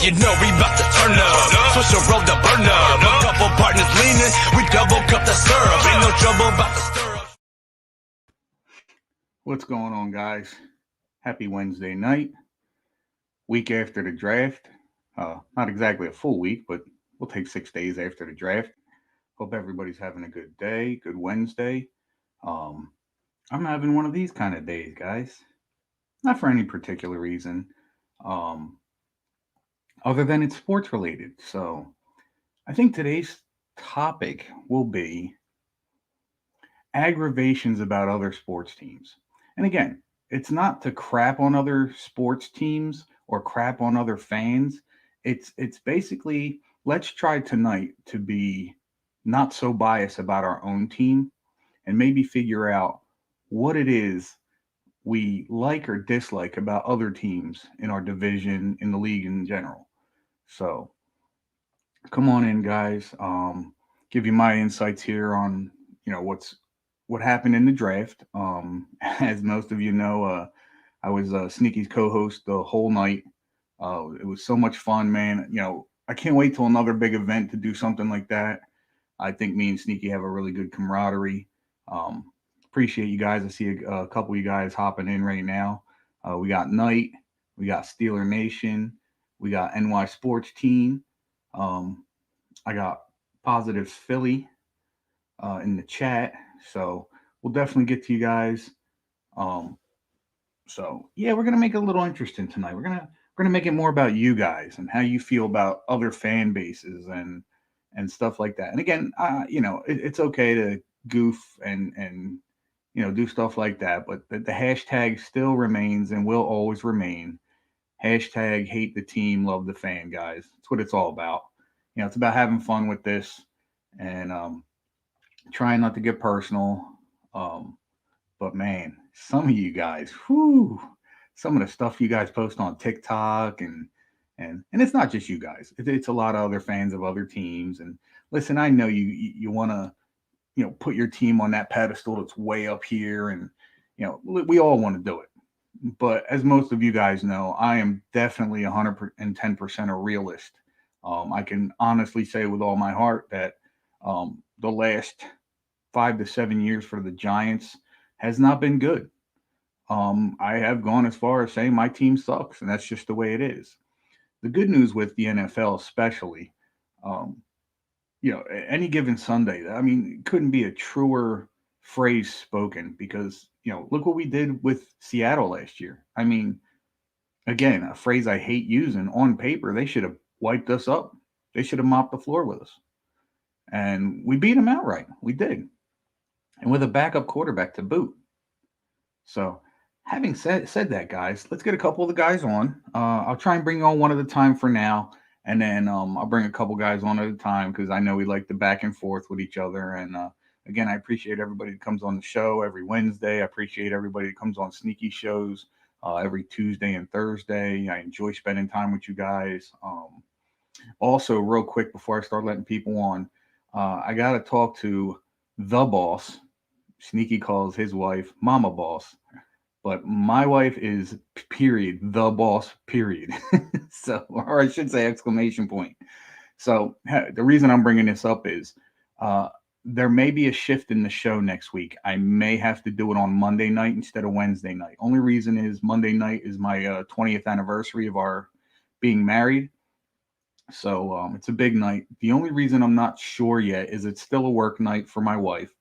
you know we about to turn up. Switch the road to burn up. A couple partners leaning, we double cup the syrup. Ain't no trouble about to stir up. What's going on, guys? Happy Wednesday night, week after the draft. Not exactly a full week, but we'll take 6 days after the draft. Hope everybody's having a good day, good Wednesday. Um, I'm having one of these kind of days, guys. Not for any particular reason, um, other than it's sports related. So I think today's topic will be aggravations about other sports teams. And again, it's not to crap on other sports teams or crap on other fans. It's basically let's try tonight to be not so biased about our own team and maybe figure out what it is we like or dislike about other teams in our division, in the league in general. So come on in, guys. Give you my insights here on what happened in the draft. As most of you know, I was Sneaky's co-host the whole night. It was so much fun, man. I can't wait till another big event to do something like that. I think me and Sneaky have a really good camaraderie. Um, Appreciate you guys. I see a couple of you guys hopping in right now. We got Knight, we got Steeler Nation, we got NY Sports Team. Um, I got Positive Philly in the chat. So we'll definitely get to you guys. Um, so yeah, we're gonna make it a little interesting tonight. We're gonna make it more about you guys and how you feel about other fan bases and stuff like that. And again, it's okay to goof and do stuff like that, but the hashtag still remains and will always remain. Hashtag hate the team, love the fan, guys. That's what it's all about. It's about having fun with this and trying not to get personal. Um, but man, some of you guys, whoo, some of the stuff you guys post on TikTok and it's not just you guys. It's a lot of other fans of other teams. And listen, I know you want to put your team on that pedestal that's way up here, and we all want to do it. But as most of you guys know, I am definitely 110% a realist. I can honestly say with all my heart that the last 5 to 7 years for the Giants has not been good. I have gone as far as saying my team sucks, and that's just the way it is. The good news with the NFL, especially, um, any given Sunday, I mean, it couldn't be a truer phrase spoken because, look what we did with Seattle last year. I mean, again, a phrase I hate using on paper, they should have wiped us up. They should have mopped the floor with us. And we beat them outright. We did. And with a backup quarterback to boot. So, having said that, guys, let's get a couple of the guys on. I'll try and bring you on one at a time for now, and then I'll bring a couple guys on at a time because I know we like the back and forth with each other. And again, I appreciate everybody that comes on the show every Wednesday. I appreciate everybody that comes on Sneaky shows every Tuesday and Thursday. I enjoy spending time with you guys. Also, real quick before I start letting people on, I got to talk to the boss. Sneaky calls his wife Mama Boss, but my wife is period the boss period. So, or I should say exclamation point. So the reason I'm bringing this up is uh, there may be a shift in the show next week. I may have to do it on Monday night instead of Wednesday night. Only reason is Monday night is my 20th anniversary of our being married. So it's a big night. The only reason I'm not sure yet is it's still a work night for my wife.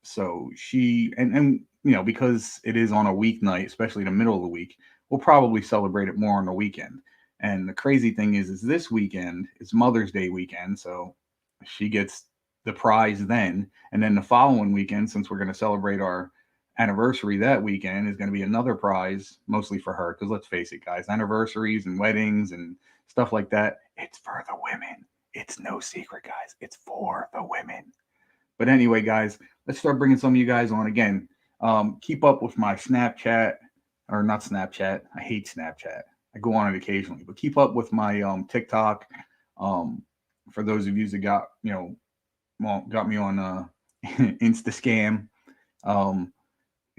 So she and because it is on a weeknight, especially the middle of the week, we'll probably celebrate it more on the weekend. And the crazy thing is this weekend is Mother's Day weekend, so she gets the prize then, and then the following weekend, since we're going to celebrate our anniversary that weekend, is going to be another prize, mostly for her. Because let's face it, guys, anniversaries and weddings and stuff like that, it's for the women. It's no secret, guys. It's for the women. But anyway, guys, let's start bringing some of you guys on again. Keep up with my Snapchat, or not Snapchat. I hate Snapchat. I go on it occasionally, but keep up with my TikTok. Um, for those of you that got me on Insta Scam. Um,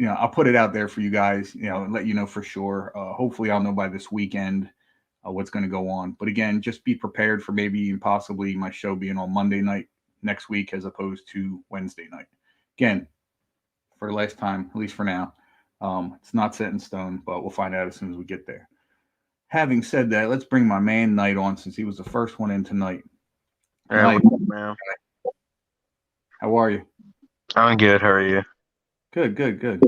I'll put it out there for you guys. And let you know for sure. Hopefully, I'll know by this weekend what's going to go on. But again, just be prepared for maybe and possibly my show being on Monday night next week as opposed to Wednesday night. Again, for the last time, at least for now. It's not set in stone, but we'll find out as soon as we get there. Having said that, let's bring my man Knight on since he was the first one in tonight. Knight, Man. how are you? I'm good. How are you? Good. What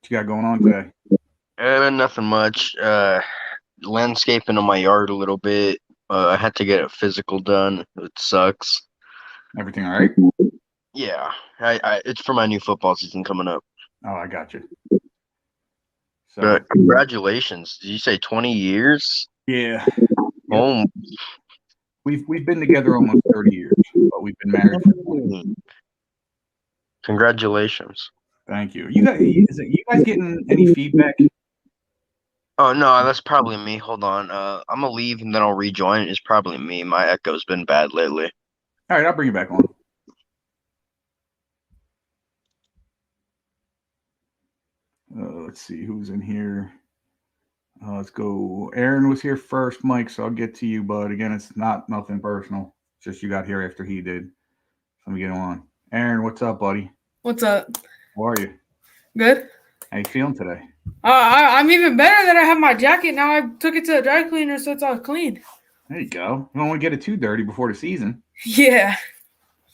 you got going on today? Nothing much. Landscaping on my yard a little bit. I had to get a physical done. It sucks. Everything all right? Yeah. It's for my new football season coming up. Oh, I got you. So, But congratulations. Did you say 20 years? yeah. Oh, We've been together almost 30 years, but we've been married for 20. Congratulations. Thank you. You guys getting any feedback? Oh no, that's probably me. Hold on. I'm gonna leave and then I'll rejoin. It's probably me. My echo's been bad lately. All right, I'll bring you back on. Let's see who's in here. Let's go. Aaron was here first, Mike, so I'll get to you, bud. Again, it's nothing personal. It's just you got here after he did. Let me get him on. Aaron, what's up, buddy? What's up? How are you? Good. How you feeling today? I'm even better that I have my jacket now. I took it to the dry cleaner, so it's all clean. There you go. You don't want to get it too dirty before the season. Yeah.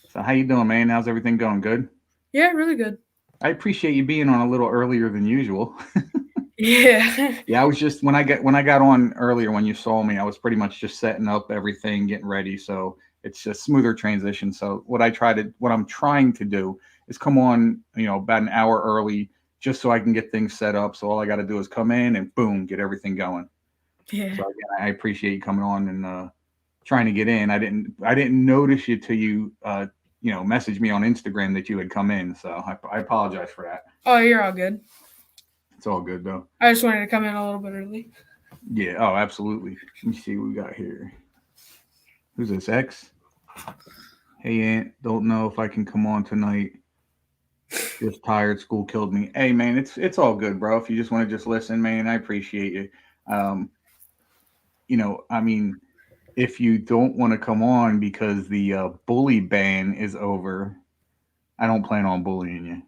So how you doing, man? How's everything going? Good? Yeah, really good. I appreciate you being on a little earlier than usual. Yeah. Yeah, I was just when I got on earlier when you saw me, I was pretty much just setting up everything, getting ready. So it's just smoother transition. So what I'm trying to do is come on, about an hour early just so I can get things set up. So all I got to do is come in and boom, get everything going. Yeah. So again, I appreciate you coming on and trying to get in. I didn't notice you till you messaged me on Instagram that you had come in. So I apologize for that. Oh, you're all good. It's all good though. I just wanted to come in a little bit early. Yeah. Oh, absolutely. Let me see what we got here. Who's this? X? Hey, Aunt. Don't know if I can come on tonight. Just tired. School killed me. Hey, man, it's all good, bro. If you just want to just listen, man, I appreciate you. If you don't want to come on because the bully ban is over, I don't plan on bullying you.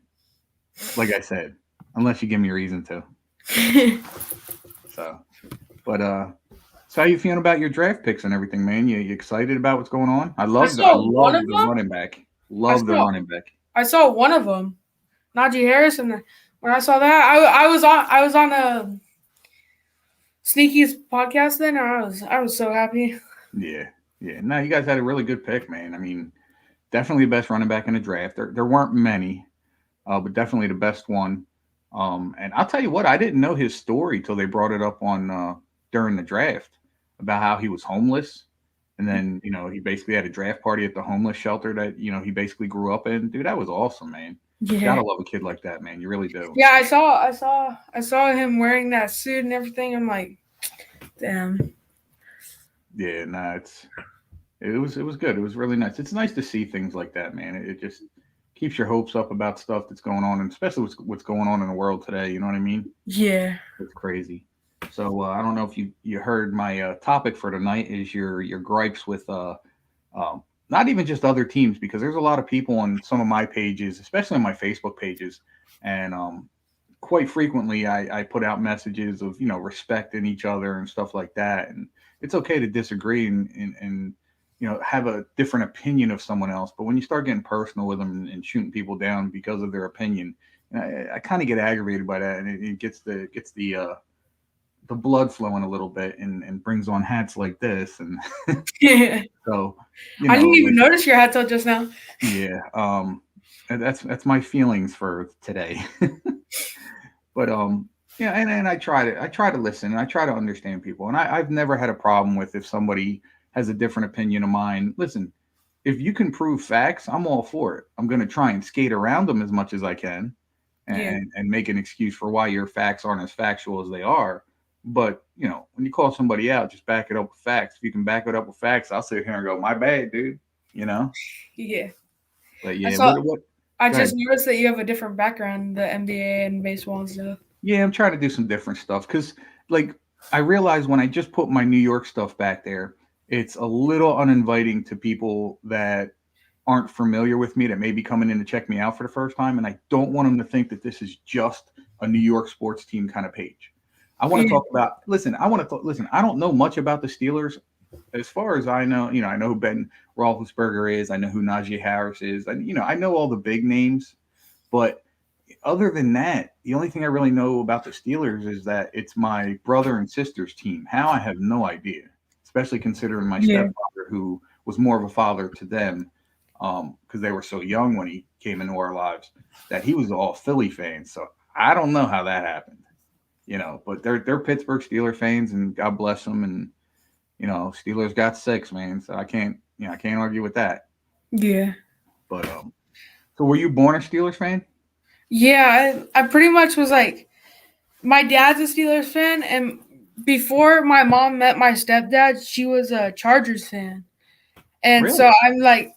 Like I said, unless you give me a reason to. So how you feeling about your draft picks and everything, man? You excited about what's going on? I love the running back. Love the running back. I saw one of them, Najee Harris, and when I saw that, I was on a Sneaky's podcast then, and I was so happy. Yeah. No, you guys had a really good pick, man. I mean, definitely the best running back in the draft. There weren't many, but definitely the best one. And I'll tell you what, I didn't know his story till they brought it up on during the draft about how he was homeless. And then, he basically had a draft party at the homeless shelter that, he basically grew up in. Dude, that was awesome, man. Yeah. You gotta love a kid like that, man. You really do. Yeah, I saw him wearing that suit and everything. I'm like, damn. Yeah, nah, it was good. It was really nice. It's nice to see things like that, man. It just keeps your hopes up about stuff that's going on, and especially what's going on in the world today. You know what I mean? Yeah. It's crazy. So I don't know if you heard my topic for tonight is your gripes with not even just other teams, because there's a lot of people on some of my pages, especially on my Facebook pages, and quite frequently I put out messages of respecting each other and stuff like that, and it's okay to disagree and have a different opinion of someone else, but when you start getting personal with them and shooting people down because of their opinion, I kind of get aggravated by that, and it gets the blood flowing a little bit and brings on hats like this, and so I didn't even notice your hat till just now. Yeah, that's my feelings for today. But yeah, and I try to listen and I try to understand people, and I've never had a problem with if somebody has a different opinion of mine. Listen, if you can prove facts, I'm all for it. I'm going to try and skate around them as much as I can, and make an excuse for why your facts aren't as factual as they are. But when you call somebody out, just back it up with facts. If you can back it up with facts, I'll sit here and go, "My bad, dude." Yeah. But yeah, I just noticed that you have a different background, the NBA and baseball and stuff. Yeah, I'm trying to do some different stuff because, like, I realize when I just put my New York stuff back there, it's a little uninviting to people that aren't familiar with me that may be coming in to check me out for the first time, and I don't want them to think that this is just a New York sports team kind of page. I want to Yeah. talk about. Listen, I want to listen. I don't know much about the Steelers. As far as I know, I know who Ben Roethlisberger is. I know who Najee Harris is. And I know all the big names. But other than that, the only thing I really know about the Steelers is that it's my brother and sister's team. How, I have no idea, especially considering my Yeah. stepfather, who was more of a father to them because they were so young when he came into our lives, that he was all Philly fans. So I don't know how that happened, but they're Pittsburgh Steeler fans, and God bless them. And Steelers got six, man. So I can't argue with that. Yeah. But so were you born a Steelers fan? Yeah, I pretty much was like, my dad's a Steelers fan, and before my mom met my stepdad, she was a Chargers fan. And Really? so I'm like,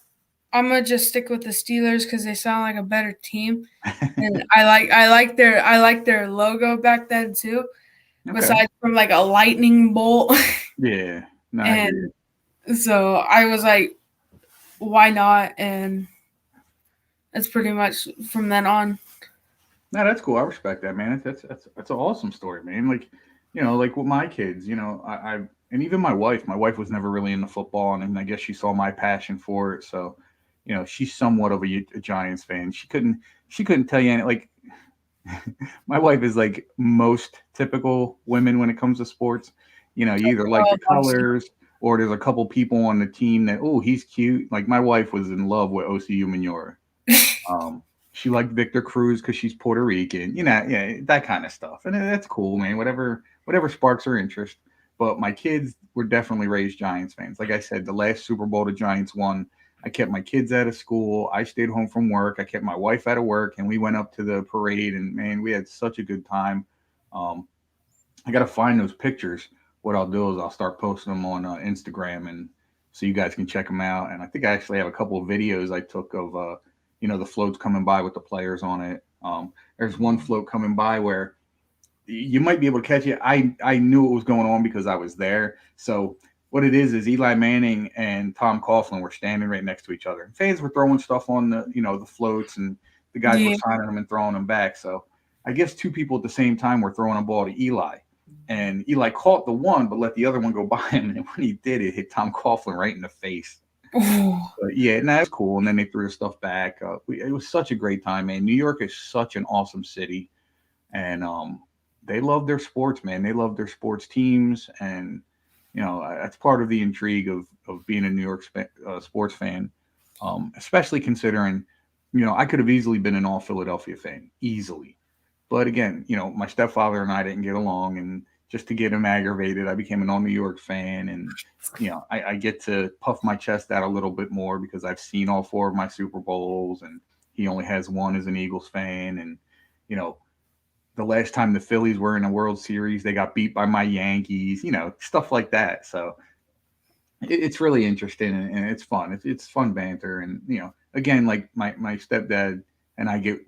I'm gonna just stick with the Steelers because they sound like a better team, and I like their logo back then too. Okay. Besides from like a lightning bolt, Yeah. No, I hear and you. so I was like, why not? And it's pretty much from then on. No, that's cool. I respect that, man. That's an awesome story, man. Like, like with my kids, I and even my wife. My wife was never really into football, and I guess she saw my passion for it. So, she's somewhat of a Giants fan. She couldn't tell you any like. My wife is like most typical women when it comes to sports. You either like Oh, the colors or there's a couple people on the team that, oh, he's cute. Like my wife was in love with OCU Manura. Um, she liked Victor Cruz because she's Puerto Rican, yeah, that kind of stuff. And that's cool, man. Whatever sparks her interest. But my kids were definitely raised Giants fans. Like I said, the last Super Bowl the Giants won, I kept my kids out of school. I stayed home from work. I kept my wife out of work, and we went up to the parade. And man, we had such a good time. Um, I got to find those pictures. What I'll do is I'll start posting them on Instagram, and so you guys can check them out. And I think I actually have a couple of videos I took of the floats coming by with the players on it. There's one float coming by where you might be able to catch it. I knew what was going on because I was there. So what it is Eli Manning and Tom Coughlin were standing right next to each other. Fans were throwing stuff on the floats, and the guys were yeah. signing them and throwing them back. So I guess two people at the same time were throwing a ball to Eli. And Eli caught the one, but let the other one go by him. And when he did, it hit Tom Coughlin right in the face. Ooh. But yeah, and that's cool. And then they threw the stuff back. It was such a great time, man. New York is such an awesome city, and they love their sports, man. They love their sports teams, and that's part of the intrigue of being a New York sports fan, especially considering I could have easily been an all Philadelphia fan, easily. But again, my stepfather and I didn't get along, and just to get him aggravated, I became an all New York fan, and I get to puff my chest out a little bit more because I've seen all four of my Super Bowls, and he only has one as an Eagles fan, and you know the last time the Phillies were in a World Series, they got beat by my Yankees, stuff like that. So it's really interesting, and it's fun. It's fun banter, and again, like my stepdad and I get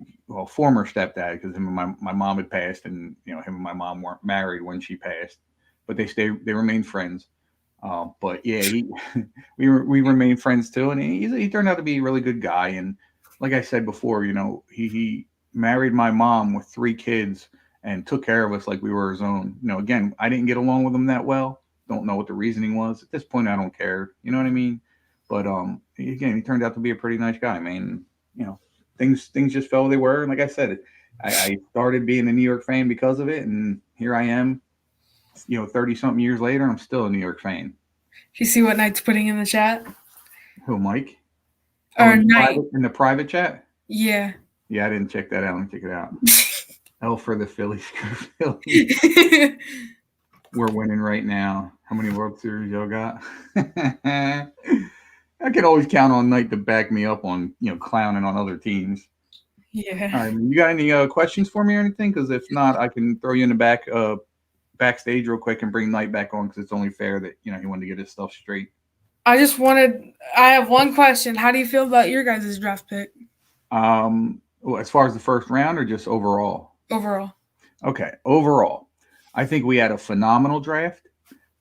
former stepdad, because him and my mom had passed, and him and my mom weren't married when she passed, but they remained friends. But yeah, we remain friends too, and he turned out to be a really good guy. And like I said before, he married my mom with 3 kids and took care of us like we were his own. Again, I didn't get along with him that well. Don't know what the reasoning was. At this point, I don't care. You know what I mean? But again, he turned out to be a pretty nice guy, man. Things just fell where they were. And like I said, I started being a New York fan because of it, and here I am. 30 something years later, I'm still a New York fan. You see what Knight's putting in the chat? Who, Mike? Or in Knight? In the private chat? Yeah. Yeah, I didn't check that out. Let me check it out. L for the Phillies. We're winning right now. How many World Series y'all got? I can always count on Knight to back me up on clowning on other teams. Yeah. All right, you got any questions for me or anything? Because if not, I can throw you in the backstage real quick and bring Knight back on, because it's only fair that he wanted to get his stuff straight. I have one question. How do you feel about your guys' draft pick? As far as the first round, or just overall? Overall. Okay, overall. I think we had a phenomenal draft.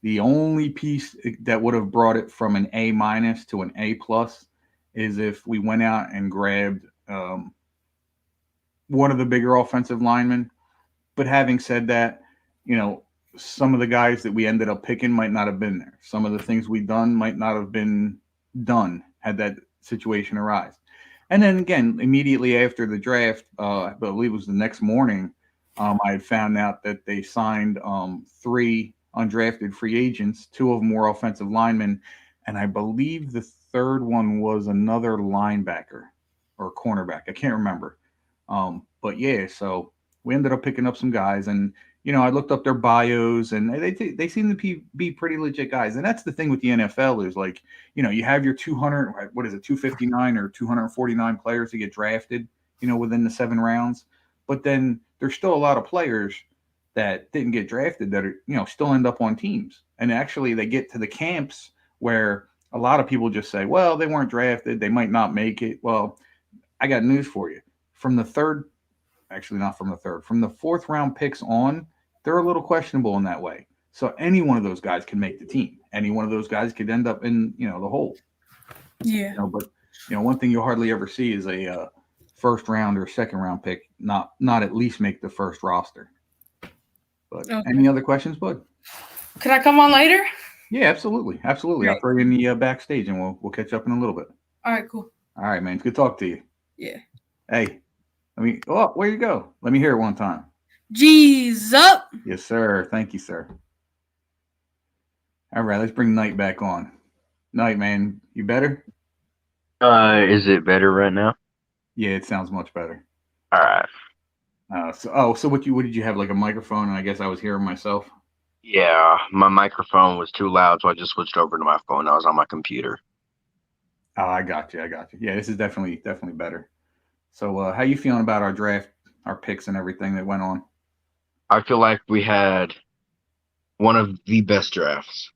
The only piece that would have brought it from an A minus to an A plus is if we went out and grabbed one of the bigger offensive linemen. But having said that, you know, some of the guys that we ended up picking might not have been there. Some of the things we've done might not have been done had that situation arise. And then again, immediately after the draft, I believe it was the next morning, I had found out that they signed three undrafted free agents. Two of them were offensive linemen, and I believe the third one was another linebacker or cornerback. I can't remember. But yeah, so we ended up picking up some guys, and I looked up their bios, and they seem to be pretty legit guys. And that's the thing with the NFL is like, you have your 200, what is it, 259 or 249 players to get drafted, within the 7 rounds. But then there's still a lot of players that didn't get drafted that are, still end up on teams. And actually they get to the camps where a lot of people just say, well, they weren't drafted, they might not make it. Well, I got news for you. From the third, actually not from the third, from the 4th round picks on, they're a little questionable in that way. So any one of those guys can make the team. Any one of those guys could end up in, the hole. Yeah. But one thing you'll hardly ever see is a 1st-round or 2nd-round pick not at least make the first roster. But Okay. Any other questions, bud? Could I come on later? Yeah, absolutely. Absolutely. Great. I'll throw you in the backstage and we'll catch up in a little bit. All right, cool. All right, man. It's good talk to you. Yeah. Hey, where you go? Let me hear it one time. G's up. Yes, sir. Thank you, sir. All right, let's bring Knight back on. Knight, man, you better? Is it better right now? Yeah, it sounds much better. All right. So what did you have, like a microphone? And I guess I was hearing myself. Yeah, my microphone was too loud, so I just switched over to my phone. I was on my computer. Oh, I got you. Yeah, this is definitely better. So, how you feeling about our draft, our picks, and everything that went on? I feel like we had one of the best drafts.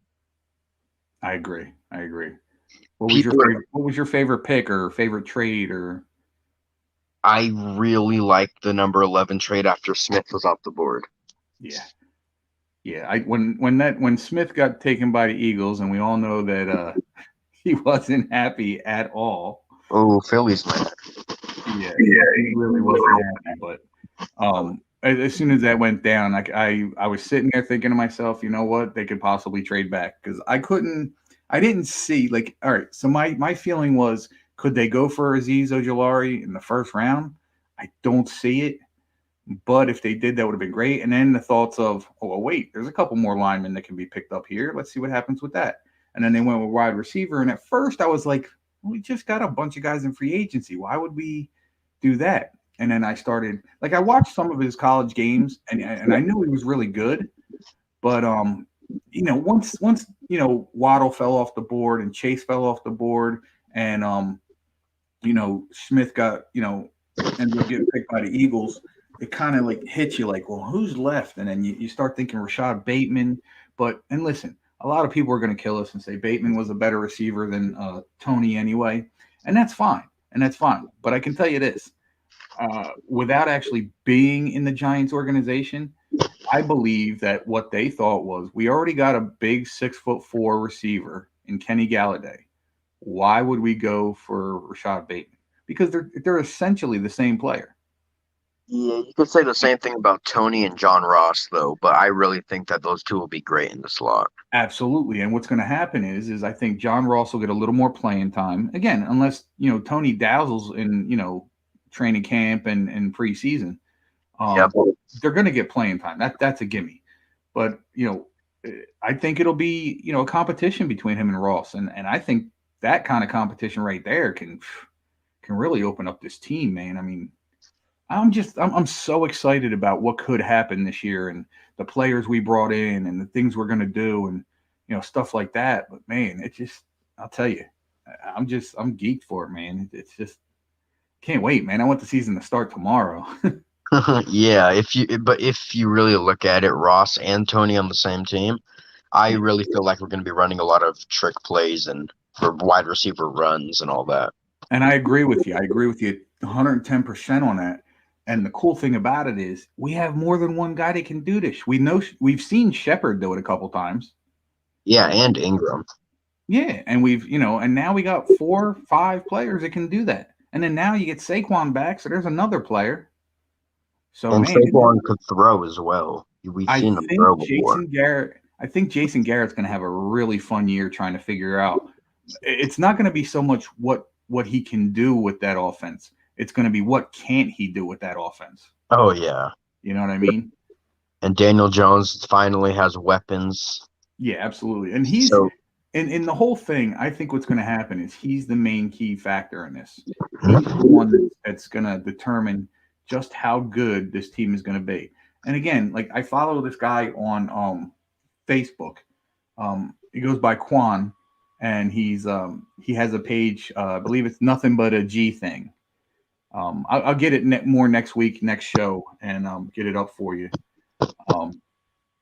I agree. What was your favorite pick or favorite trade or? I really liked the number 11 trade after Smith was off the board. Yeah. When Smith got taken by the Eagles, and we all know that he wasn't happy at all. Oh, Philly's mad. Yeah, he really wasn't happy. But as soon as that went down, I was sitting there thinking to myself, you know what, they could possibly trade back because I didn't see like, all right. So my feeling was, could they go for Azeez Ojulari in the 1st round? I don't see it. But if they did, that would have been great. And then the thoughts of, oh, well, wait, there's a couple more linemen that can be picked up here. Let's see what happens with that. And then they went with wide receiver. And at first I was like, we just got a bunch of guys in free agency. Why would we do that? And then I started, like, I watched some of his college games and I knew he was really good. But, once Waddle fell off the board and Chase fell off the board and, Smith got, ended up getting picked by the Eagles, it kind of like hits you like, well, who's left? And then you start thinking Rashad Bateman. And listen, a lot of people are going to kill us and say Bateman was a better receiver than Tony anyway. And that's fine. But I can tell you this, without actually being in the Giants organization, I believe that what they thought was, we already got a big 6'4" receiver in Kenny Galladay. Why would we go for Rashad Bateman? Because they're essentially the same player. Yeah, you could say the same thing about Tony and John Ross, though, but I really think that those two will be great in the slot. Absolutely. And what's going to happen is I think John Ross will get a little more playing time. Again, unless, Tony dazzles in, training camp and preseason. They're going to get playing time. That's a gimme. But, I think it'll be, a competition between him and Ross. And I think that kind of competition right there can really open up this team, man. I mean, I'm so excited about what could happen this year and the players we brought in and the things we're going to do and, stuff like that. But man, it's just, I'll tell you, I'm geeked for it, man. It's just, can't wait, man. I want the season to start tomorrow. Yeah. If you really look at it, Ross and Tony on the same team, I really feel like we're going to be running a lot of trick plays and for wide receiver runs and all that. And I agree with you. 110% on that. And the cool thing about it is we have more than one guy that can do this. We know we've seen Shepard do it a couple times. Yeah, and Ingram. Yeah, and and now we got 4, 5 players that can do that. And then now you get Saquon back, so there's another player. So And man, Saquon could throw as well. We've I seen him think throw before. Jason Garrett's going to have a really fun year trying to figure out. It's not going to be so much what he can do with that offense. It's going to be what can't he do with that offense. Oh yeah. You know what I mean? And Daniel Jones finally has weapons. Yeah, absolutely. And he's So in the whole thing, I think what's going to happen is he's the main key factor in this. He's the one that's going to determine just how good this team is going to be. And again, like I follow this guy on Facebook. He goes by Quan, and he has a page. I believe it's Nothing But a G Thing. I'll get it more next week, next show, and get it up for you.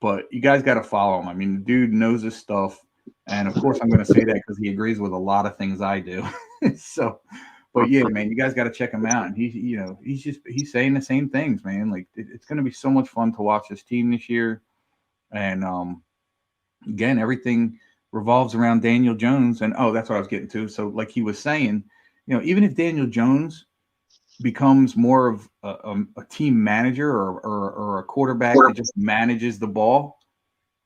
But you guys got to follow him. I mean, the dude knows his stuff. And of course, I'm going to say that because he agrees with a lot of things I do. So, but yeah, man, you guys got to check him out. And he's saying the same things, man. Like it's going to be so much fun to watch this team this year. And again, everything revolves around Daniel Jones. And that's what I was getting to. So, like he was saying, even if Daniel Jones becomes more of a team manager or a quarterback that just manages the ball,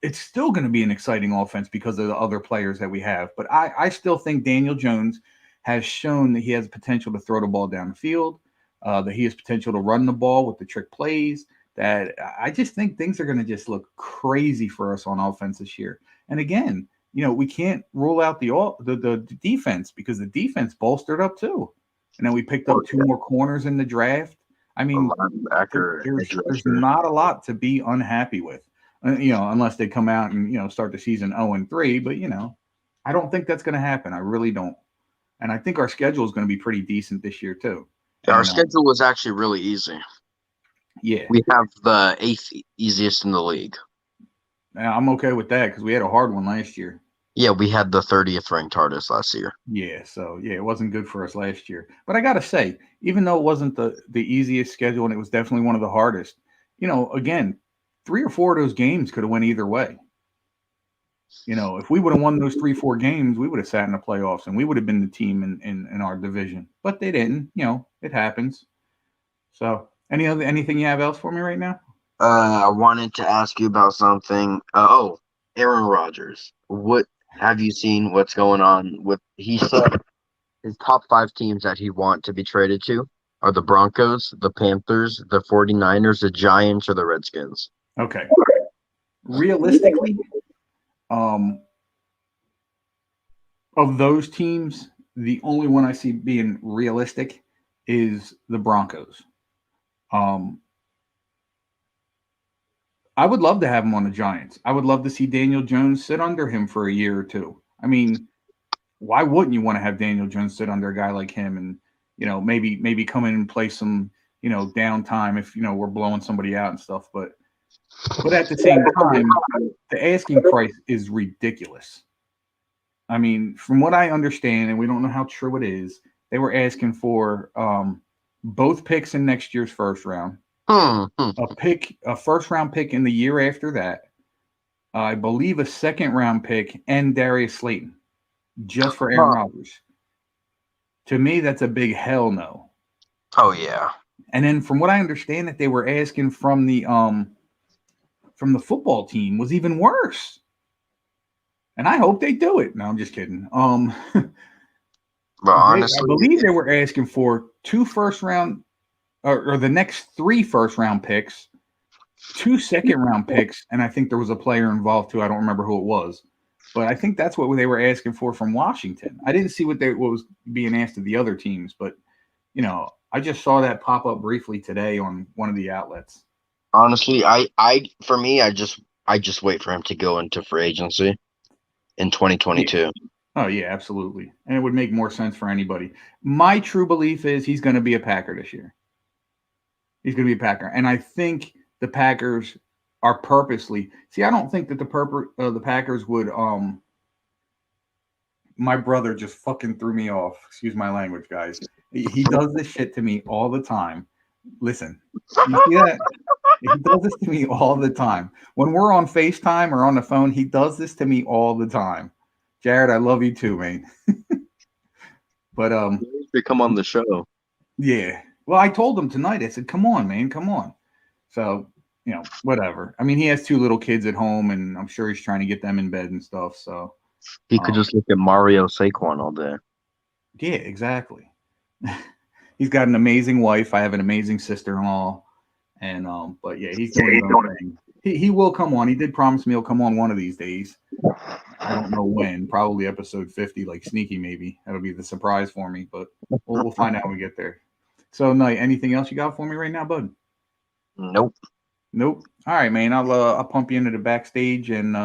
it's still going to be an exciting offense because of the other players that we have. But I still think Daniel Jones has shown that he has potential to throw the ball down the field, that he has potential to run the ball with the trick plays, that I just think things are going to just look crazy for us on offense this year. And again, we can't rule out the defense because the defense bolstered up too. And then we picked up 2 more corners in the draft. I mean, there's not a lot to be unhappy with. Unless they come out and, start the season 0-3. But, I don't think that's going to happen. I really don't. And I think our schedule is going to be pretty decent this year, too. Our schedule was actually really easy. Yeah. We have the 8th easiest in the league. I'm okay with that because we had a hard one last year. Yeah, we had the 30th ranked hardest last year. Yeah, so, it wasn't good for us last year. But I got to say, even though it wasn't the easiest schedule and it was definitely one of the hardest, again, 3 or 4 of those games could have went either way. If we would have won those 3, 4 games, we would have sat in the playoffs and we would have been the team in our division. But they didn't. It happens. So, anything you have else for me right now? I wanted to ask you about something. Aaron Rodgers. What have you seen? What's going on with? He said his top 5 teams that he want to be traded to are the Broncos, the Panthers, the 49ers, the Giants, or the Redskins. Okay. Realistically, of those teams, the only one I see being realistic is the Broncos. I would love to have him on the Giants. I would love to see Daniel Jones sit under him for a year or 2. I mean, why wouldn't you want to have Daniel Jones sit under a guy like him and, maybe come in and play some, downtime if, we're blowing somebody out and stuff. But at the same time, the asking price is ridiculous. I mean, from what I understand, and we don't know how true it is, they were asking for both picks in next year's first round, a first round pick in the year after that, I believe a second round pick, and Darius Slayton, just for Aaron Rodgers. To me, that's a big hell no. Oh yeah. And then from what I understand, that they were asking from the football team was even worse. And I hope they do it. No, I'm just kidding. Well, honestly, I believe they were asking for 2 first round or the next 3 first round picks, 2 second round picks, and I think there was a player involved too. I don't remember who it was, but I think that's what they were asking for from Washington. I didn't see what was being asked of the other teams, but I just saw that pop up briefly today on one of the outlets. Honestly, for me, I just wait for him to go into free agency in 2022. Yeah. Oh yeah, absolutely, and it would make more sense for anybody. My true belief is he's going to be a Packer this year. He's going to be a Packer, and I think the Packers are purposely. See, I don't think that the Packers would. My brother just fucking threw me off. Excuse my language, guys. He does this shit to me all the time. Listen, you see that? He does this to me all the time. When we're on FaceTime or on the phone, he does this to me all the time. Jared, I love you too, man. But They come on the show. yeah. Well, I told him tonight. I said, "Come on, man, come on." So whatever. I mean, he has two little kids at home, and I'm sure he's trying to get them in bed and stuff. So He could just look at Mario Saquon all day. yeah, exactly. He's got an amazing wife. I have an amazing sister-in-law, and but yeah, he's doing his own thing. He will come on. He did promise me he'll come on one of these days. I don't know when. Probably episode 50, like sneaky maybe. That'll be the surprise for me, but we'll find out when we get there. So, Knight, anything else you got for me right now, bud? Nope. Nope. All right, man. I'll pump you into the backstage, and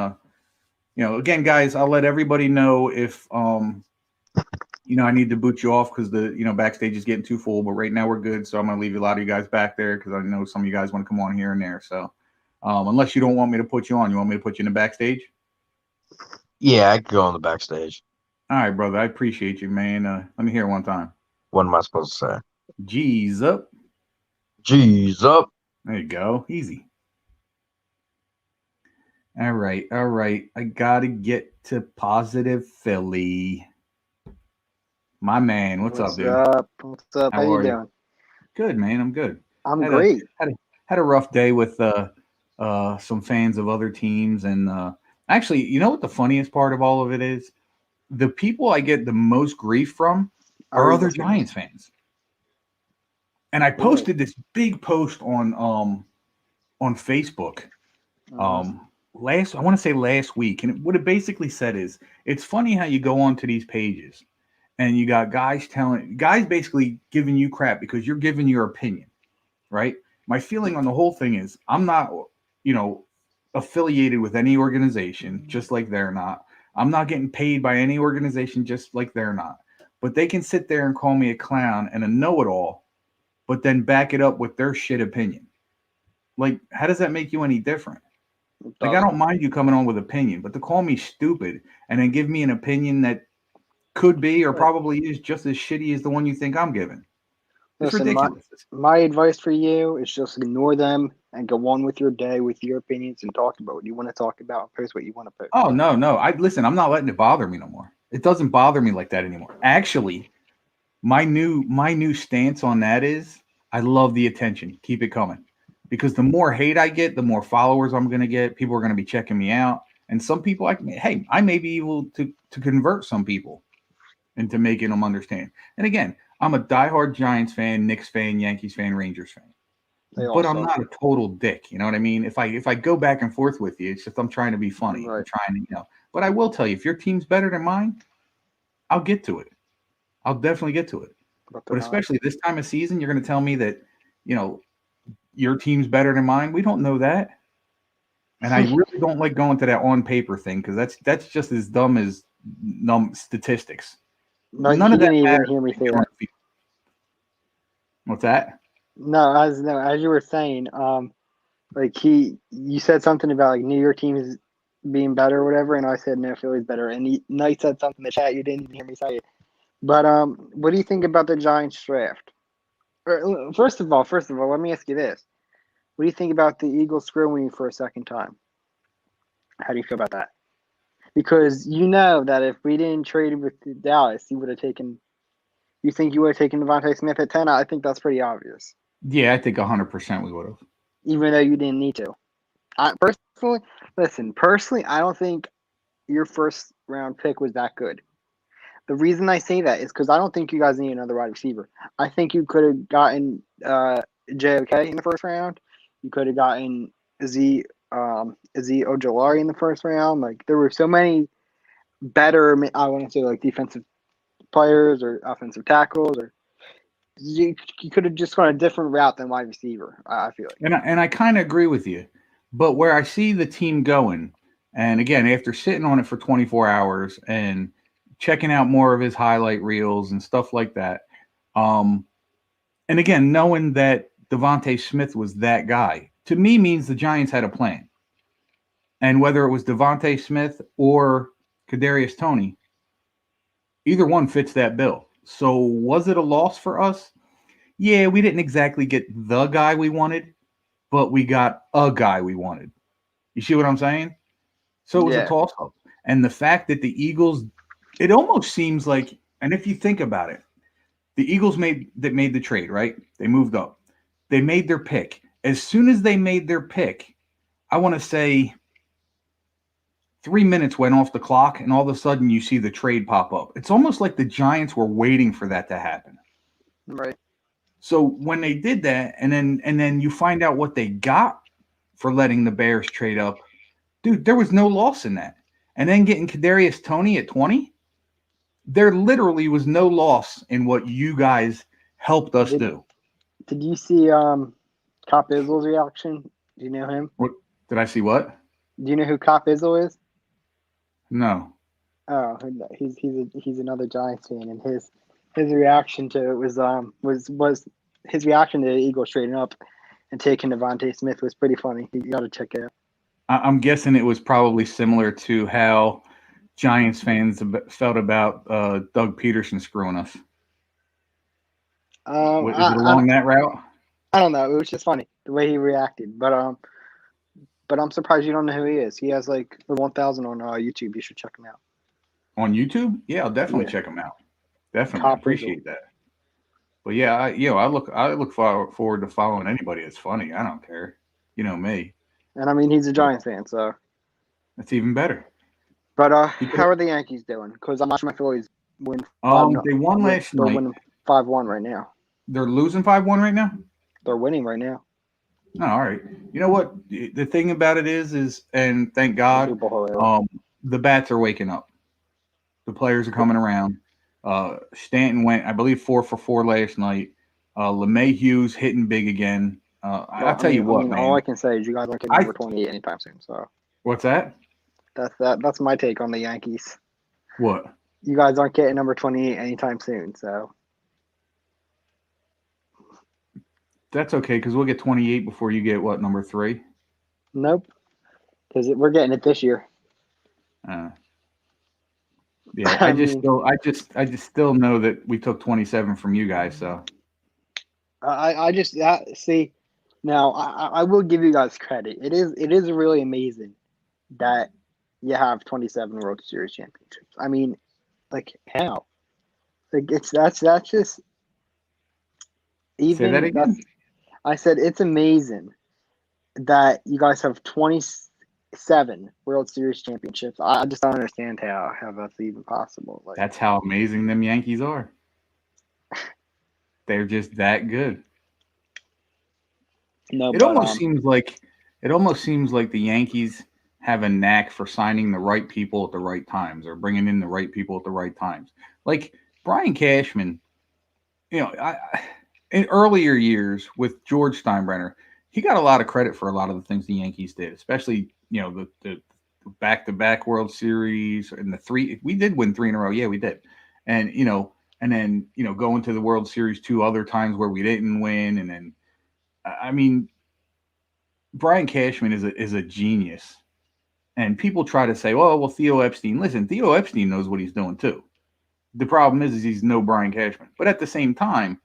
again, guys, I'll let everybody know if I need to boot you off because the backstage is getting too full. But right now we're good, so I'm gonna leave a lot of you guys back there because I know some of you guys want to come on here and there. So, unless you don't want me to put you on, you want me to put you in the backstage? Yeah, I could go on the backstage. All right, brother. I appreciate you, man. Let me hear it one time. What am I supposed to say? G's up. G's up. There you go. Easy. All right. I gotta get to Positive Philly. My man, what's up, dude? What's up? How How you are you? doing? Good, man. I'm good. I'm Had great. had a rough day with some fans of other teams, and actually, you know what the funniest part of all of it is? The people I get the most grief from are other Giants fans. And I posted this big post on Facebook last week, and what it basically said is, it's funny how you go onto these pages and you got guys basically giving you crap because you're giving your opinion, right? My feeling on the whole thing is I'm not, affiliated with any organization, just like they're not. I'm not getting paid by any organization, just like they're not. But they can sit there and call me a clown and a know-it-all, but then back it up with their shit opinion. Like, how does that make you any different? Like, I don't mind you coming on with opinion, but to call me stupid and then give me an opinion that could be or probably is just as shitty as the one you think I'm giving. It's ridiculous. My advice for you is just ignore them and go on with your day with your opinions and talk about what you want to talk about and post what you want to post. Oh, no. Listen, I'm not letting it bother me no more. It doesn't bother me like that anymore. Actually, my new stance on that is I love the attention. Keep it coming. Because the more hate I get, the more followers I'm going to get. People are going to be checking me out. And some people, I may be able to convert some people into making them understand. And again, I'm a diehard Giants fan, Knicks fan, Yankees fan, Rangers fan. But I'm not a total dick. You know what I mean? If I go back and forth with you, it's just I'm trying to be funny. Right. I'm trying to, But I will tell you, if your team's better than mine, I'll get to it. I'll definitely get to it. But especially this time of season, you're going to tell me that, your team's better than mine. We don't know that. And I really don't like going to that on paper thing because that's just as dumb as statistics. No, None of that didn't even matters. hear me say that. What's that? No, as you were saying, you said something about like New York teams being better or whatever, and I said no, Philly's better. And Knight said something in the chat, you didn't even hear me say it. But what do you think about the Giants draft? First of all, let me ask you this: what do you think about the Eagles screwing you for a second time? How do you feel about that? Because you know that if we didn't trade with Dallas, you would have taken. You think you would have taken Devontae Smith at 10? I think that's pretty obvious. Yeah, I think 100% we would have. Even though you didn't need to. Personally, I don't think your first round pick was that good. The reason I say that is because I don't think you guys need another wide receiver. I think you could have gotten JOK in the first round. You could have gotten Izzy Ojolari in the first round. Like, there were so many better, I want to say, like, defensive players or offensive tackles, or you could have just gone a different route than wide receiver, I feel like. And I kind of agree with you. But where I see the team going, and again, after sitting on it for 24 hours and checking out more of his highlight reels and stuff like that, and again, knowing that Devontae Smith was that guy, to me means the Giants had a plan. And whether it was Devontae Smith or Kadarius Toney, either one fits that bill. So was it a loss for us? yeah, we didn't exactly get the guy we wanted, but we got a guy we wanted. You see what I'm saying? So it was a Yeah. toss up. And the fact that the Eagles, it almost seems like, and if you think about it, the Eagles made the trade, right? They moved up. They made their pick. As soon as they made their pick, I want to say 3 minutes went off the clock, and all of a sudden you see the trade pop up. It's almost like the Giants were waiting for that to happen. Right. So when they did that, and then you find out what they got for letting the Bears trade up, dude, there was no loss in that. And then getting Kadarius Toney at 20, there literally was no loss in what you guys helped us Did do. Did you see Cop Izzle's reaction? Do you know him? What did I see? What? Do you know who Cop Izzle is? No. Oh, he's another Giants fan, and his reaction to it was his reaction to the Eagles trading up and taking Devontae Smith was pretty funny. You got to check it out. I'm guessing it was probably similar to how Giants fans felt about Doug Peterson screwing us. Is it along that route? I don't know. It was just funny the way he reacted, but I'm surprised you don't know who he is. He has like 1,000 on YouTube. You should check him out. On YouTube? Yeah, I'll definitely check him out. Definitely appreciate that. But yeah, I look forward to following anybody that's funny. I don't care. You know me. And I mean, he's a Giants fan, so that's even better. But how are the Yankees doing? Because I'm watching my Phillies win. They won last night. They're winning 5-1 right now. They're losing 5-1 right now? They're winning right now. Oh, all right. You know what? The thing about it is, and thank God, the bats are waking up. The players are coming around. Stanton went, I believe, 4 for 4 last night. LeMahieu's hitting big again. I'll tell you what, man. All I can say is you guys aren't getting number 28 anytime soon. So what's that? That's my take on the Yankees. What? You guys aren't getting number 28 anytime soon. So that's okay because we'll get 28 before you get what, number 3? Nope, because we're getting it this year. Yeah, I just still know that we took 27 from you guys. So I just see. Now I will give you guys credit. It is really amazing that you have 27 World Series championships. I mean, like how? Like that's just even. Say that again. I said it's amazing that you guys have 27 World Series championships. I just don't understand how that's even possible. Like, that's how amazing them Yankees are. They're just that good. No, it almost seems like the Yankees have a knack for signing the right people at the right times or bringing in the right people at the right times. Like Brian Cashman, in earlier years with George Steinbrenner, he got a lot of credit for a lot of the things the Yankees did, especially, the back-to-back World Series and we did win 3 in a row. Yeah, we did. And, then going to the World Series 2 other times where we didn't win. And then, I mean, Brian Cashman is a genius. And people try to say, well, Theo Epstein. Listen, Theo Epstein knows what he's doing too. The problem is he's no Brian Cashman. But at the same time,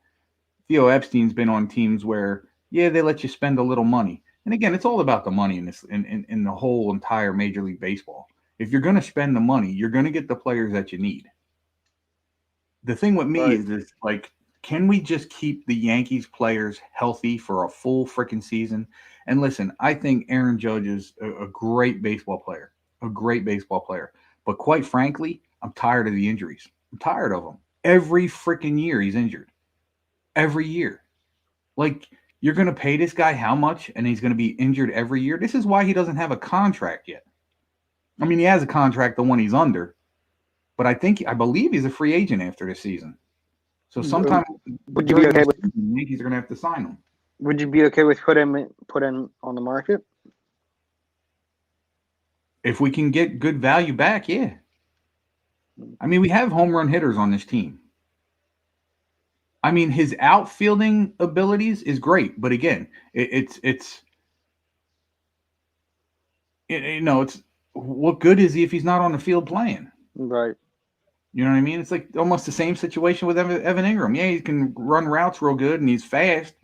Theo Epstein's been on teams where, yeah, they let you spend a little money. And again, it's all about the money in the whole entire Major League Baseball. If you're going to spend the money, you're going to get the players that you need. The thing with me is like, can we just keep the Yankees players healthy for a full freaking season? And listen, I think Aaron Judge is a great baseball player, But quite frankly, I'm tired of the injuries. I'm tired of them. Every freaking year he's injured. Every year. Like, you're going to pay this guy how much and he's going to be injured every year? This is why he doesn't have a contract yet. I mean, he has a contract, the one he's under. But I believe he's a free agent after this season. So sometime would you be okay with the Yankees are going to have to sign him? Would you be okay with put him on the market? If we can get good value back, yeah. I mean, we have home run hitters on this team. I mean, his outfielding abilities is great, but again, it's what good is he if he's not on the field playing? Right. You know what I mean? It's like almost the same situation with Evan Ingram. Yeah, he can run routes real good and he's fast,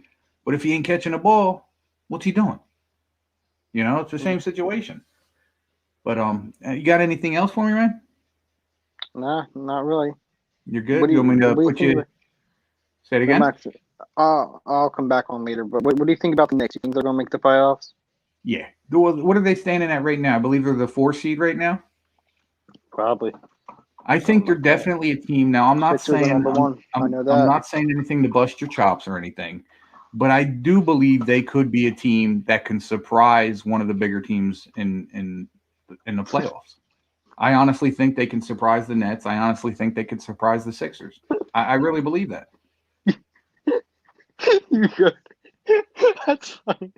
but if he ain't catching a ball, what's he doing? You know, it's the same situation. But you got anything else for me, man? Nah, not really. You're good. You want me to What do you put think? you? Say it Go again. back to, I'll come back on later. But what do you think about the Knicks? You think they're gonna make the playoffs? Yeah. What are they standing at right now? I believe they're the 4 seed right now. Probably. I think they're definitely a team. Now, I'm not Sixers are saying number one. I know I'm that. not saying anything to bust your chops or anything, but I do believe they could be a team that can surprise one of the bigger teams in the playoffs. I honestly think they can surprise the Nets. I honestly think they could surprise the Sixers. I really believe that. You're good. That's fine.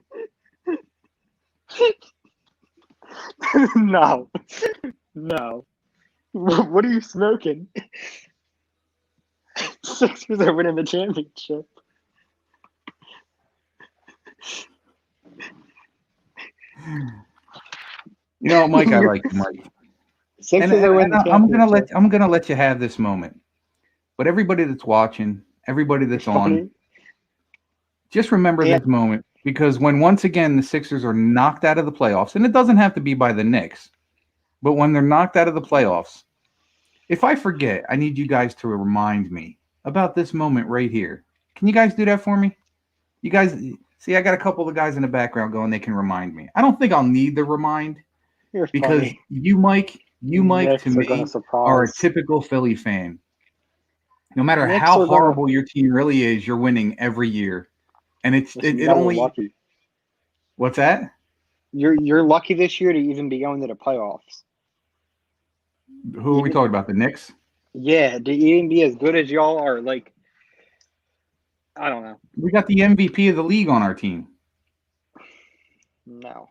No. No. What are you smoking? Sixers are winning the championship. You know, Mike, I like you, Mike. Sixers are winning the I'm championship. gonna let you have this moment. But everybody that's watching, everybody that's on, just remember this moment because when once again the Sixers are knocked out of the playoffs, and it doesn't have to be by the Knicks, but when they're knocked out of the playoffs, if I forget, I need you guys to remind me about this moment right here. Can you guys do that for me? You guys see, I got a couple of guys in the background going, they can remind me. I don't think I'll need the remind You're because funny. you, Mike, Knicks to are gonna me are a surprise. typical Philly fan. No matter Knicks how are gonna. horrible your team really is, you're winning every year. And Listen, you it guys are only lucky. what's that? You're lucky this year to even be going to the playoffs. Who are we talking about? The Knicks? Yeah, to even be as good as y'all are, like, I don't know. We got the MVP of the league on our team. No.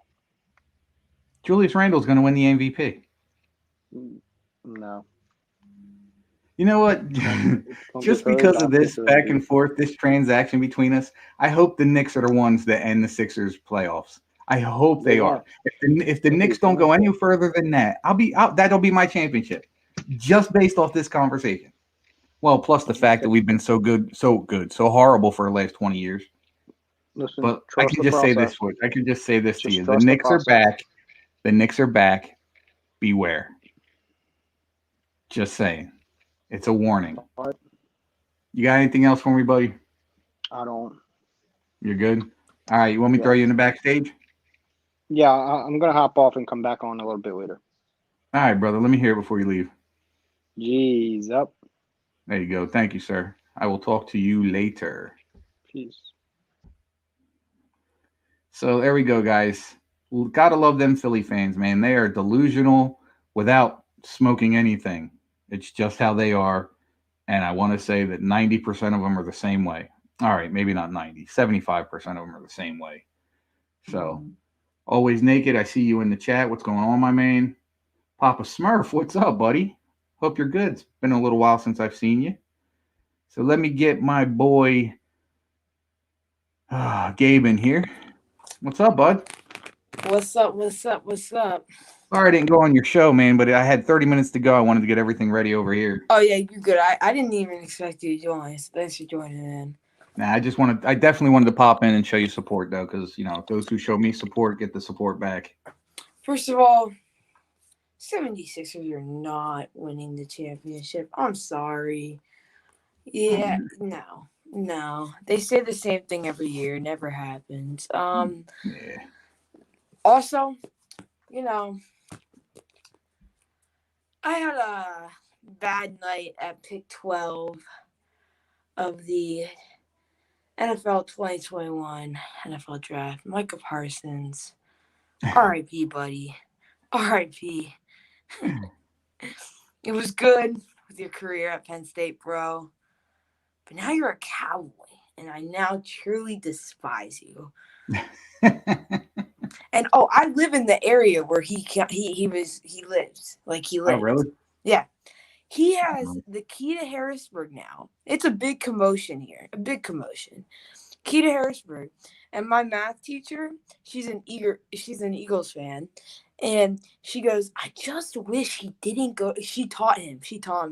Julius Randle's going to win the MVP. No. You know what? Just because of this back and forth, this transaction between us, I hope the Knicks are the ones that end the Sixers playoffs. I hope they are. If the Knicks don't go any further than that, that'll be my championship, just based off this conversation. Well, plus the fact that we've been so good, so horrible for the last 20 years. Listen, But I can just say this to you: the trust the Knicks are process. back. The Knicks are back. Beware. Just saying. It's a warning. What? You got anything else for me, buddy? I don't. You're good? All right. You want me to throw you in the backstage? Yeah, I'm going to hop off and come back on a little bit later. All right, brother. Let me hear it before you leave. Jeez, up. There you go. Thank you, sir. I will talk to you later. Peace. So there we go, guys. Gotta love them Philly fans, man. They are delusional without smoking anything. It's just how they are. And I want to say that 90% of them are the same way. All right, maybe not 90. 75% of them are the same way. So, always naked. I see you in the chat. What's going on, my man? Papa Smurf, what's up, buddy? Hope you're good. It's been a little while since I've seen you. So let me get my boy Gabe in here. What's up, bud? What's up? What's up? What's up? Sorry I didn't go on your show, man, but I had 30 minutes to go. I wanted to get everything ready over here. Oh yeah, you're good. I didn't even expect you to join. So thanks for joining in. Nah, I definitely wanted to pop in and show you support though, because those who show me support get the support back. First of all, 76ers are not winning the championship. I'm sorry. Yeah, no. They say the same thing every year. Never happens. Yeah. Also, I had a bad night at pick 12 of the NFL 2021 NFL draft. Micah Parsons. R.I.P., buddy. R.I.P. It was good with your career at Penn State, bro. But now you're a Cowboy, and I now truly despise you. And I live in the area where he lives. Like he lives. Oh, really? Yeah. He has the key to Harrisburg now. It's a big commotion here. A big commotion. Key to Harrisburg, and my math teacher, she's an Eagles fan, and she goes, I just wish he didn't go. She taught him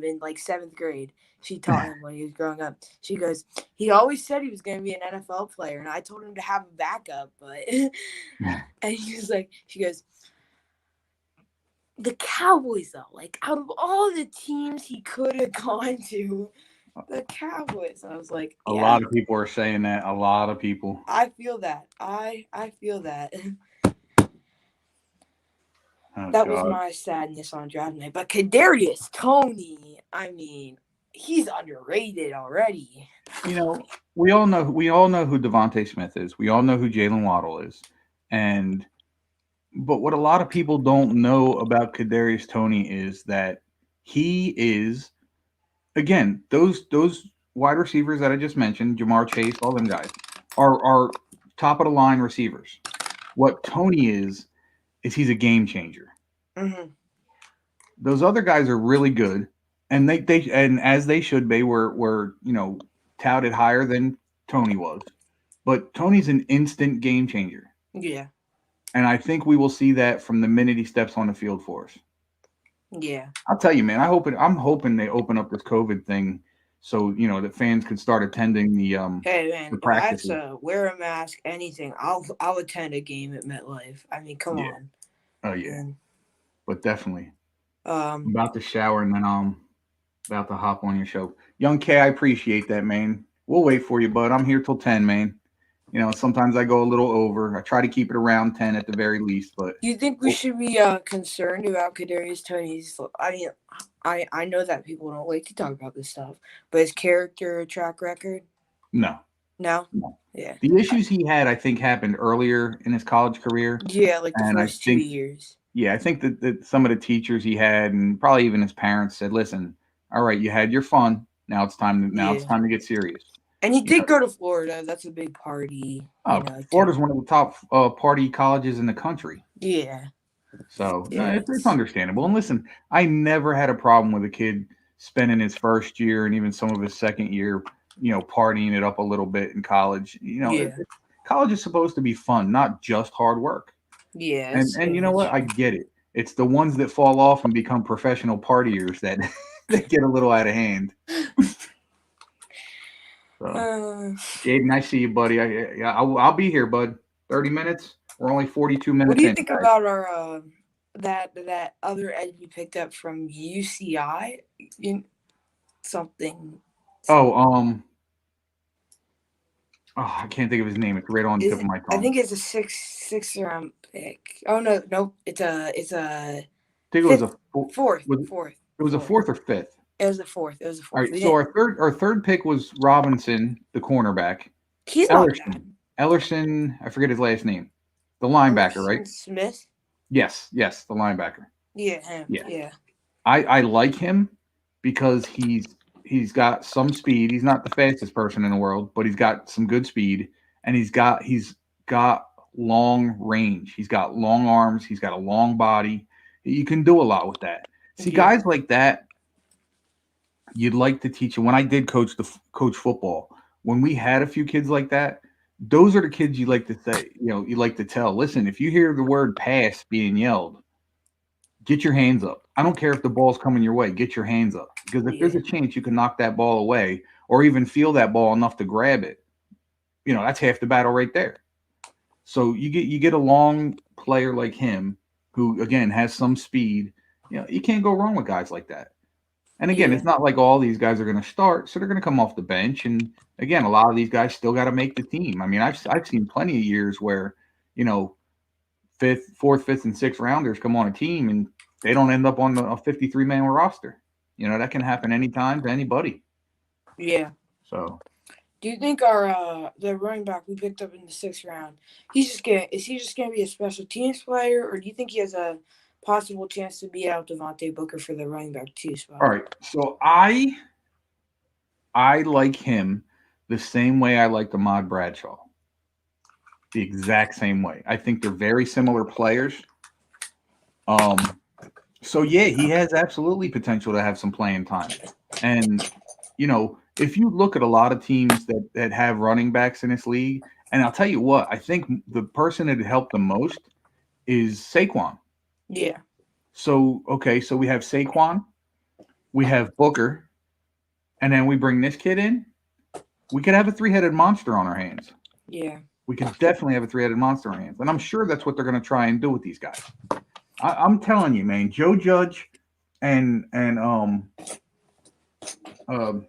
in like 7th grade. She taught him when he was growing up. She goes, he always said he was going to be an NFL player, and I told him to have a backup, but and he was like, she goes, the Cowboys though, like out of all the teams he could have gone to, the Cowboys. I was like, A yeah, lot of people are saying that. A lot of people. I feel that. I feel that. Oh, That was God. my sadness on draft night. But Kadarius Toney, I mean, he's underrated already. You know, we all know who Devontae Smith is. We all know who Jalen Waddle is. But what a lot of people don't know about Kadarius Toney is that he is, again, those wide receivers that I just mentioned, Jamar Chase, all them guys, are top of the line receivers. What Toney is he's a game changer. Mm-hmm. Those other guys are really good, and they and as they should be, were touted higher than Toney was. But Toney's an instant game changer. Yeah. And I think we will see that from the minute he steps on the field for us. Yeah. I'll tell you, man. I'm hoping they open up this COVID thing, so that fans can start attending the Hey man, the if I had practices. to wear a mask, anything, I'll attend a game at MetLife. I mean, come Yeah. on. Oh yeah, And, but definitely. I'm um, about to shower and then about to hop on your show. Young K, I appreciate that, man. We'll wait for you, bud. I'm here till 10, man. Sometimes I go a little over. I try to keep it around 10 at the very least, but do you think we should be concerned about Kadarius Toney's? I mean, I know that people don't like to talk about this stuff, but his character track record. no. No. No. Yeah. The issues he had, I think, happened earlier in his college career. Yeah, like the And I first 2 think- years. Yeah, I think that some of the teachers he had, and probably even his parents, said, "Listen, all right, you had your fun. Now it's time to get serious." And he did go to Florida. That's a big party. Oh, Florida's one of the top party colleges in the country. Yeah. So Yeah, it's understandable. And listen, I never had a problem with a kid spending his first year and even some of his second year, partying it up a little bit in college. Yeah. College is supposed to be fun, not just hard work. Yeah. And you know what? I get it. It's the ones that fall off and become professional partiers that that get a little out of hand. So, Jaden, I see you, buddy. I'll be here, bud. 30 minutes. We're only 42 minutes. What do you in, think guys. about our that other edge we picked up from UCI? Something. I can't think of his name. It's right on the tip of my tongue. I think it's a sixth round pick. Oh no, it's a I think it was a fourth. It was a fourth or fifth. It was a fourth. All right, so our third pick was Robinson, the cornerback. He's not bad. Ellerson, I forget his last name. The linebacker, right? Smith. Yes, the linebacker. Yeah, him. Yeah. I like him because he's got some speed. He's not the fastest person in the world, but he's got some good speed, and he's got long range. He's got long arms. He's got a long body. You can do a lot with that. See, guys like that, you'd like to teach them. When I did coach football, when we had a few kids like that, those are the kids you like to say, you like to tell, listen, if you hear the word pass being yelled, get your hands up. I don't care if the ball's coming your way, get your hands up. Because if there's a chance you can knock that ball away or even feel that ball enough to grab it, that's half the battle right there. So you get a long player like him who, again, has some speed. You can't go wrong with guys like that. And again, it's not like all these guys are going to start, so they're going to come off the bench. And again, a lot of these guys still got to make the team. I mean, I've seen plenty of years where, fourth, fifth, and sixth rounders come on a team and they don't end up on a 53-man roster. That can happen anytime to anybody. Yeah. So, do you think our the running back we picked up in the 6th round, is he just gonna be a special teams player, or do you think he has a possible chance to beat out Devontae Booker for the running back 2 spot? All right. So I like him the same way I like Ahmad Bradshaw. The exact same way. I think they're very similar players. So yeah, he has absolutely potential to have some playing time. And if you look at a lot of teams that have running backs in this league, and I'll tell you what, I think the person that helped the most is Saquon. Yeah. So so we have Saquon, we have Booker, and then we bring this kid in. We could have a three-headed monster on our hands. Yeah. We could definitely have a three-headed monster on our hands, and I'm sure that's what they're going to try and do with these guys. I'm telling you, man, Joe Judge and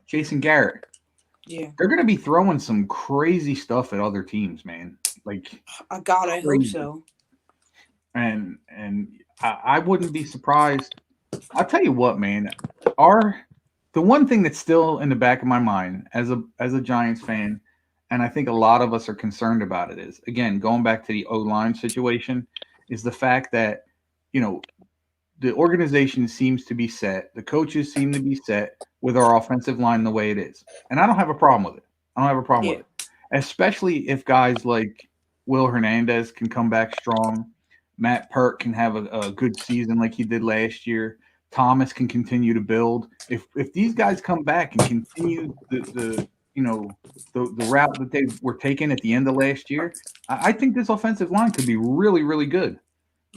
Jason Garrett. Yeah. They're going to be throwing some crazy stuff at other teams, man. Like, I hope crazy. so. And I wouldn't be surprised. I'll tell you what, man. The one thing that's still in the back of my mind as a Giants fan, and I think a lot of us are concerned about it, is again going back to the O-line situation, is the fact that the organization seems to be set, the coaches seem to be set with our offensive line the way it is, and I don't have a problem with it. I don't have a problem with it, especially if guys like Will Hernandez can come back strong. Matt Pert can have a good season like he did last year. Thomas can continue to build. If these guys come back and continue the route that they were taking at the end of last year, I think this offensive line could be really, really good.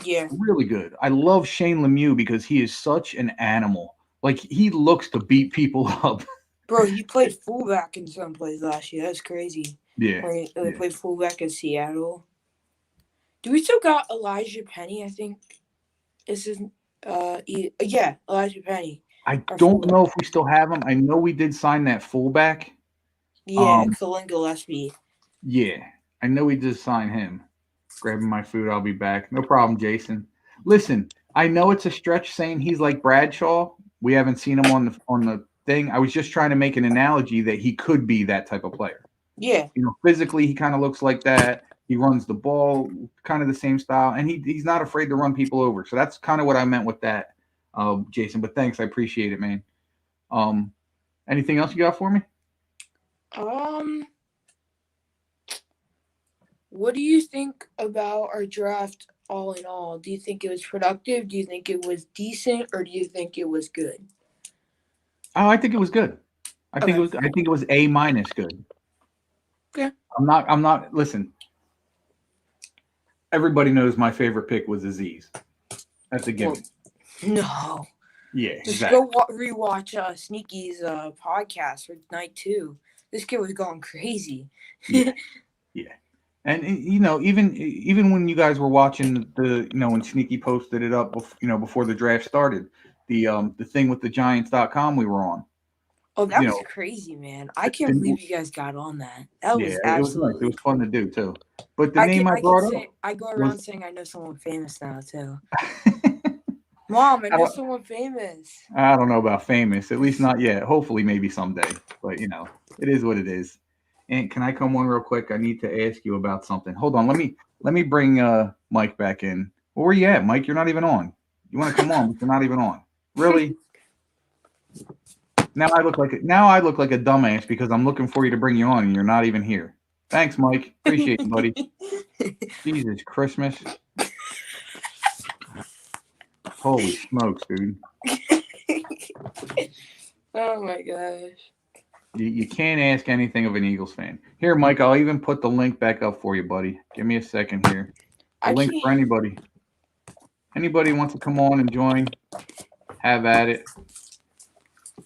Yeah. Really good. I love Shane Lemieux because he is such an animal. Like, he looks to beat people up. Bro, he played fullback in some plays last year. That's crazy. Yeah. When he played fullback in Seattle. Do we still got Elijah Penny, I think? Is his Elijah Penny. I don't know if we still have him. I know we did sign that fullback. Yeah, Kalin Gillespie. Yeah. I know we did sign him. Grabbing my food, I'll be back. No problem, Jason. Listen, I know it's a stretch saying he's like Bradshaw. We haven't seen him on the thing. I was just trying to make an analogy that he could be that type of player. Yeah. Physically, he kind of looks like that. He runs the ball, kind of the same style, and he's not afraid to run people over. So that's kind of what I meant with that, Jason. But thanks, I appreciate it, man. Anything else you got for me? What do you think about our draft all in all? Do you think it was productive? Do you think it was decent, or do you think it was good? Oh, I think it was good. I think it was A- good. Okay. I'm not. Listen, everybody knows my favorite pick was Aziz. That's a given. No. Yeah, Just exactly. go rewatch Sneaky's podcast for night 2. This kid was going crazy. Yeah. And even when you guys were watching when Sneaky posted it up, before the draft started, the thing with the Giants.com we were on. Oh, that was crazy, man! I can't believe you guys got on that. That was absolutely. It was nice. It was fun to do too. But the name I brought up, I go around saying I know someone famous now too. Mom, I know someone famous. I don't know about famous, at least not yet. Hopefully, maybe someday. But it is what it is. And can I come on real quick? I need to ask you about something. Hold on. Let me bring Mike back in. Where are you at, Mike? You're not even on. You want to come on, but you're not even on. Really? Now I look like a dumbass because I'm looking for you to bring you on and you're not even here. Thanks, Mike. Appreciate it, buddy. Jesus Christmas. Holy smokes, dude. Oh my gosh. You can't ask anything of an Eagles fan. Here, Mike, I'll even put the link back up for you, buddy. Give me a second here. The link for anybody. Anybody wants to come on and join, have at it.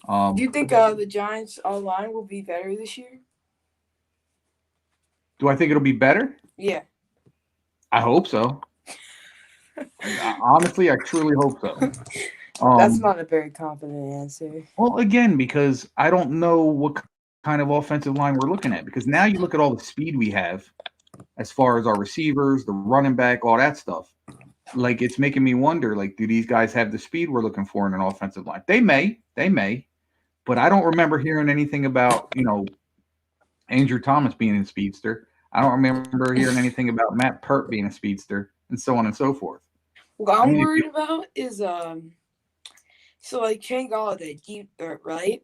Do you think the Giants online will be better this year? Do I think it'll be better? Yeah. I hope so. Honestly, I truly hope so. That's not a very confident answer. Well, again, because I don't know what kind of offensive line we're looking at. Because now you look at all the speed we have as far as our receivers, the running back, all that stuff. Like, it's making me wonder, like, do these guys have the speed we're looking for in an offensive line? They may. But I don't remember hearing anything about, Andrew Thomas being a speedster. I don't remember hearing anything about Matt Pert being a speedster, and so on and so forth. What I'm worried about is so like Shane Galladay, right?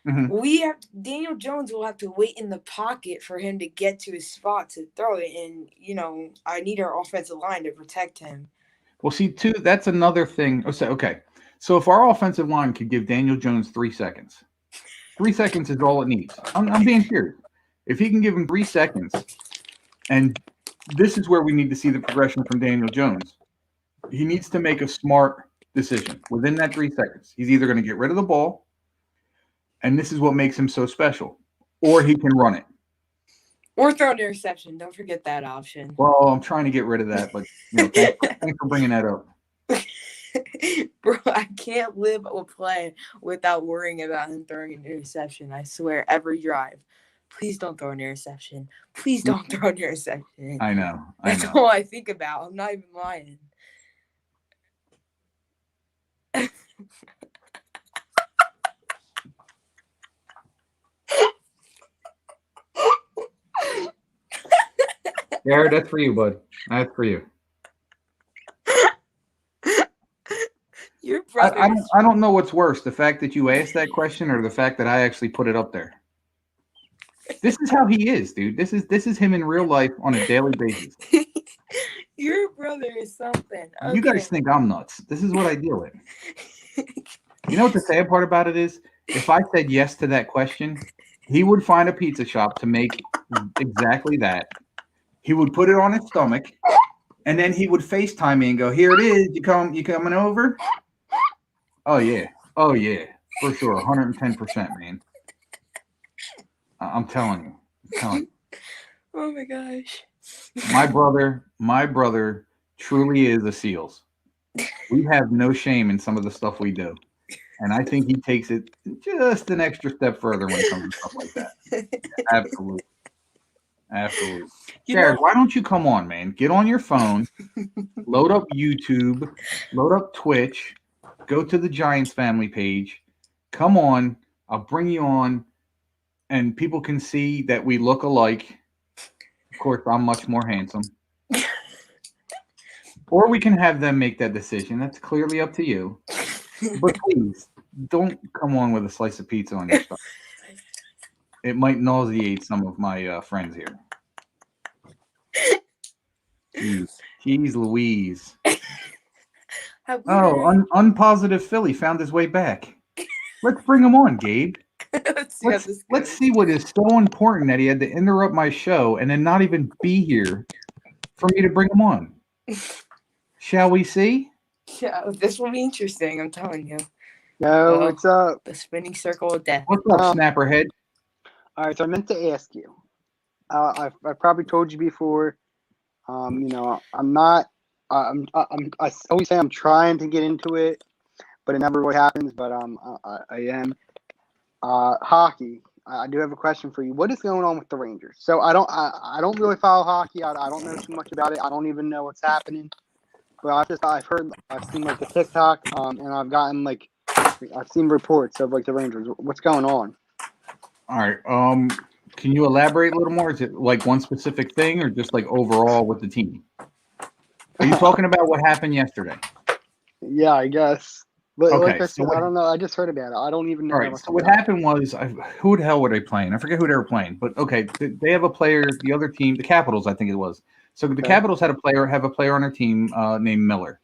Mm-hmm. Daniel Jones will have to wait in the pocket for him to get to his spot to throw it, and I need our offensive line to protect him. Well, see, too, that's another thing. Okay, so if our offensive line could give Daniel Jones 3 seconds, 3 seconds is all it needs. I'm being serious. If he can give him 3 seconds, and this is where we need to see the progression from Daniel Jones. He needs to make a smart decision within that 3 seconds. He's either going to get rid of the ball, and this is what makes him so special, or he can run it. Or throw an interception. Don't forget that option. Well, I'm trying to get rid of that, but thanks for bringing that up. Bro, I can't live a play without worrying about him throwing an interception. I swear, every drive. Please don't throw an interception. Please don't throw an interception. I know. That's all I think about. I'm not even lying. Jared, that's for you, bud. That's for you. Your brother. I don't know what's worse, the fact that you asked that question or the fact that I actually put it up there. This is how he is, dude. This is him in real life on a daily basis. Your brother is something. Okay. You guys think I'm nuts. This is what I deal with. You know what the sad part about it is? If I said yes to that question, he would find a pizza shop to make exactly that. He would put it on his stomach, and then he would FaceTime me and go, "Here it is. You coming over?" Oh yeah, for sure, 110%, man. I'm telling you. Oh my gosh. My brother truly is a SEALs. We have no shame in some of the stuff we do. And I think he takes it just an extra step further when it comes to stuff like that. Absolutely. Jared, why don't you come on, man? Get on your phone, load up YouTube, load up Twitch, go to the Giants family page. Come on, I'll bring you on, and people can see that we look alike. Of course, I'm much more handsome. Or we can have them make that decision. That's clearly up to you. But please, don't come on with a slice of pizza on your stuff. It might nauseate some of my friends here. Jeez Louise. Oh, unpositive Philly found his way back. Let's bring him on, Gabe. Let's see what is so important that he had to interrupt my show and then not even be here for me to bring him on. Shall we see? Yeah, this will be interesting, I'm telling you. Yo, what's up? The spinning circle of death. What's up, Snapperhead? All right, so I meant to ask you. I probably told you before. I'm not. I always say I'm trying to get into it, but it never really happens. But I am. Hockey. I do have a question for you. What is going on with the Rangers? So I don't really follow hockey. I don't know too much about it. I don't even know what's happening. But I've seen like the TikTok, and I've seen reports of like the Rangers. What's going on? All right. Can you elaborate a little more? Is it like one specific thing or just like overall with the team? Are you talking about what happened yesterday? Yeah, I guess. But okay, like I said, I don't know. I just heard about it. I don't even know. All right. So what happened was, who the hell were they playing? I forget who they were playing. But okay, they have a player. The other team, the Capitals, I think it was. So the Capitals have a player on their team named Miller,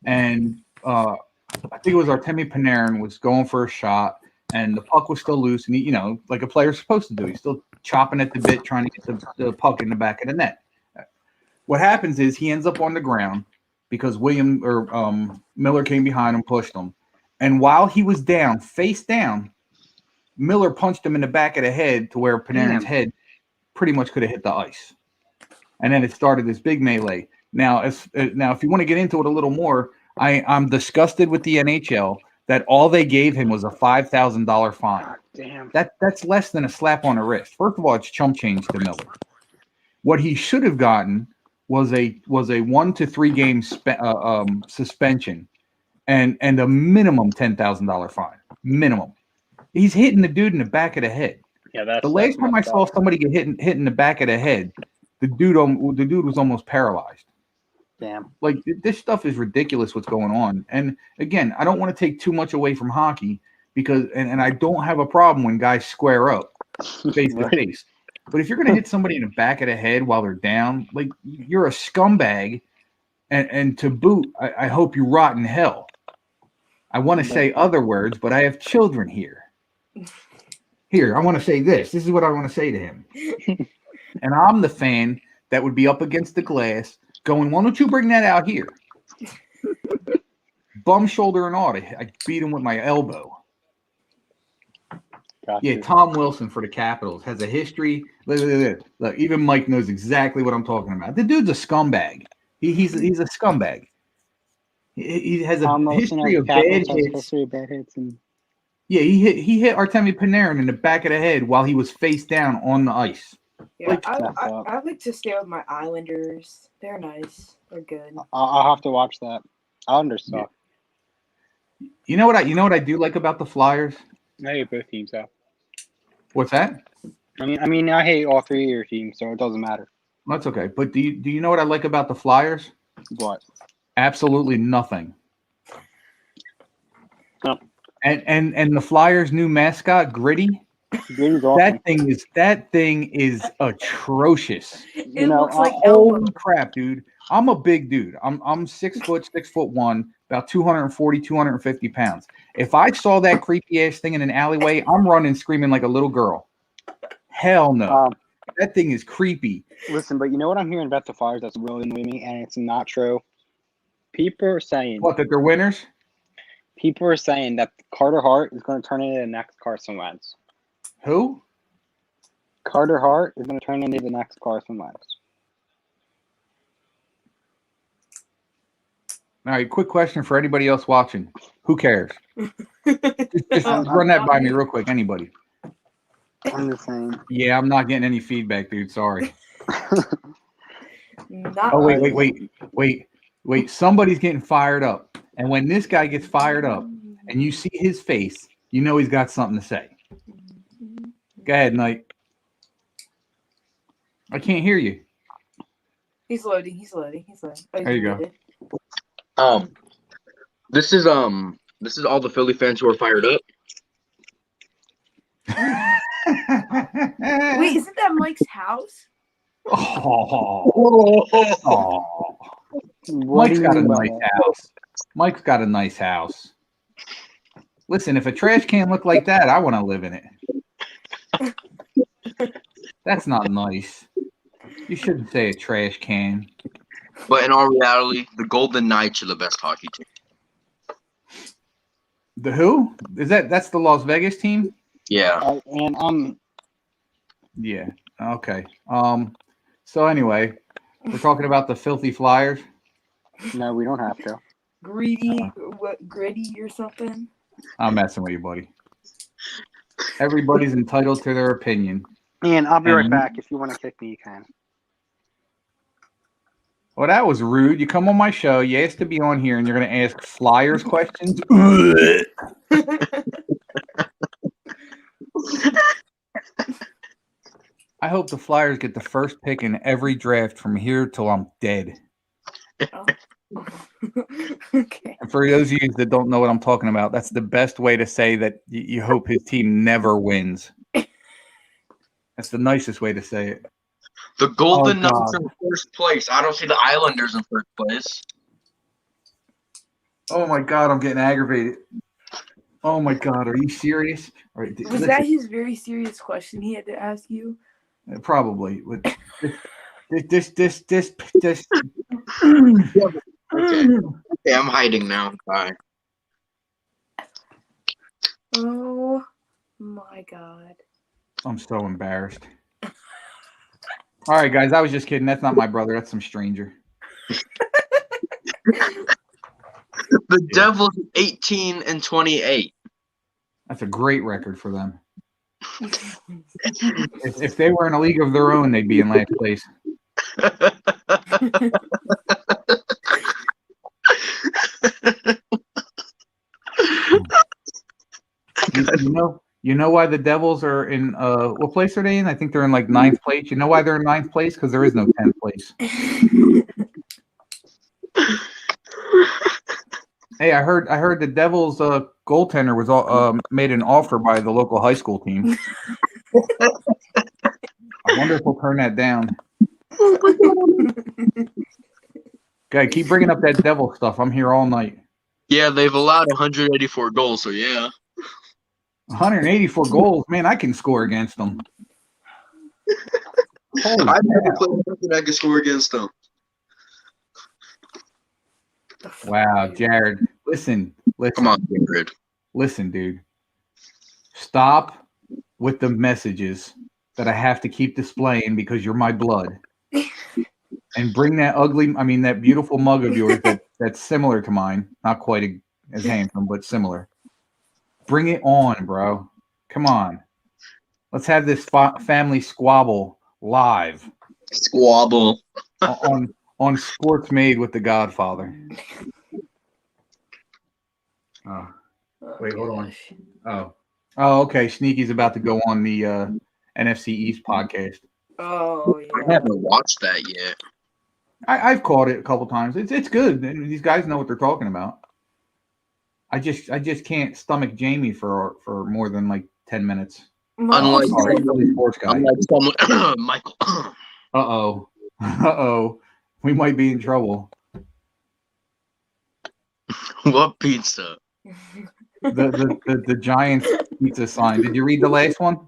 and I think it was Artemi Panarin was going for a shot, and the puck was still loose, and he, like a player's supposed to do, he's still chopping at the bit, trying to get the puck in the back of the net. What happens is he ends up on the ground because Miller came behind him, pushed him, and while he was down, face down, Miller punched him in the back of the head to where Panarin's head pretty much could have hit the ice. And then it started this big melee. Now, if you want to get into it a little more, I'm disgusted with the NHL that all they gave him was a $5,000 fine. Damn. That's less than a slap on the wrist. First of all, it's chump change to Miller. What he should have gotten was a 1 to 3 game suspension and a minimum $10,000 fine. Minimum. He's hitting the dude in the back of the head. Yeah, that's the last time I saw somebody get hit in the back of the head. The dude was almost paralyzed. Damn. Like, this stuff is ridiculous what's going on. And again, I don't want to take too much away from hockey because and I don't have a problem when guys square up face to face. But if you're going to hit somebody in the back of the head while they're down, like, you're a scumbag. And to boot, I hope you rot in hell. I want to say other words, but I have children here. Here, I want to say this. This is what I want to say to him. And I'm the fan that would be up against the glass going, why don't you bring that out here? Bum, shoulder, and all. I beat him with my elbow. Gotcha. Yeah, Tom Wilson for the Capitals has a history. Look, even Mike knows exactly what I'm talking about. The dude's a scumbag. He's a scumbag. He has a Tom Wilson history has of bad Capitals, has hits. history of bad hits, and Yeah, he hit Artemi Panarin in the back of the head while he was face down on the ice. Yeah, Like, I like to stay with my Islanders. They're nice. They're good. I'll have to watch that. Islanders suck. You know what I do like about the Flyers? I hate both teams, though. What's that? I mean, I hate all three of your teams, so it doesn't matter. That's okay. But do you know what I like about the Flyers? What? Absolutely nothing. Oh. And the Flyers' new mascot, Gritty. Gritty's awesome. That thing is atrocious. It looks like Holy Elmo. crap, dude! I'm a big dude. I'm 6 foot, 6'1", about 240, 250 pounds. If I saw that creepy ass thing in an alleyway, I'm running screaming like a little girl. Hell no. That thing is creepy. Listen, but you know what I'm hearing about the Flyers that's really annoying me, and it's not true. People are saying That they're winners? People are saying that Carter Hart is going to turn into the next Carson Wentz. Who? Carter Hart is going to turn into the next Carson Wentz. All right, quick question for anybody else watching. Who cares? Just run that by me real quick. Anybody? I'm just saying. Yeah, I'm not getting any feedback, dude. Sorry. Not Oh, wait. Somebody's getting fired up. And when this guy gets fired up and you see his face, you know he's got something to say. Go ahead, Knight. I can't hear you. He's loading. Oh, There you go. This is all the Philly fans who are fired up. Wait, isn't that Mike's house? Oh. Mike's got a nice house. Mike's got a nice house. Listen, if a trash can looked like that, I want to live in it. That's not nice. You shouldn't say a trash can. But in all reality, the Golden Knights are the best hockey team. The who? That's the Las Vegas team? Yeah. Yeah. Okay. So anyway, we're talking about the filthy Flyers. No, we don't have to. Gritty or something? I'm messing with you, buddy. Everybody's entitled to their opinion. And I'll be right back. If you want to kick me, you can. Well, that was rude. You come on my show, you asked to be on here, and you're going to ask Flyers questions? I hope the Flyers get the first pick in every draft from here till I'm dead. Oh. Okay. And for those of you that don't know what I'm talking about, that's the best way to say that you hope his team never wins. That's the nicest way to say it. The Golden Oh, Knights God. are in first place. I don't see the Islanders in first place. Oh, my God, I'm getting aggravated. Oh, my God, are you serious? All right, Was that his very serious question he had to ask you? Probably. This. Okay, I'm hiding now. Bye. Oh my God. I'm so embarrassed. All right, guys, I was just kidding. That's not my brother. That's some stranger. The Devils 18-28. That's a great record for them. If they were in a league of their own, they'd be in last place. You know why the Devils are in what place are they in? I think they're in like 9th place. You know why they're in 9th place? Because there is no 10th place. Hey, I heard the Devils goaltender was made an offer by the local high school team. I wonder if we'll turn that down. Okay, keep bringing up that Devil stuff. I'm here all night. Yeah, they've allowed 184 goals, so yeah. 184 goals, man. I can score against them. Holy I've never cow. played something I can score against them. Wow, Jared. Listen. Come on, Jared. Listen, dude. Stop with the messages that I have to keep displaying because you're my blood. And bring that beautiful mug of yours that's similar to mine. Not quite as handsome, but similar. Bring it on, bro. Come on. Let's have this family squabble live Squabble. on Sports Made with the Godfather. Oh, wait, hold on. Oh, okay. Sneaky's about to go on the NFC East podcast. Oh I yeah. haven't watched that yet. I've caught it a couple times. It's good. These guys know what they're talking about. I just can't stomach Jamie for more than like 10 minutes. Unlike Sorry, Philly sports guy. unlike someone, Michael. Uh-oh. We might be in trouble. What pizza? The Giants pizza sign. Did you read the last one?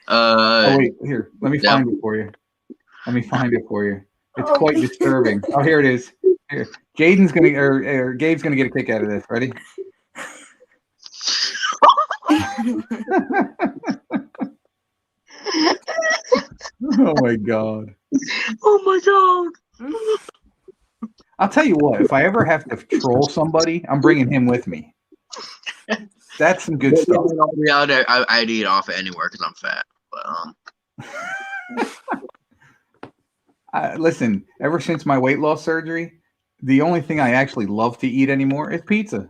Oh wait, here. Let me find it for you. It's quite disturbing. Oh, here it is. Here. Gabe's gonna get a kick out of this. Ready? Oh my god. Oh my god. I'll tell you what, if I ever have to troll somebody, I'm bringing him with me. That's some good stuff. I'd eat off anywhere because I'm fat. But listen, ever since my weight loss surgery, the only thing I actually love to eat anymore is pizza.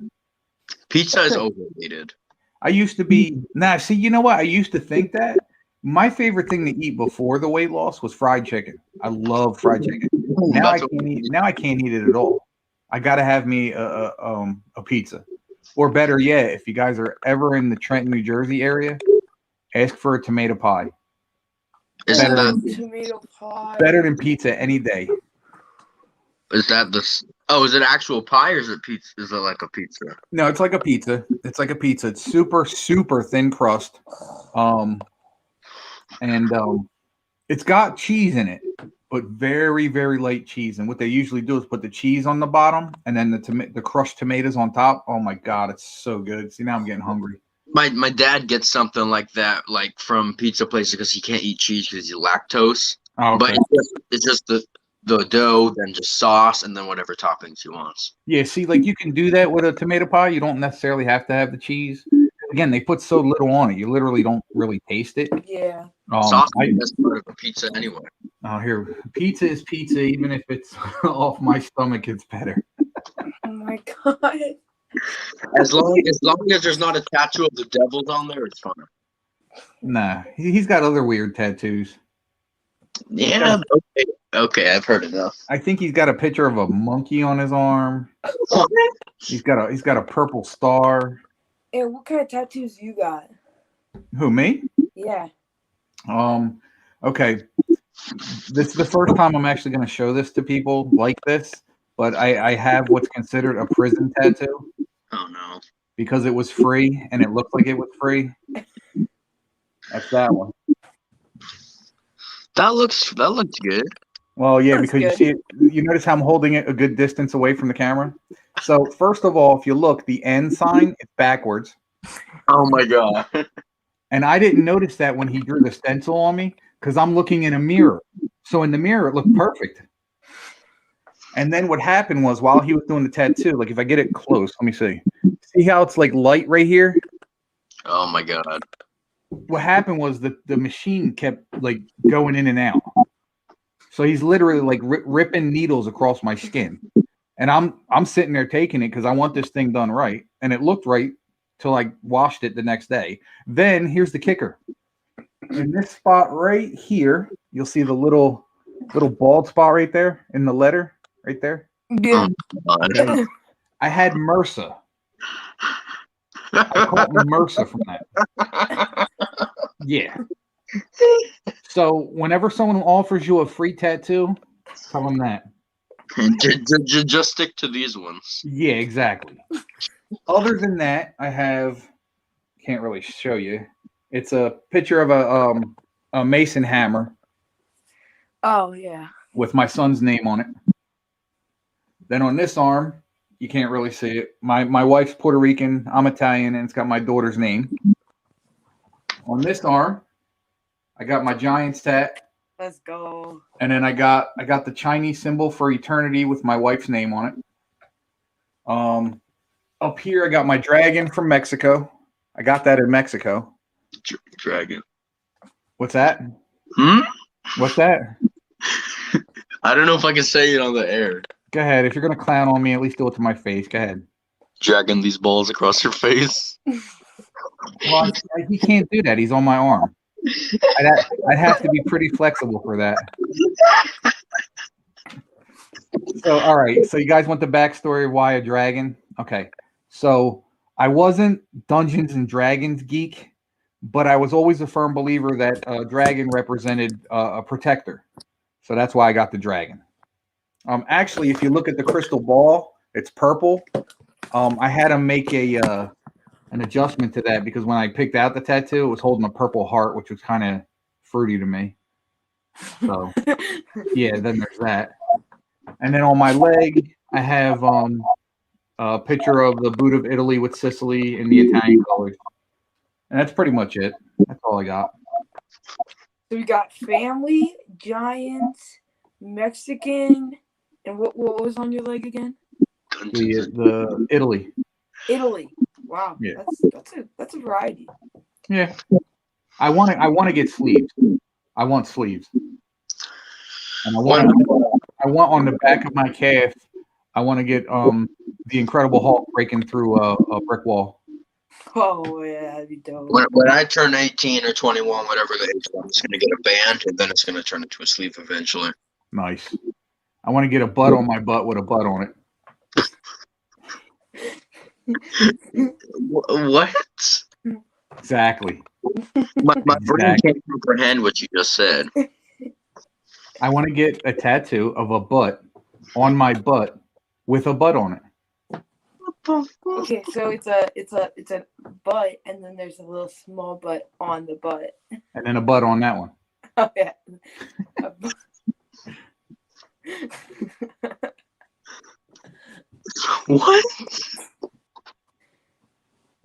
Pizza is overrated. I used to be see, you know what? I used to think that my favorite thing to eat before the weight loss was fried chicken. I love fried chicken. Now I can't eat it at all. I gotta have me a pizza. Or better yet, if you guys are ever in the Trenton, New Jersey area, ask for a tomato pie. Tomato pie. Better than pizza any day. Is that is it actual pie or is it pizza? Is it like a pizza? No, it's like a pizza. It's super, super thin crust. It's got cheese in it, but very, very light cheese. And what they usually do is put the cheese on the bottom and then the crushed tomatoes on top. Oh my god, it's so good. See, now I'm getting hungry. My dad gets something like that, like from pizza places because he can't eat cheese because he's lactose. Oh, okay. But it's just the dough, then just sauce, and then whatever toppings he wants. Yeah, see, like you can do that with a tomato pie. You don't necessarily have to have the cheese. Again, they put so little on it, you literally don't really taste it. Yeah. Sauce is the best part of a pizza anyway. Oh, here, pizza is pizza. Even if it's off my stomach, it's better. Oh my god. As long as there's not a tattoo of the devils on there, it's fine. Nah, he's got other weird tattoos. Yeah. Okay, I've heard enough. I think he's got a picture of a monkey on his arm. He's got a purple star. And what kind of tattoos you got? Who, me? Yeah. Okay. This is the first time I'm actually going to show this to people like this, but I have what's considered a prison tattoo. Oh no. Because it was free and it looked like it was free. That's that one. That looks good. Well, yeah, That's because good. you see it, you notice how I'm holding it a good distance away from the camera. So first of all, if you look, the end sign is backwards. Oh my god. And I didn't notice that when he drew the stencil on me because I'm looking in a mirror. So in the mirror, it looked perfect. And then what happened was while he was doing the tattoo, like if I get it close, let me see. See how it's like light right here? Oh my god. What happened was the machine kept like going in and out. So he's literally like ripping needles across my skin. And I'm sitting there taking it because I want this thing done right. And it looked right till I washed it the next day. Then here's the kicker. In this spot right here, you'll see the little bald spot right there in the letter right there. Yeah. Okay. I had MRSA. I caught MRSA from that. Yeah. So whenever someone offers you a free tattoo, tell them that. Just stick to these ones. Yeah, exactly. Other than that, I have can't really show you. It's a picture of a mason hammer Oh yeah. with my son's name on it. Then on this arm, you can't really see it. My wife's Puerto Rican, I'm Italian, and it's got my daughter's name. On this arm, I got my Giants tat, Let's go. and then I got the Chinese symbol for eternity with my wife's name on it. Up here, I got my dragon from Mexico. I got that in Mexico. Dragon. What's that? Hmm? What's that? I don't know if I can say it on the air. Go ahead. If you're gonna clown on me, at least do it to my face. Go ahead. Dragging these balls across your face. Well, he can't do that. He's on my arm. I'd have to be pretty flexible for that. So, all right. So, you guys want the backstory of why a dragon? Okay. So, I wasn't Dungeons and Dragons geek, but I was always a firm believer that a dragon represented a protector. So, that's why I got the dragon. Actually, if you look at the crystal ball, it's purple. I had to make an adjustment to that because when I picked out the tattoo, it was holding a purple heart, which was kind of fruity to me. So, yeah, then there's that. And then on my leg, I have a picture of the boot of Italy with Sicily in the Italian colors. And that's pretty much it. That's all I got. So we got family, Giants, Mexican, and what was on your leg again? The Italy. Italy. Wow. Yeah. That's a variety. Yeah. I want to get sleeves. I want sleeves. And I want on the back of my calf, I want to get the Incredible Hulk breaking through a brick wall. Oh yeah, that'd be dope. When I turn 18 or 21, whatever the age, I'm just gonna get a band, and then it's gonna turn into a sleeve eventually. Nice. I want to get a butt on my butt with a butt on it. What? Exactly. My brain can't comprehend what you just said. I want to get a tattoo of a butt on my butt with a butt on it. Okay, so it's a butt, and then there's a little small butt on the butt. And then a butt on that one. Oh yeah. What?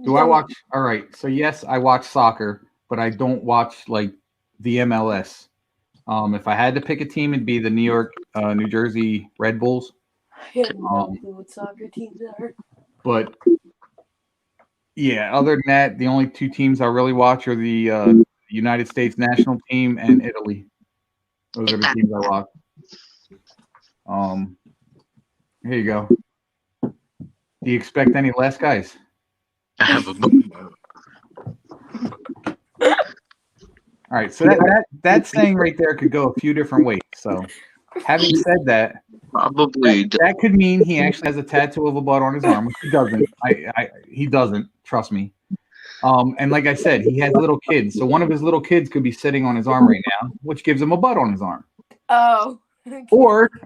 Do I watch? All right. So yes, I watch soccer, but I don't watch like the MLS. If I had to pick a team, it'd be the New Jersey Red Bulls. I have no clue what soccer teams are. But yeah, other than that, the only two teams I really watch are the United States national team and Italy. Those are the teams I watch. Here you go. Do you expect any less, guys? I have a All right, so that saying right there could go a few different ways. So, having said that, probably. that could mean he actually has a tattoo of a butt on his arm, which he doesn't. He doesn't. Trust me. And like I said, he has little kids, so one of his little kids could be sitting on his arm right now, which gives him a butt on his arm. Oh. Okay.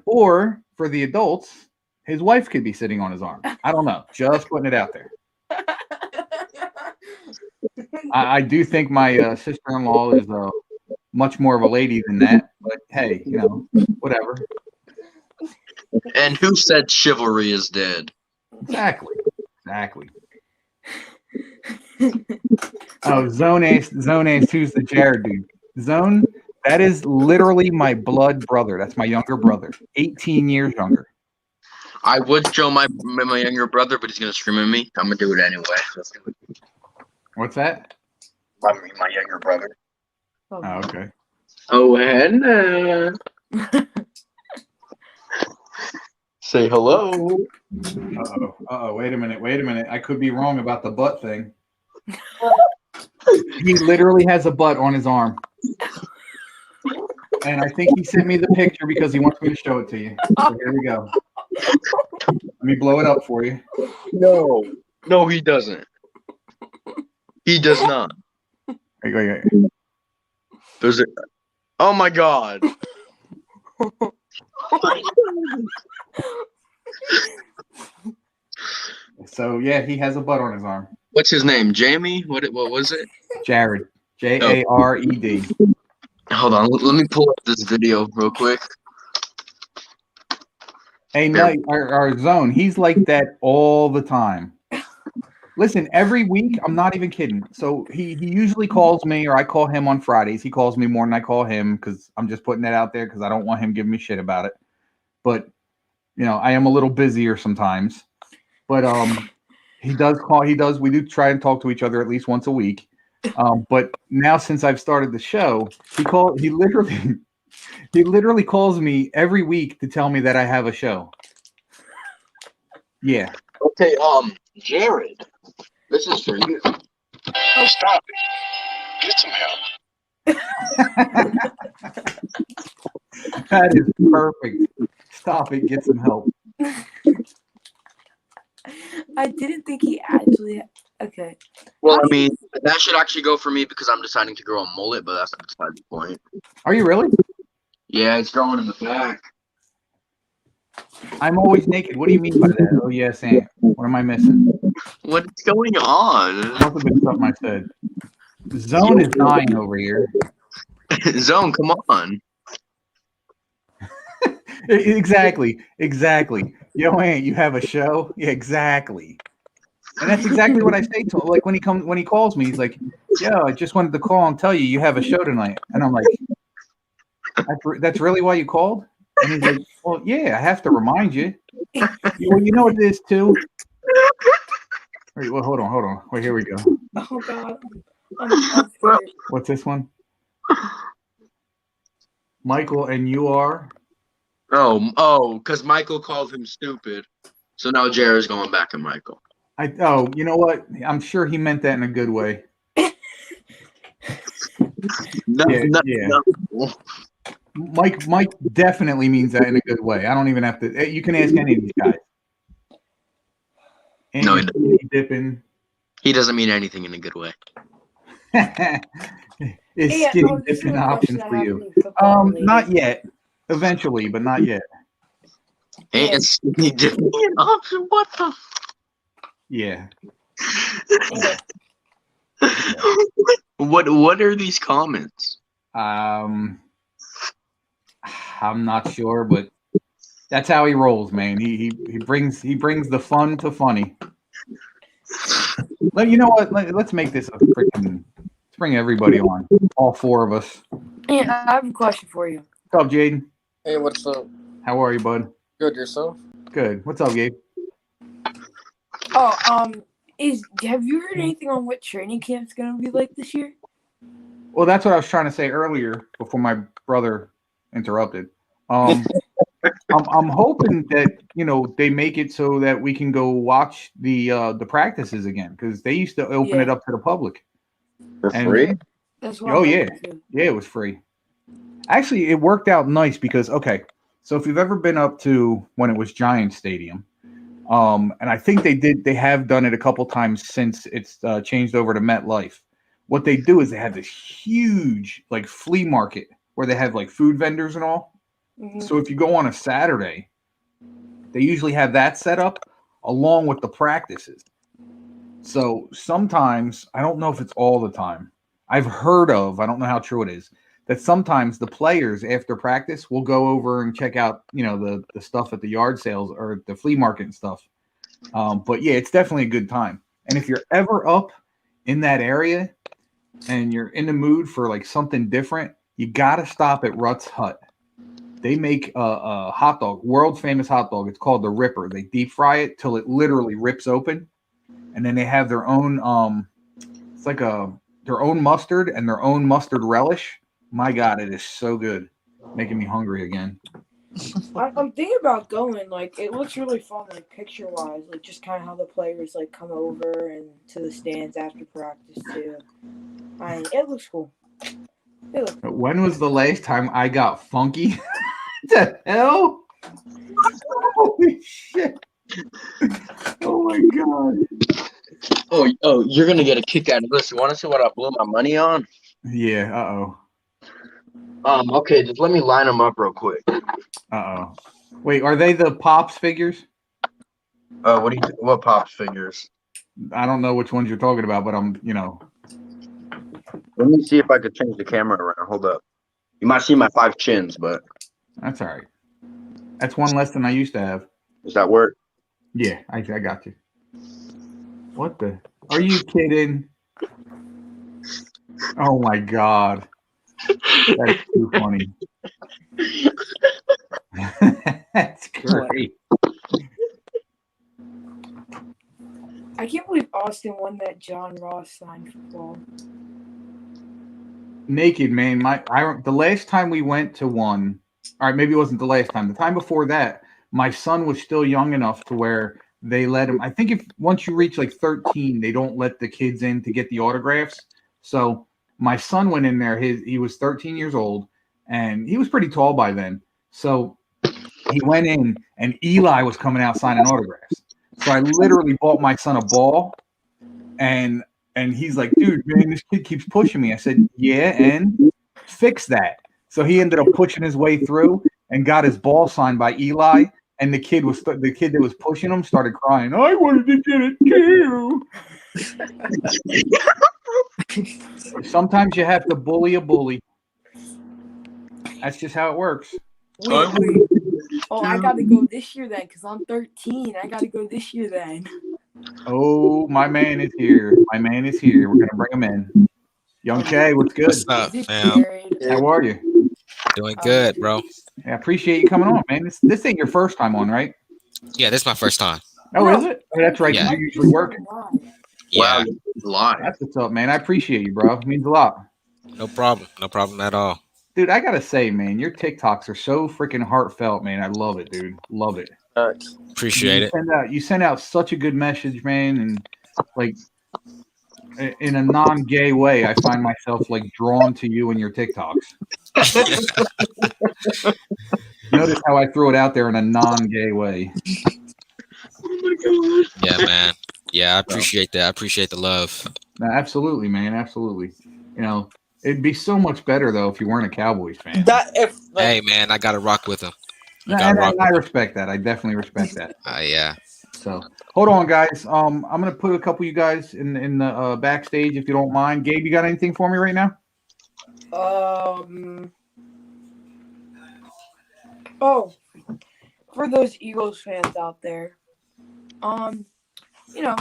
Or for the adults, his wife could be sitting on his arm. I don't know. Just putting it out there. I do think my sister-in-law is much more of a lady than that, but hey, whatever. And who said chivalry is dead? Exactly. Oh, Zone Ace, who's the Jared dude? Zone, that is literally my blood brother. That's my younger brother, 18 years younger. I would show my younger brother, but he's gonna scream at me. I'm gonna do it anyway. Let's do it. What's that? My younger brother. Oh, okay. Oh, Hannah. Say hello. Uh-oh. Wait a minute. I could be wrong about the butt thing. He literally has a butt on his arm. And I think he sent me the picture because he wants me to show it to you. So here we go. Let me blow it up for you. No, he doesn't. He does not. Go. There's a. Oh my God. So yeah, he has a butt on his arm. What's his name? Jamie? What was it? Jared. Jared. Hold on. Let me pull up this video real quick. Hey, Knight, our zone, he's like that all the time. Listen, every week, I'm not even kidding. So he usually calls me, or I call him on Fridays. He calls me more than I call him because I'm just putting that out there because I don't want him giving me shit about it. But, I am a little busier sometimes. But he does call. We do try and talk to each other at least once a week. But now since I've started the show, he literally calls me every week to tell me that I have a show. Yeah. Okay, Jared, this is for you. Oh, stop it. Get some help. That is perfect. Stop it. Get some help. I didn't think he actually. Okay. Well, I mean, that should actually go for me because I'm deciding to grow a mullet, but that's beside the point. Are you really? Yeah, it's growing in the back. I'm always naked. What do you mean by that? Oh, yes, Aunt. What am I missing? What's going on? Must have been something I said. Zone is dying over here. Zone, come on. Exactly. Yo, Aunt, you have a show? Yeah, exactly. And that's exactly what I say to him. Like when he calls me, he's like, "Yo, I just wanted to call and tell you have a show tonight." And I'm like, "That's really why you called?" And he's like, "Well, yeah, I have to remind you." Well, you know what it is too. Wait, well, hold on. Wait, here we go. Oh God. I'm scared. What's this one? Michael, and you are? Oh, because Michael called him stupid. So now Jared's going back at Michael. You know what? I'm sure he meant that in a good way. No. Mike definitely means that in a good way. I don't even have to. You can ask any of these guys. No, dipping. He doesn't mean anything in a good way. Is Yeah, skinny no, this is dipping a option question I for have you? in football related. Not yet. Eventually, but not yet. And skinny dipping an option? What the? Yeah. What are these comments? I'm not sure, but that's how he rolls, man. He brings the fun to funny. You know what? Let's make this a freaking. Let's bring everybody on. All four of us. Yeah, I have a question for you. What's up, Jaden? Hey, what's up? How are you, bud? Good, yourself? Good. What's up, Gabe? Oh, have you heard anything on what training camp's gonna be like this year? Well, that's what I was trying to say earlier before my brother interrupted. I'm hoping that they make it so that we can go watch the practices again because they used to open it up to the public. For free? That's what Oh I'm yeah, hoping to. yeah, it was free. Actually, it worked out nice because so if you've ever been up to when it was Giants Stadium, and I think they have done it a couple times since it's changed over to MetLife. What they do is they have this huge like flea market where they have like food vendors and all. Mm-hmm. So if you go on a Saturday, they usually have that set up along with the practices. So sometimes, I don't know if it's all the time, I've heard of, I don't know how true it is, that sometimes the players after practice will go over and check out, the stuff at the yard sales or the flea market and stuff. But yeah, it's definitely a good time. And if you're ever up in that area and you're in the mood for like something different, you got to stop at Rutt's Hut. They make a hot dog, world famous hot dog. It's called the Ripper. They deep fry it till it literally rips open. And then they have their own, it's like their own mustard and their own mustard relish. My God, it is so good. Making me hungry again. I'm thinking about going. Like, it looks really fun, like picture wise, like just kind of how the players like come over and to the stands after practice too. It looks cool. When was the last time I got funky? The hell? Holy shit! Oh my God! Oh, you're gonna get a kick out of this. You want to see what I blew my money on? Yeah. Okay, just let me line them up real quick. Wait, are they the Pops figures? What Pops figures? I don't know which ones you're talking about, but Let me see if I could change the camera around. Hold up. You might see my 5 chins, but that's all right. That's one less than I used to have. does that work? Yeah, I got you. What the? Are you kidding? Oh my God. That's too funny. That's great. I can't believe Austin won that John Ross signed football. Naked, man. The last time we went to one, all right, maybe it wasn't the last time. The time before that, my son was still young enough to where they let him. I think if once you reach like 13, they don't let the kids in to get the autographs. So my son went in there. He was 13 years old, and he was pretty tall by then. So he went in, and Eli was coming out signing autographs. So I literally bought my son a ball, and he's like, dude, man, this kid keeps pushing me. I said, yeah, and fix that. So he ended up pushing his way through and got his ball signed by Eli. And the kid that was pushing him started crying. I wanted to get it too. Sometimes you have to bully a bully. That's just how it works. Wait. Oh, I got to go this year then because I'm 13. I got to go this year then. Oh, my man is here. My man is here. We're going to bring him in. Young K, what's good? What's up, fam? How are you? Doing good, bro. I appreciate you coming on, man. This ain't your first time on, right? Yeah, this is my first time. Oh, is it? Oh, that's right. Yeah. You usually work. Yeah, Wow, live. That's what's up, man. I appreciate you, bro. It means a lot. no problem. No problem at all. Dude, I got to say, man, your TikToks are so freaking heartfelt, man. I love it, dude. Love it. Appreciate it. You send out such a good message, man. And like in a non-gay way, I find myself like drawn to you and your TikToks. Notice how I threw it out there in a non-gay way. Oh my God. Yeah, man. Yeah, I appreciate that. I appreciate the love. No, absolutely, man. Absolutely. You know, it'd be so much better though if you weren't a Cowboys fan. Hey, man, I gotta rock with them. I respect that. I definitely respect that. Yeah. So hold on, guys. I'm gonna put a couple of you guys in the backstage if you don't mind. Gabe, you got anything for me right now? Oh, for those Eagles fans out there, you know,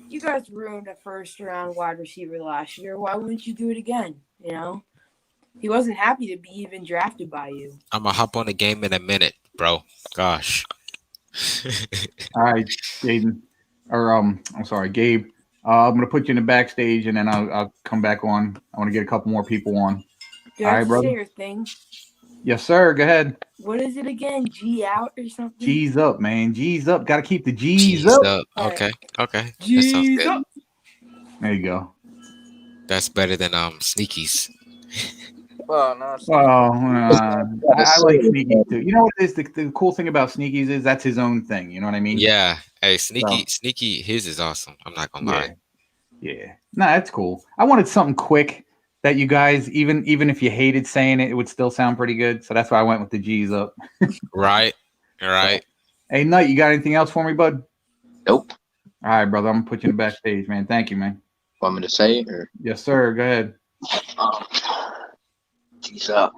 you guys ruined a first round wide receiver last year. Why wouldn't you do it again? You know, he wasn't happy to be even drafted by you. I'm gonna hop on the game in a minute, bro. Gosh. All right, Jaden, or I'm sorry, Gabe. I'm gonna put you in the backstage, and then I'll come back on. I want to get a couple more people on. Do All I right, have to brother. say your thing? Yes, sir. Go ahead. What is it again? G out or something? G's up, man. G's up. Got to keep the G's G's up. up. Okay. Okay. That sounds G's good. up. There you go. That's better than sneakies. Well, no. Well, I like sneakies too. You know what it is? The cool thing about sneakies is that's his own thing. You know what I mean? Yeah. Hey, sneaky. His is awesome. I'm not gonna lie. Yeah. No, that's cool. I wanted something quick that you guys, even if you hated saying it, it would still sound pretty good. So that's why I went with the G's up. Right. All right. Hey, Knight, you got anything else for me, bud? Nope. All right, brother. I'm gonna put you in the backstage, man. Thank you, man. Want me to say it or? Yes, sir. Go ahead. G's up.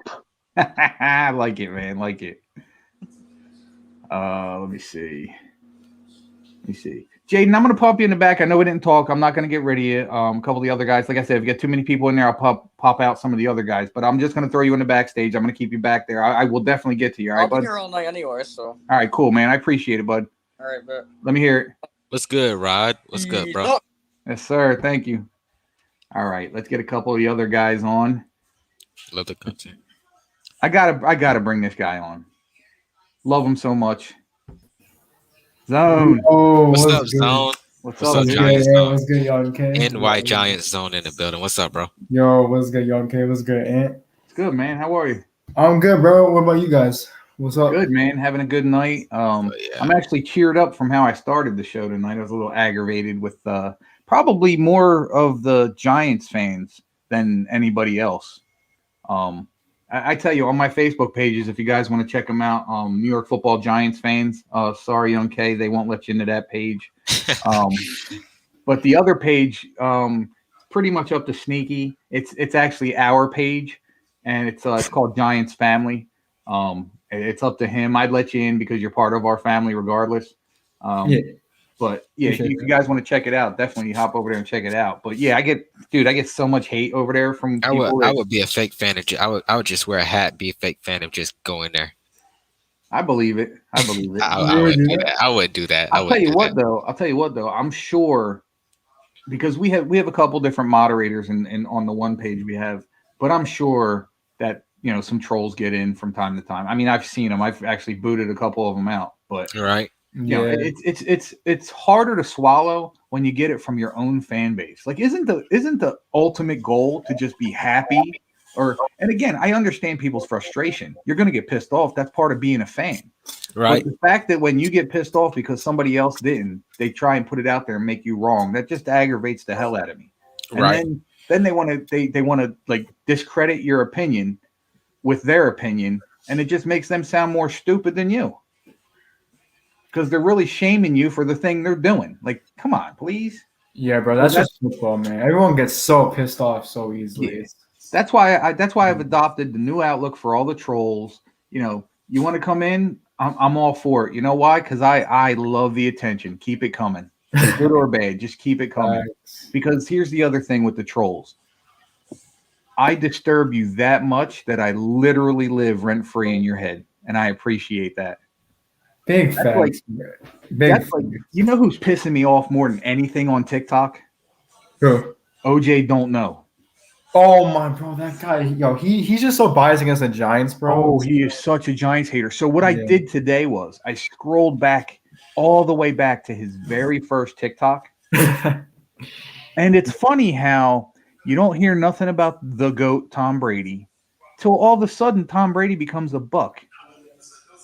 I like it, man. Like it. Let me see. Jaden, I'm going to pop you in the back. I know we didn't talk. I'm not going to get rid of you. A couple of the other guys. Like I said, if you get too many people in there, I'll pop out some of the other guys. But I'm just going to throw you in the backstage. I'm going to keep you back there. I will definitely get to you. All right, I'll bud? be here all night anyway, so. All right, cool, man. I appreciate it, bud. All right, bet. Let me hear it. What's good, Rod? What's good, bro? Yes, sir. Thank you. All right, let's get a couple of the other guys on. Love the content. I gotta bring this guy on. Love him so much. Zone. Oh, What's up, good? Zone? What's What's up, up, dude? Giants? Yeah, what's good, Young K? NY Giants Zone in the building. What's up, bro? Yo, what's good, Young K? What's good, Ant? It's good, man. How are you? I'm good, bro. What about you guys? What's up? Good, man. Having a good night. Yeah. I'm actually cheered up from how I started the show tonight. I was a little aggravated with probably more of the Giants fans than anybody else. I tell you, on my Facebook pages, if you guys want to check them out, New York Football Giants fans. Sorry, Young K, they won't let you into that page. But the other page, pretty much up to Sneaky. It's actually our page, and it's called Giants Family. It's up to him. I'd let you in because you're part of our family, regardless. Yeah. But yeah, if you guys want to check it out, definitely hop over there and check it out. But yeah, I get so much hate over there from people. I would be a fake fan of. I would just wear a hat, be a fake fan of just going there. I believe it. I believe it. I would do that. I would do that. I'll tell you what though. I'm sure because we have a couple different moderators and on the one page we have, but I'm sure that some trolls get in from time to time. I mean, I've seen them. I've actually booted a couple of them out, but right. It's harder to swallow when you get it from your own fan base. Like, isn't the ultimate goal to just be happy? And again, I understand people's frustration. You're going to get pissed off. That's part of being a fan. Right. But the fact that when you get pissed off because somebody else didn't, they try and put it out there and make you wrong. That just aggravates the hell out of me. And right. Then they want to like discredit your opinion with their opinion, and it just makes them sound more stupid than you. Because they're really shaming you for the thing they're doing. Like, come on, please. Yeah, bro, that's just football, man. Everyone gets so pissed off so easily. Yeah. That's why I've adopted the new outlook for all the trolls. You want to come in, I'm all for it. You know why? Because I love the attention. Keep it coming, good or bad. Just keep it coming. Because here's the other thing with the trolls. I disturb you that much that I literally live rent free in your head, and I appreciate that. Big facts. You know who's pissing me off more than anything on TikTok? Who? OJ don't know. Oh my bro, that guy, he's just so biased against the Giants, bro. Oh, he is such a Giants hater. So what I did today was I scrolled back all the way back to his very first TikTok. And it's funny how you don't hear nothing about the GOAT Tom Brady till all of a sudden Tom Brady becomes a buck.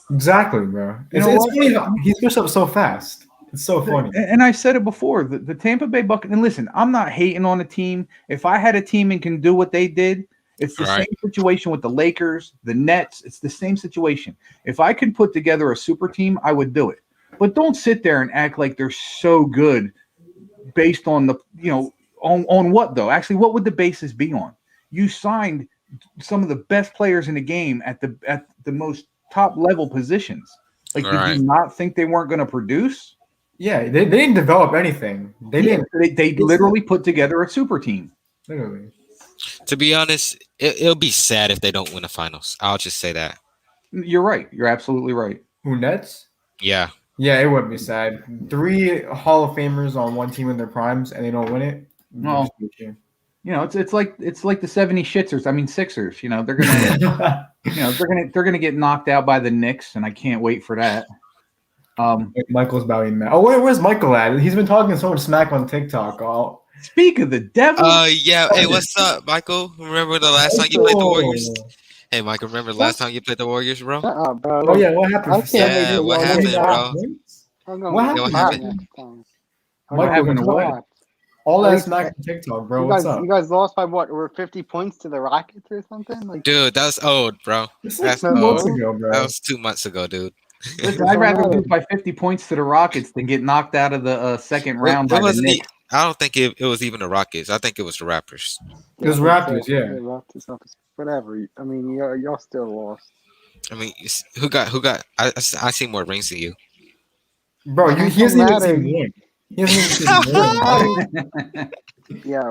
Exactly, bro. It's funny how he switched up so fast. It's so funny. And I said it before, the Tampa Bay Buccaneers, and listen, I'm not hating on a team. If I had a team and can do what they did, it's the same situation with the Lakers, the Nets. It's the same situation. If I could put together a super team, I would do it. But don't sit there and act like they're so good based on on what though? Actually, what would the basis be on? You signed some of the best players in the game at the most top level positions. Like, did you not think they weren't going to produce? Yeah, they didn't develop anything. They literally put together a super team. Literally. To be honest, it'll be sad if they don't win the finals. I'll just say that. You're right. You're absolutely right. Who, Nets? Yeah. Yeah, it would be sad. 3 Hall of Famers on one team in their primes, and they don't win it. No. It's like the 70 Sixers. I mean Sixers. They're gonna they're gonna get knocked out by the Knicks, and I can't wait for that. Michael's bowing mad. Oh, where's Michael at? He's been talking so much smack on TikTok. Speak of the devil. Yeah. Hey, what's up, Michael? Remember the last time you played the Warriors? Hey, Michael, remember the last time you played the Warriors, bro? Bro. Oh yeah, what happened? Yeah, what happened, bro? What happened? Michael, what? All that smack on TikTok, bro. What's up? You guys lost by what? Over 50 points to the Rockets or something? Like, dude, that was old, bro. That's 2 months ago, bro. That was 2 months ago, dude. Listen, I'd rather lose by 50 points to the Rockets than get knocked out of the second round by the Knicks. I don't think it was even the Rockets. I think it was the Raptors. It was Raptors, yeah. Raptors, whatever. I mean, y'all still lost. I mean, who got? I see more rings than you, bro. He hasn't even seen one. He hasn't even seen one. Yeah,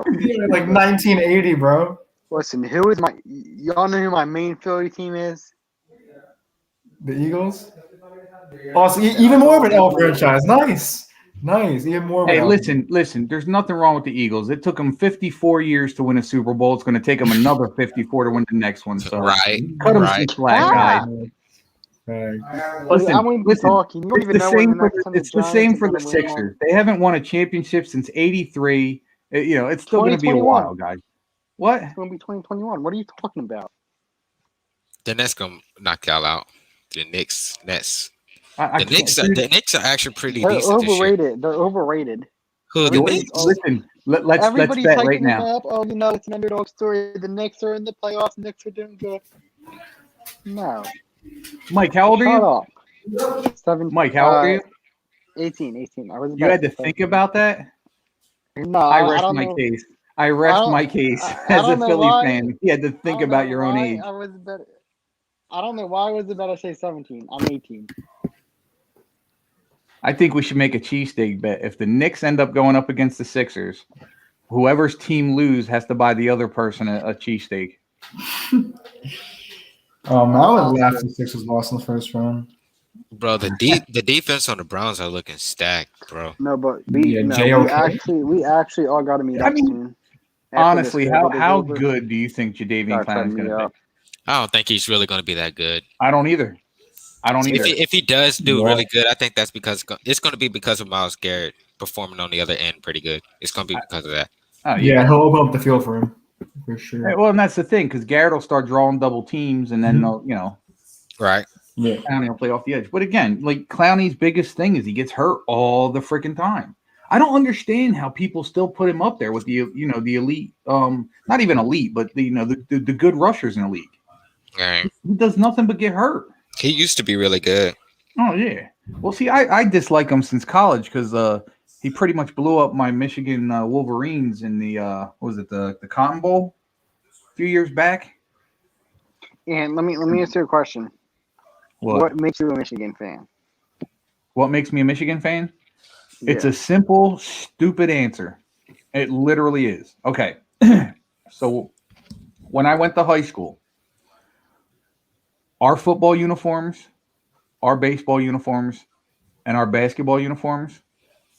like 1980, bro. Listen, y'all know who my main Philly team is? The Eagles. Also, even more of an L franchise. Nice. Even more. Hey, listen. There's nothing wrong with the Eagles. It took them 54 years to win a Super Bowl. It's going to take them another 54 to win the next one. So cut them some slack, guys. Listen. It's the same for the Sixers. They haven't won a championship since '83. It's still going to be a while, guys. What? It's going to be 2021. What are you talking about? The Nets going to knock y'all out. The Knicks. The Knicks are actually pretty decent. They're overrated. Who? The Knicks? Listen, let's bet right now. Oh, it's an underdog story. The Knicks are in the playoffs. The Knicks are doing good. No. Mike, how old are you? Shut up. 7. Mike, how old are you? 18. You had to think about that? No, I I rest don't my know. case. I I rest don't. my case I as a don't know Philly why. fan. You had to I think don't about know your own why age. I was better. I don't know why was it better to say 17. I'm 18. I think we should make a cheesesteak bet. If the Knicks end up going up against the Sixers, whoever's team lose has to buy the other person a cheesesteak. I would I'll laugh see. if the Sixers lost in the first round. Bro, the defense on the Browns are looking stacked, bro. No, but Yeah, we actually all got to meet I up mean, soon. After this honestly, COVID is how over, good do you think Jadeveon gotta try to Clowney's going meet to be? up. I don't think he's really going to be that good. I don't either. I don't either. If he does do Yeah. really good, I think that's because it's going to be because of Myles Garrett performing on the other end pretty good. It's going to be because of that. Oh Yeah, he'll open up the field for him for sure. Well, and that's the thing because Garrett will start drawing double teams, and then Mhm. they'll, Right. Yeah. Clowney will play off the edge. But again, like Clowney's biggest thing is he gets hurt all the freaking time. I don't understand how people still put him up there with the the elite, not even elite, but the good rushers in the league. Right. He does nothing but get hurt. He used to be really good. Oh yeah. Well, see, I dislike him since college because he pretty much blew up my Michigan Wolverines in the what was it the Cotton Bowl a few years back. And let me ask you a question. What? What makes you a Michigan fan? What makes me a Michigan fan? It's Yeah. a simple, stupid answer. It literally is. Okay. So when I went to high school, our football uniforms, our baseball uniforms, and our basketball uniforms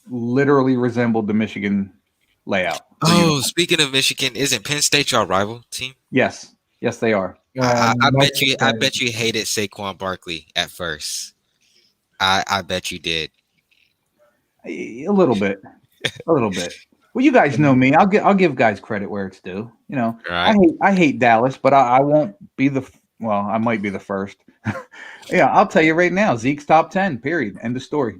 literally resembled the Michigan layout. Oh, speaking of Michigan, isn't Penn State your rival team? Yes. Yes, they are. I bet you hated Saquon Barkley at first. I bet you did. A little bit. A little bit. Well, you guys know me. I'll give guys credit where it's due. Right. I hate Dallas, but I won't be I might be the first. Yeah, I'll tell you right now, Zeke's top 10, period. End of story.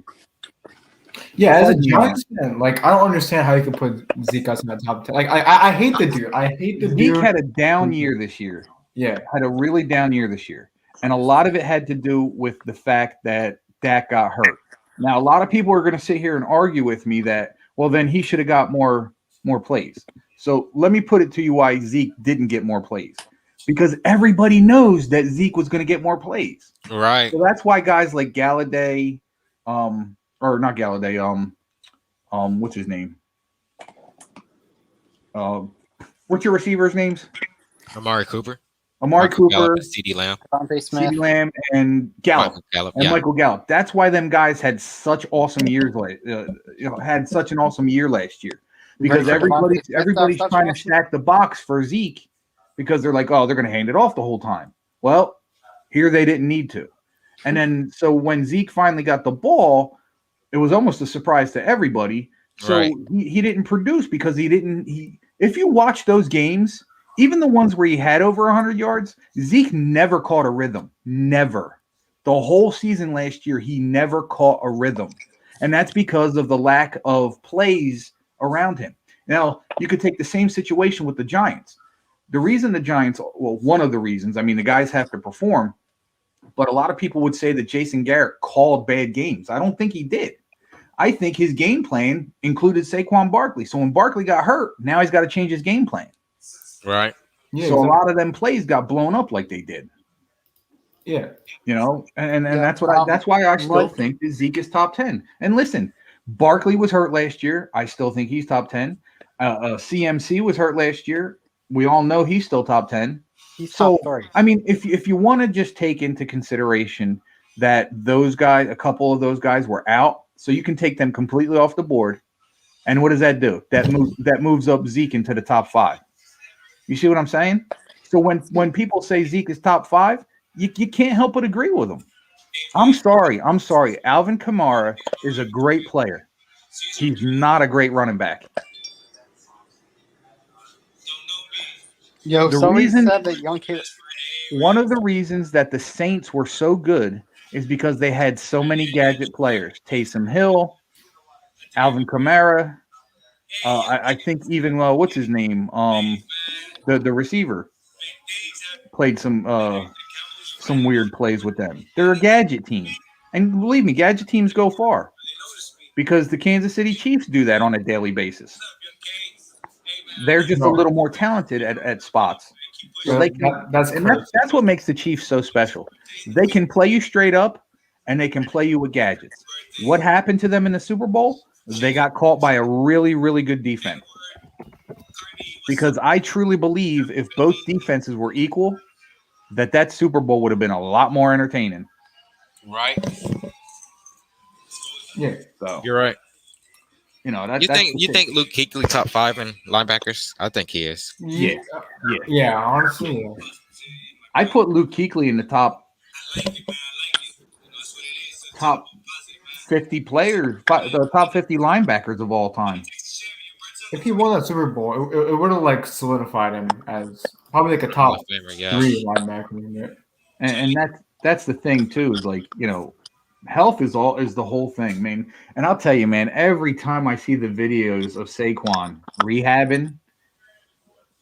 Yeah, as a Giants fan, like I don't understand how you could put Zeke as in the top 10. Like I hate the dude. I hate the Zeke dude. had a down year this year. Yeah. Had a really down year this year. And a lot of it had to do with the fact that Dak got hurt. Now, a lot of people are going to sit here and argue with me that, well, then he should have got more plays. So let me put it to you why Zeke didn't get more plays. Because everybody knows that Zeke was going to get more plays. Right. So that's why guys like Galladay, or not Galladay, what's his name? What's your receivers' names? Amari Cooper. Amari Cooper, CD Lamb. CD Lamb, and Gallup. Michael Gallup. That's why them guys had such awesome years. Had such an awesome year last year because everybody's trying to stack the box for Zeke because they're like, oh, they're going to hand it off the whole time. Well, here they didn't need to, and then so when Zeke finally got the ball, it was almost a surprise to everybody. So he didn't produce because he didn't. If you watch those games. Even the ones where he had over 100 yards, Zeke never caught a rhythm. Never. The whole season last year, he never caught a rhythm. And that's because of the lack of plays around him. Now, you could take the same situation with the Giants. The reason the Giants, well, one of the reasons, I mean, the guys have to perform, but a lot of people would say that Jason Garrett called bad games. I don't think he did. I think his game plan included Saquon Barkley. So when Barkley got hurt, now he's got to change his game plan. Right. Yeah, so a lot of them plays got blown up like they did. Yeah. And that's why I still think that Zeke is top 10. And listen, Barkley was hurt last year. I still think he's top 10. CMC was hurt last year. We all know he's still top 10. He's top 3. I mean, if you want to just take into consideration that those guys, a couple of those guys were out, so you can take them completely off the board. And what does that do? That moves up Zeke into the top 5. You see what I'm saying? So when people say Zeke is top 5, you can't help but agree with them. I'm sorry. Alvin Kamara is a great player. He's not a great running back. Yo, somebody said that young kid. One of the reasons that the Saints were so good is because they had so many gadget players. Taysom Hill, Alvin Kamara. I think even what's his name? The receiver played some weird plays with them. They're a gadget team. And believe me, gadget teams go far because the Kansas City Chiefs do that on a daily basis. They're just a little more talented at spots. So they can, that's what makes the Chiefs so special. They can play you straight up, and they can play you with gadgets. What happened to them in the Super Bowl? They got caught by a really, really good defense. Because I truly believe if both defenses were equal, that Super Bowl would have been a lot more entertaining. Right. Yeah. So you're right. You know, you think Luke Kuechly top 5 in linebackers? I think he is. Yeah. Honestly, I put Luke Kuechly in the top 50 players, the top 50 linebackers of all time. If he won that Super Bowl, it would have like solidified him as probably like a top 3 linebacker. And that's the thing too, is like, you know, health is the whole thing, man. And I'll tell you, man, every time I see the videos of Saquon rehabbing,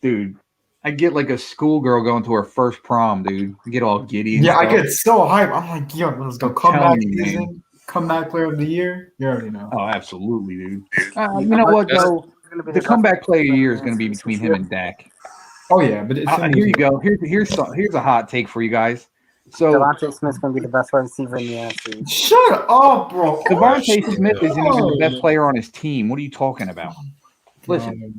dude, I get like a schoolgirl going to her first prom, dude. I get all giddy. Yeah, I get so hyped. I'm like, yo, let's go. Comeback season, comeback player of the year. You already know. Oh, absolutely, dude. You know what, though? The comeback player of the year is going to be between him and Dak. Oh yeah, but here you go. Here's a hot take for you guys. So Devontae Smith's going to be the best wide receiver in the NFC. Shut up, bro. Devontae Smith isn't even the best player on his team. What are you talking about? Listen,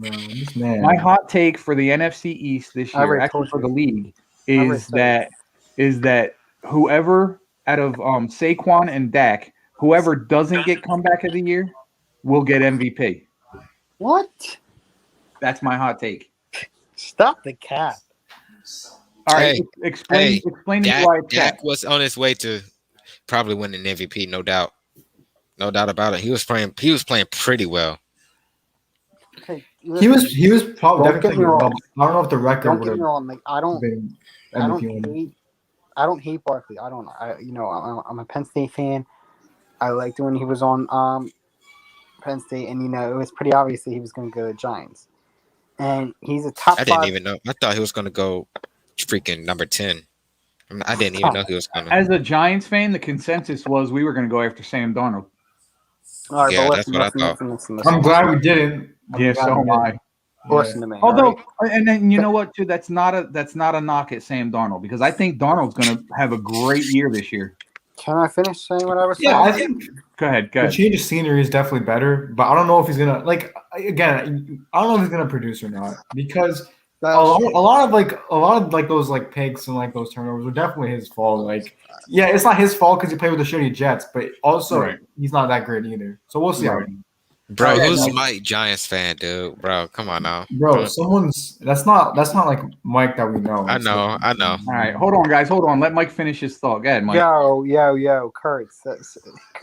my hot take for the NFC East this year, actually for the league, is that whoever out of Saquon and Dak, whoever doesn't get comeback of the year, will get MVP. What? That's my hot take. Stop the cap. All right, explain why Dak was on his way to probably winning MVP, no doubt about it. He was playing pretty well. Okay, he was probably definitely well. I don't know if the record. Don't get me wrong. Like I don't hate Barkley. I'm a Penn State fan. I liked when he was on Penn State, and it was pretty obvious that he was going to go to the Giants. And he's a top. I didn't even know. I thought he was going to go freaking number 10. I didn't even know he was going to. As a Giants fan, the consensus was we were going to go after Sam Darnold. All right, yeah, that's what I thought. Listen. I'm glad we didn't. Yeah, so am I. Listen to me. Although, and then you know what, too, that's not a knock at Sam Darnold, because I think Darnold's going to have a great year this year. Can I finish saying what I was saying? Yeah, I think. Go ahead. The change of scenery is definitely better, but I don't know if he's gonna I don't know if he's gonna produce or not, because a lot of those picks and those turnovers were definitely his fault. Yeah, it's not his fault because he played with the shitty Jets, but also he's not that great either. So we'll see. Right. Bro, who's Mike Giants fan, dude? Bro, come on now. Bro, that's not like Mike that we know. I know. All right, hold on, guys. Hold on. Let Mike finish his thought. Go ahead, Mike. Yo, Kurtz.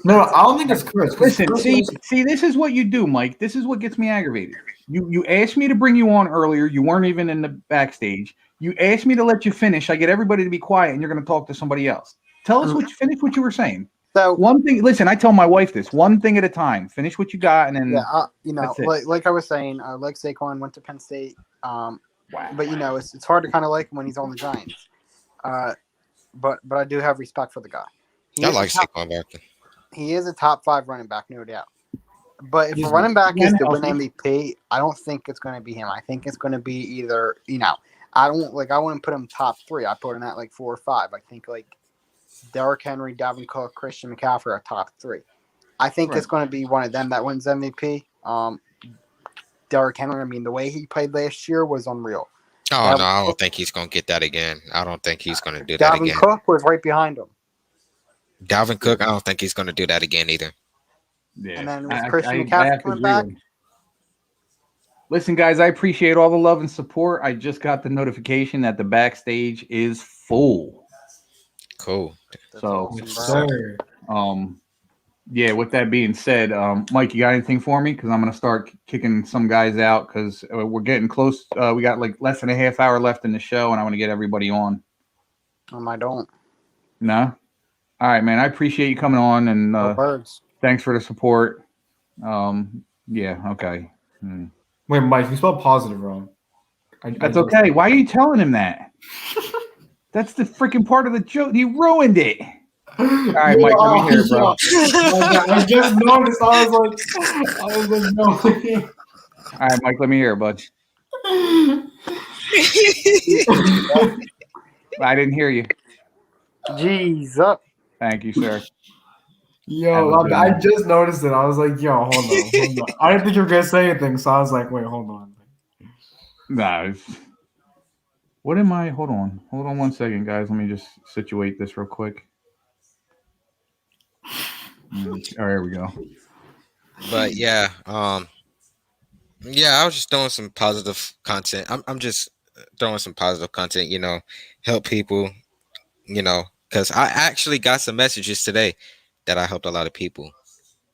No, I don't think it's Kurtz. Listen, see, this is what you do, Mike. This is what gets me aggravated. You asked me to bring you on earlier. You weren't even in the backstage. You asked me to let you finish. I get everybody to be quiet, and you're going to talk to somebody else. Tell us finish what you were saying. So one thing, listen, I tell my wife this, one thing at a time. Finish what you got, and then like I was saying, like Saquon went to Penn State, but it's hard to kind of like him when he's on the Giants. But I do have respect for the guy. I like Saquon Barkley. He is a top 5 running back, no doubt. But if a running back is to win MVP, I don't think it's going to be him. I think it's going to be either I wouldn't put him top 3. I put him at 4 or 5. I think Derrick Henry, Dalvin Cook, Christian McCaffrey are top 3. I think it's going to be one of them that wins MVP. Derrick Henry, the way he played last year was unreal. Oh, no, I don't think he's going to get that again. I don't think he's going to do that again. Dalvin Cook was right behind him. Dalvin Cook, I don't think he's going to do that again either. Yeah. And then was Christian McCaffrey coming back? Listen, guys, I appreciate all the love and support. I just got the notification that the backstage is full. Cool. So, yeah, with that being said, Mike, you got anything for me? Because I'm going to start kicking some guys out because we're getting close. We got less than a half hour left in the show, and I want to get everybody on. I don't. No? All right, man. I appreciate you coming on, and thanks for the support. Yeah, okay. Wait, Mike, you spelled positive wrong. That's okay. Why are you telling him that? That's the freaking part of the joke. He ruined it. All right, Mike, let me hear it, bro. I just noticed. I was like, no. All right, Mike, let me hear it, bud. I didn't hear you. Jeez up. Thank you, sir. Yo, I just noticed it. I was like, yo, hold on. I didn't think you were gonna say anything, so I was like, wait, hold on. Nah. What am I? Hold on 1 second, guys. Let me just situate this real quick. All right, here we go. But yeah, I was just throwing some positive content. I'm just throwing some positive content, help people, because I actually got some messages today that I helped a lot of people.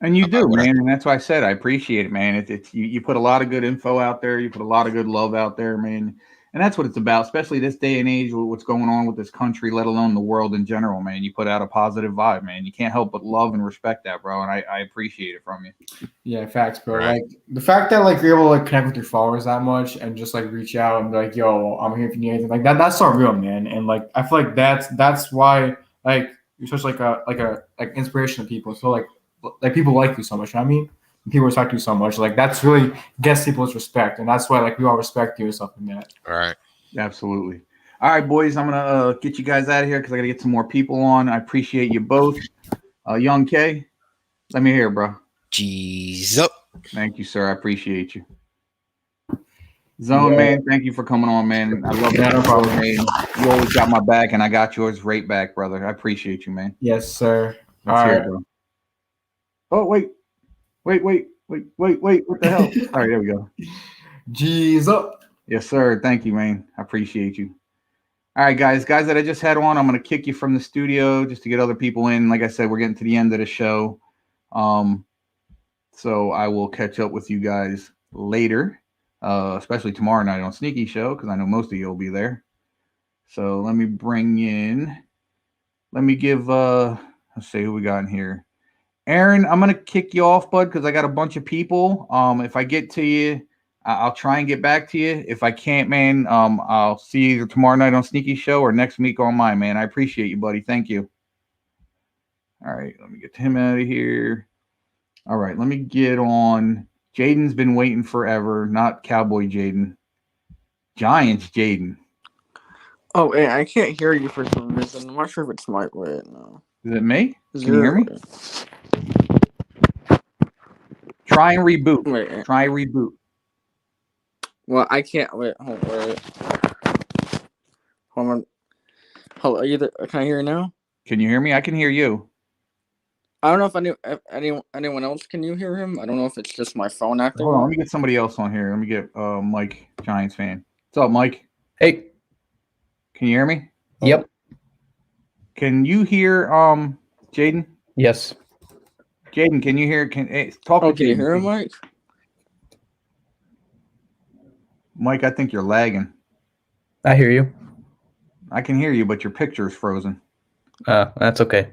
And you do, man, and that's why I said I appreciate it, man. It's you put a lot of good info out there. You put a lot of good love out there, man. And that's what it's about, especially this day and age with what's going on with this country, let alone the world in general, man. You put out a positive vibe, man. You can't help but love and respect that, bro. And I appreciate it from you. Yeah, facts, bro. Right. Like the fact that like you're able to like connect with your followers that much and just like reach out and be like, yo, I'm here if you need anything. Like that's so real, man. And like I feel like that's why like you're such like a inspiration to people. So like people like you so much. You know what I mean? And people respect you so much. Like that's really gets people's respect, and that's why like we all respect you or something like that. All right. Absolutely. All right, boys. I'm gonna get you guys out of here because I gotta get some more people on. I appreciate you both. Young K, let me hear, bro. G's up. Thank you, sir. I appreciate you. Zone, man, thank you for coming on, man. I love that, man. You always got my back, and I got yours right back, brother. I appreciate you, man. Yes, sir. Let's hear it, bro. Oh, wait. What the hell? All right, there we go. G's up. Yes, sir. Thank you, man. I appreciate you. All right, guys that I just had on, I'm going to kick you from the studio just to get other people in. Like I said, we're getting to the end of the show. So I will catch up with you guys later, especially tomorrow night on Sneaky Show, because I know most of you will be there. So let me give, let's see who we got in here. Aaron, I'm going to kick you off, bud, because I got a bunch of people. If I get to you, I'll try and get back to you. If I can't, man, I'll see you either tomorrow night on Sneaky Show or next week on mine, man. I appreciate you, buddy. Thank you. All right, let me get him out of here. All right, let me get on. Jaden's been waiting forever, not Cowboy Jaden. Giants Jaden. Oh, hey, I can't hear you for some reason. I'm not sure if it's my way. No. Is it me? Can you hear me? Try and reboot. Wait. Try reboot. Well, I can't. Wait. Hold on. Hello, can I hear you now? Can you hear me? I can hear you. I don't know if anyone else can you hear him. I don't know if it's just my phone acting. Hold on, let me get somebody else on here. Let me get Mike, Giants fan. What's up, Mike? Hey. Can you hear me? Yep. Can you hear Jaden? Yes. Jaden, can you hear? Talk to Jaden. Can you hear him, Mike? Mike, I think you're lagging. I hear you. I can hear you, but your picture is frozen. That's okay.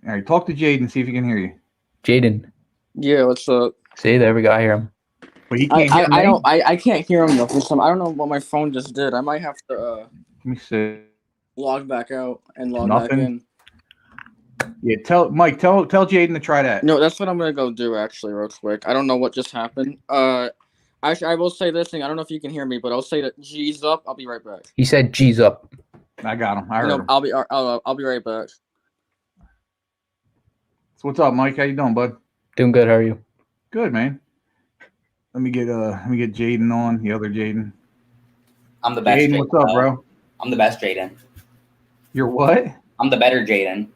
All right, talk to Jaden, see if he can hear you. Jaden. Yeah, what's up? See, there we go. I hear him. But he can't hear me. I can't hear him though. For some, I don't know what my phone just did. I might have to let me see. Log back out and log back in. Yeah, tell Jaden to try that. No, that's what I'm gonna go do actually, real quick. I don't know what just happened. Actually, I will say this thing. I don't know if you can hear me, but I'll say that G's up. I'll be right back. He said G's up. I got him. I heard him. I'll be right back. So what's up, Mike? How you doing, bud? Doing good. How are you? Good, man. Let me get Jaden on, the other Jaden. I'm the best. Jaden, what's up, bro? I'm the best Jaden. You're what? I'm the better Jaden.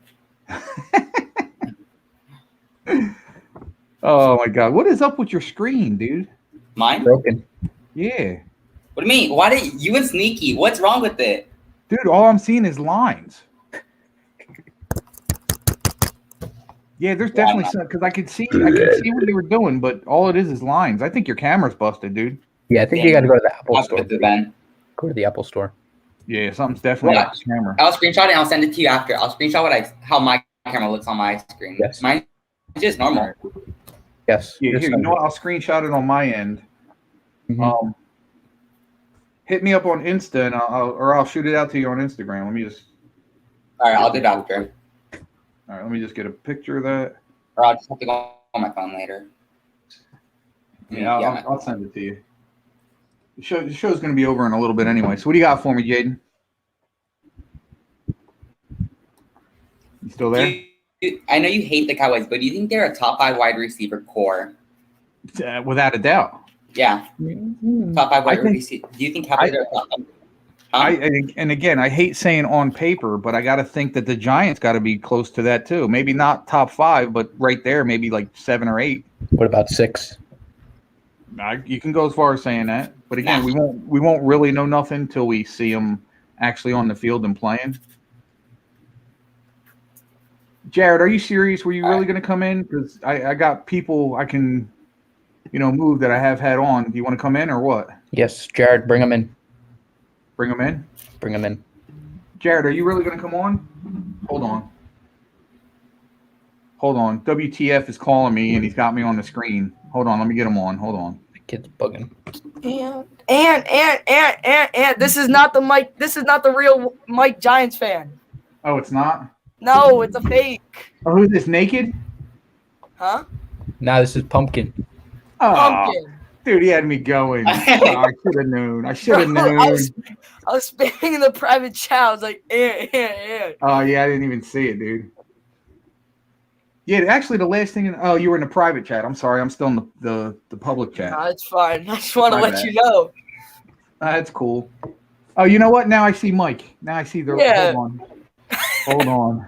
Oh my god, what is up with your screen, dude? Mine? Broken. Yeah. What do you mean? Why did you and Sneaky? What's wrong with it? Dude, all I'm seeing is lines. Yeah, there's definitely some because I could see what you were doing, but all it is lines. I think your camera's busted, dude. Yeah, I think you got to go to the Apple Store. Go to the Apple Store. Yeah, something's definitely off the camera. I'll screenshot it and I'll send it to you after. I'll screenshot how my camera looks on my screen. Yes. Mine is just normal. Yes. Yeah, here, you know what? I'll screenshot it on my end. Mm-hmm. Hit me up on Insta and I'll shoot it out to you on Instagram. Let me just. All right, I'll do that after. All right, let me just get a picture of that. Or I'll just have to go on my phone later. Yeah, I'll send it to you. The show's going to be over in a little bit anyway. So what do you got for me, Jaden? You still there? I know you hate the Cowboys, but do you think they're a top 5 wide receiver core? Without a doubt. Yeah. Top 5 wide receiver. Do you think Cowboys are top 5? And again, I hate saying on paper, but I got to think that the Giants got to be close to that too. Maybe not top 5, but right there, maybe like 7 or 8. What about 6? You can go as far as saying that, but again, we won't really know nothing till we see them actually on the field and playing. Jared, are you serious? Were you really going to come in? Because I got people I can, move that I have had on. Do you want to come in or what? Yes, Jared, bring him in. Bring him in? Bring him in. Jared, are you really going to come on? Hold on. WTF is calling me, and he's got me on the screen. Hold on. Let me get him on. Hold on. The kid's bugging. And this is not the Mike. This is not the real Mike Giants fan. Oh, it's not? No, it's a fake. Oh, who's this, Naked? Huh? Nah, this is Pumpkin. Oh, Pumpkin. dude, he had me going. I should have known. I was spamming in the private chat. I was like, Oh, yeah, I didn't even see it, dude. Yeah, actually, the last thing. Oh, you were in the private chat. I'm sorry. I'm still in the public chat. No, it's fine. I just want to My let bad. you know. That's cool. Oh, you know what? Now I see Mike. Now I see the. Yeah. Hold on.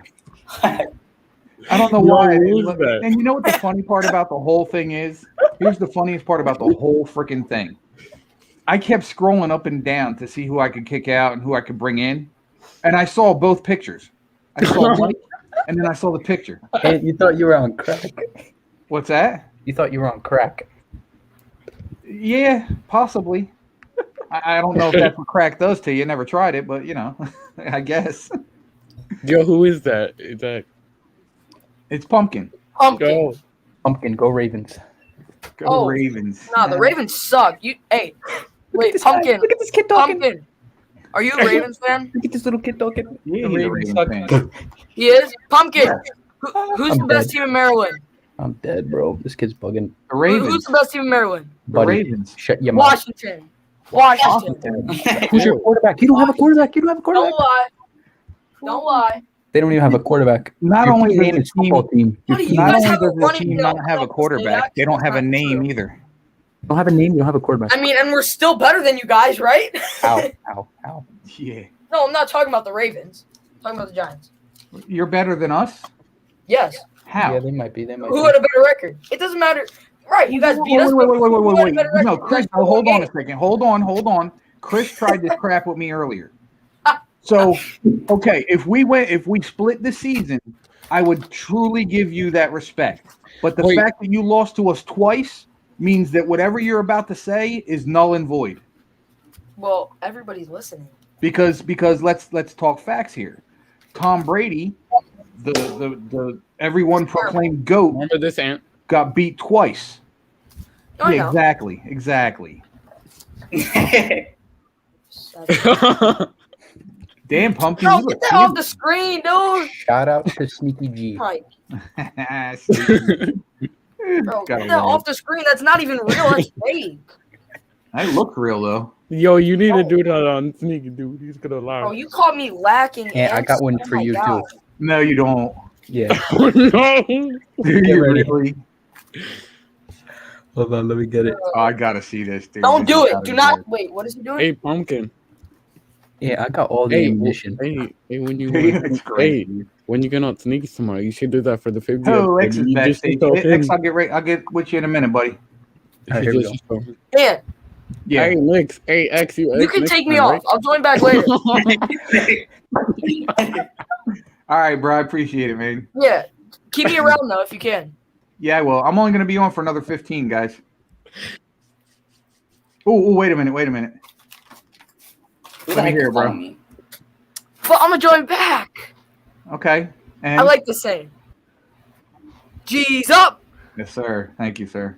I don't know why. And you know what the funny part about the whole thing is? Here's the funniest part about the whole freaking thing. I kept scrolling up and down to see who I could kick out and who I could bring in, and I saw both pictures. I saw Mike, and then I saw the picture. Hey, you thought you were on crack. What's that? You thought you were on crack. Yeah, possibly. I don't know if that's what crack does to you. Never tried it, but I guess. Yo, who is that? Is that? It's Pumpkin. Go. Pumpkin, go Ravens. Go Ravens. Nah, the Ravens suck. Wait, Pumpkin. Look at this kid talking. Pumpkin. Are you a Ravens fan? Look at this little kid talking. Yeah, The he's a Ravens Ravens suck. fan. He is? Pumpkin. Yeah. Who's I'm the best dead. team in Maryland? I'm dead, bro. This kid's bugging. The Ravens. Who's the best team in Maryland? Buddy, Ravens. shut your mouth. Washington. Who's your quarterback? You don't have a quarterback. You don't have a quarterback. Don't lie. They don't even have a quarterback. Not Your only name does is the team, football team. What do you not guys only have a does the running team bill? not have a quarterback, they don't have a name either. You don't have a name. You don't have a quarterback. I mean, and we're still better than you guys, right? Ow. Yeah. No, I'm not talking about the Ravens. I'm talking about the Giants. You're better than us? Yes. How? Yeah, they might be. Who had a better record? It doesn't matter. Right, you guys beat us. Wait. Who had a better record? No, Chris, hold on a second. Hold on. Chris tried this crap with me earlier. So, okay, if we split the season, I would truly give you that respect. But the fact that you lost to us twice means that whatever you're about to say is null and void. Well, everybody's listening. Because let's talk facts here. Tom Brady, the everyone proclaimed GOAT, Remember this, Ant? got beat twice. Oh, Yeah, no. exactly. Damn, Pumpkin. Bro, you get look that off the screen, dude. Shout out to Sneaky G. Mike, Sneaky. bro, Gotta get that love off the screen. That's not even real. That's fake. I look real though. Yo, you need to do that on Sneaky, dude. He's gonna lie. Bro, you called me lacking. Yeah, I got one Oh for my you God. too. No, you don't. Yeah. Oh, no. Do you really? Hold on, let me get it. Oh, I gotta see this, dude. Don't This do is it. gotta Do be not. good. Wait, what is he doing? Hey, Pumpkin. Yeah, I got all the ammunition. Hey, when you It's great. when you get on Sneaky tomorrow, you should do that for the 50th. Oh, X is You just backstage. show X, him. I'll get with you in a minute, buddy. Alright, here we go. Just show him. Yeah, Yeah. Hey, Nix. Hey, X, you you can Nix take me fan, off. right? I'll join back later. All right, bro. I appreciate it, man. Yeah, keep me around though if you can. Yeah, well, I'm only gonna be on for another 15, guys. Oh, wait a minute. Who the Let me heck hear is it, bro. calling me? But I'm gonna join back. Okay. And I like the same. G's up. yes, sir. Thank you, sir.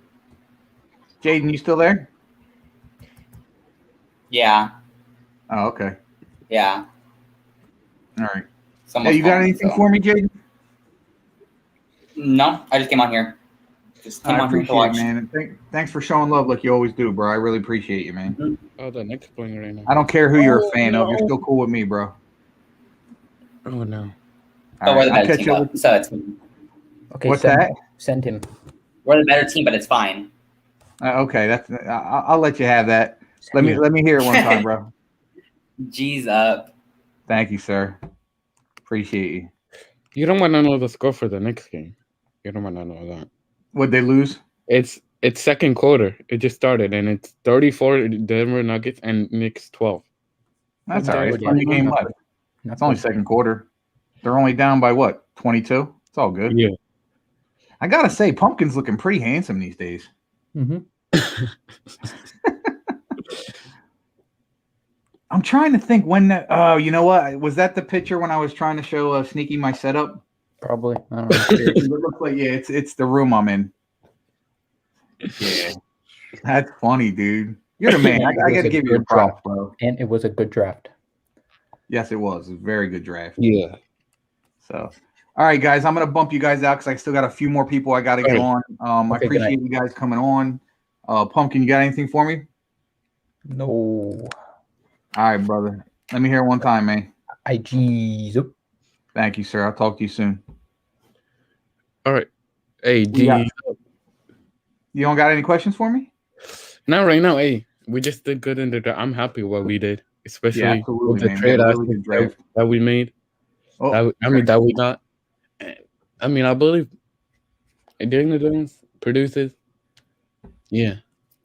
Jaden, you still there? Yeah. Oh, okay. Yeah. All right. Someone's Hey, you got calling me, anything so- for me, Jaden? No, I just came on here. Just came I on here to appreciate it, watch. man. And thanks for showing love like you always do, bro. I really appreciate you, man. Oh, the next playing right now. I don't care who you're a Oh, fan of. You're no. still cool with me, bro. Oh no. But we're the I'll better catch team, you though, up with so it's Okay, What's send that? send him. we're the better team, but it's fine. Okay, I'll let you have that. Let Yeah. me hear it one time, bro. G's up. Thank you, sir. Appreciate you. You don't want to know the score for the next game. You don't want to know that. Would they lose? It's second quarter. It just started, and it's 34 Denver Nuggets and Knicks 12. That's Not all right. good It's yet. only a game Not left. good. Not It's only good. second quarter. They're only down by what? 22? It's all good. Yeah. I gotta say, Pumpkin's looking pretty handsome these days. Mm-hmm. I'm trying to think when that. Oh, you know what? Was that the picture when I was trying to show Sneaky my setup? Probably. I don't know. Yeah, 'cause it looks like it's the room I'm in. Yeah, that's funny, dude. You're the man. And it I was got to a give you the good props, draft. bro. And it was a good draft. Yes, it was a very good draft. Yeah. So, all right, guys, I'm gonna bump you guys out because I still got a few more people I got to get Okay. on. I Okay, good appreciate you guys coming on. Pumpkin, you got anything for me? No. All right, brother. Let me hear it one time, man. IG's up. Thank you, sir. I'll talk to you soon. All right. Hey, We got- G. You don't got any questions for me? Not right now. Hey, we just did good in the draft. I'm happy what we did, especially absolutely, with the man. We trade had a really aspect good draft. that we made. Oh, That we got. I mean, I believe Daniel Jones produces. Yeah,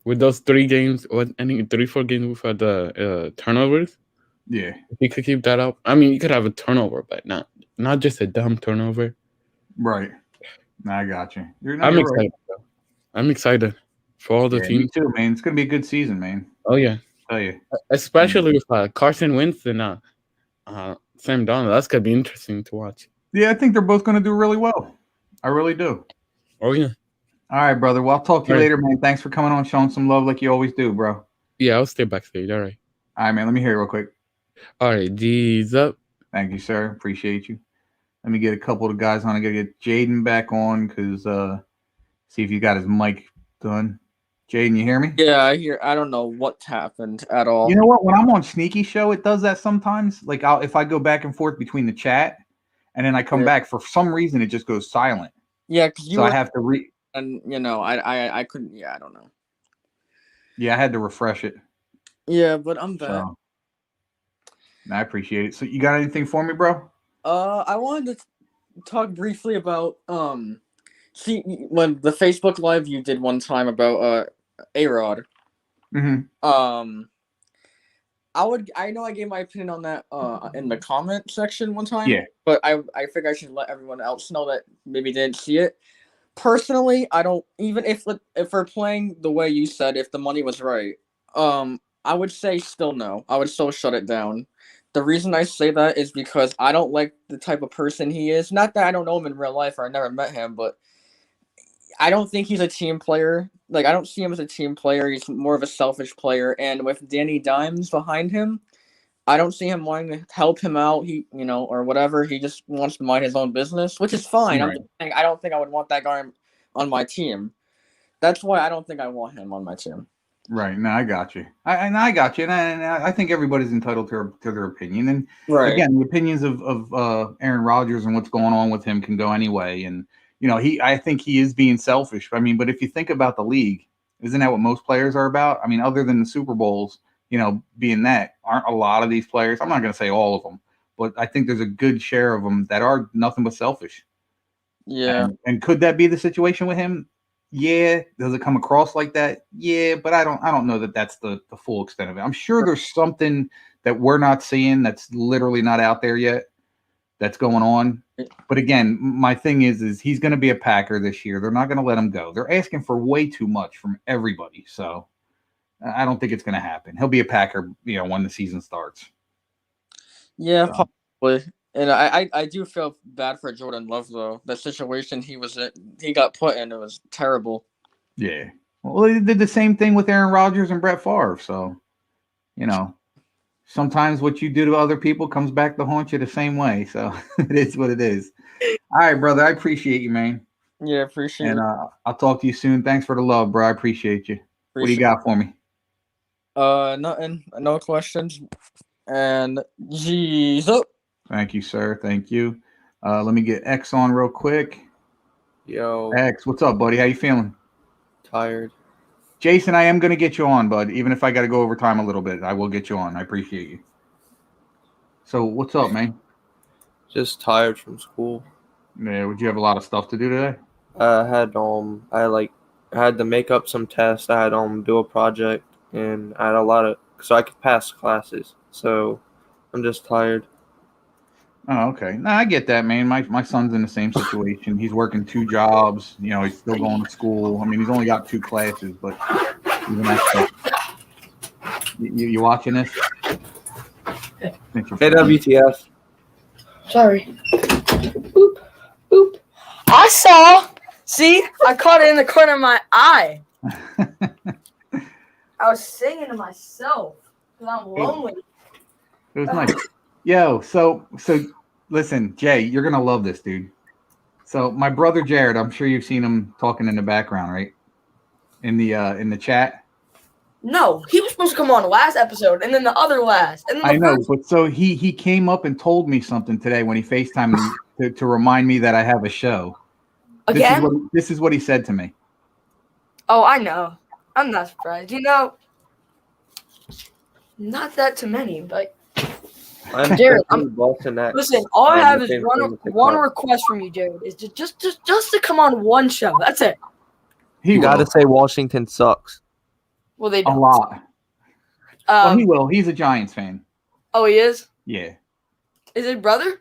with those 3 games, or I think 3-4 games without the turnovers. yeah, If you could keep that up, I mean, you could have a turnover, but not just a dumb turnover. right. Nah, I got you. You're I'm right. excited. Bro. I'm excited for all the Yeah, me teams. too, man. It's gonna be a good season, man. Oh yeah, I'll tell you. especially with Carson Wentz and Sam Darnold. That's gonna be interesting to watch. Yeah, I think they're both gonna do really well. I really do. Oh yeah. All right, brother. Well, I'll talk to you All right. later, man. Thanks for coming on, showing some love like you always do, bro. Yeah, I'll stay backstage. All right. All right, man. Let me hear it real quick. All right. G's up. Thank you, sir. Appreciate you. Let me get a couple of the guys on. I gotta get Jaden back on because see if you got his mic done. Jaden, you hear me? Yeah, I hear. I don't know what happened at all. You know what? When I'm on Sneaky Show, it does that sometimes. Like if I go back and forth between the chat and then I come back, for some reason it just goes silent. Yeah, because so I have to and you know, I couldn't. Yeah, I don't know. Yeah, I had to refresh it. Yeah, but I'm back. So, I appreciate it. So you got anything for me, bro? I wanted to talk briefly about see when the Facebook Live you did one time about A-Rod. Mm-hmm. I know I gave my opinion on that in the comment section one time. Yeah. But I figure I should let everyone else know that maybe didn't see it. Personally, I don't even if we're playing the way you said, if the money was right, I would say still no. I would still shut it down. The reason I say that is because I don't like the type of person he is. Not that I don't know him in real life or I never met him, but I don't think he's a team player. Like, I don't see him as a team player. He's more of a selfish player. And with Danny Dimes behind him, I don't see him wanting to help him out. Or whatever. He just wants to mind his own business, which is fine. Right. I'm just saying, I don't think I would want that guy on my team. That's why I don't think I want him on my team. Right. No, I got you. I got you. And I think everybody's entitled to their opinion. And again, the opinions of Aaron Rodgers and what's going on with him can go anyway. And I think he is being selfish. I mean, but if you think about the league, isn't that what most players are about? I mean, other than the Super Bowls, being that, aren't a lot of these players, I'm not going to say all of them, but I think there's a good share of them that are nothing but selfish. Yeah. And could that be the situation with him? Yeah. Does it come across like that? Yeah, but I don't know that that's the full extent of it. I'm sure there's something that we're not seeing that's literally not out there yet that's going on. But again, my thing is he's going to be a Packer this year. They're not going to let him go. They're asking for way too much from everybody. So I don't think it's going to happen. He'll be a Packer, when the season starts. Yeah, probably. And I do feel bad for Jordan Love, though. The situation he got put in, it was terrible. Yeah. Well, they did the same thing with Aaron Rodgers and Brett Favre. So, sometimes what you do to other people comes back to haunt you the same way. So it is what it is. All right, brother. I appreciate you, man. Yeah, appreciate And it. I'll talk to you soon. Thanks for the love, bro. I appreciate you. What do you got for me? Nothing. No questions. And Jesus. Thank you, sir. Thank you. Let me get X on real quick. Yo, X, what's up, buddy? How you feeling? tired. Jason, I am going to get you on, bud. Even if I got to go over time a little bit, I will get you on. I appreciate you. So what's up, man? Just tired from school. Yeah, would you have a lot of stuff to do today? I had to make up some tests. I had do a project, and I had a lot of so I could pass classes. So I'm just tired. Oh, okay. No, I get that, man. My son's in the same situation. He's working 2 jobs. You know, he's still going to school. I mean, he's only got 2 classes, but even that stuff. You watching this? Hey, WTF. Sorry. Boop. Boop. I saw. See, I caught it in the corner of my eye. I was singing to myself because I'm lonely. It was nice. Yo, so listen, Jay, you're gonna love this, dude. So my brother Jared, I'm sure you've seen him talking in the background, right? In the chat. No, he was supposed to come on the last episode, and then the other last, and then I know, first. but so he came up and told me something today when he FaceTimed me to remind me that I have a show. Again? This is what he said to me. Oh, I know. I'm not surprised. You know, not that too many, but I'm Jared, Boston X. listen. All I have is Same one thing with one TikTok. request from you, Jared. Is just to come on one show. That's it. You gotta say Washington sucks. Well, they A don't. lot. Well, he will. He's a Giants fan. Oh, he is. Yeah. Is it brother?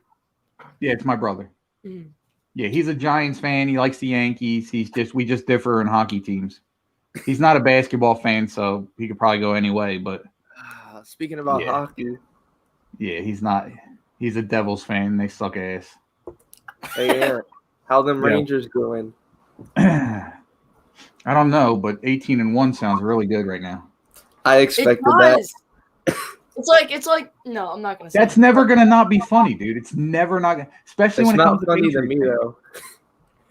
Yeah, it's my brother. Mm. Yeah, he's a Giants fan. He likes the Yankees. We just differ in hockey teams. He's not a basketball fan, so he could probably go any way. But Speaking about Yeah. hockey, yeah, he's not. He's a Devils fan. They suck ass. hey, yeah, how them Yeah. Rangers going? I don't know, but 18-1 sounds really good right now. I It expected that. does. It's like no, I'm not gonna say. That's never gonna not be funny, dude. It's never not gonna, especially It's when it comes not to funny to Patriots me fans. though.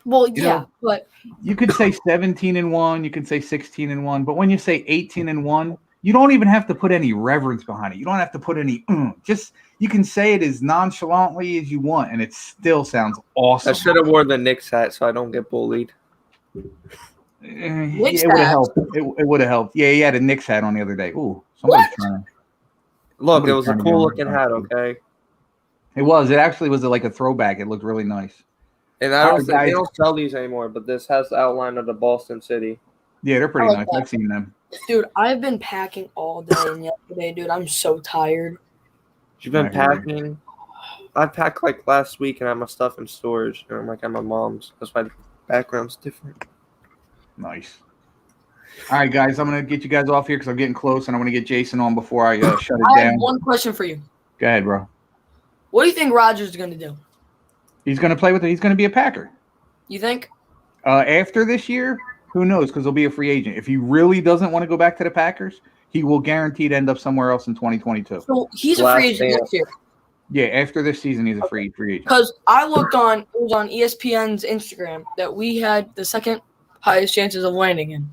Well, You yeah, know, but You could say 17-1, you could say 16-1, but when you say 18-1, you don't even have to put any reverence behind it. You don't have to put any just you can say it as nonchalantly as you want, and it still sounds awesome. I should have worn the Knicks hat so I don't get bullied. Yeah, Knicks it would have hat? helped. It would have helped. Yeah, he had a Knicks hat on the other day. Ooh, somebody's trying. Look, somebody's it was a trying to be cool on looking my hat, side, too. okay? It was. It actually was like a throwback. It looked really nice. And I All don't right, think they guys. don't sell these anymore, but this has the outline of the Boston City. Yeah, they're pretty I like nice. that. I've seen them. dude, I've been packing all day and yesterday, dude. I'm so tired. You've been I hear you. packing. I packed like last week and I had my stuff in storage. And I'm like at my mom's. That's why the background's different. Nice. All right, guys, I'm gonna get you guys off here because I'm getting close, and I want to get Jason on before I shut it I have down. one question for you. Go ahead, bro. What do you think Rodgers is gonna do? He's gonna play with it. He's gonna be a Packer. You think? After this year, who knows? Because he'll be a free agent. If he really doesn't want to go back to the Packers, he will guaranteed end up somewhere else in 2022. So he's a Last free agent dance. next year. Yeah, after this season, he's a free agent. Because I looked on, it was on ESPN's Instagram that we had the second highest chances of landing in.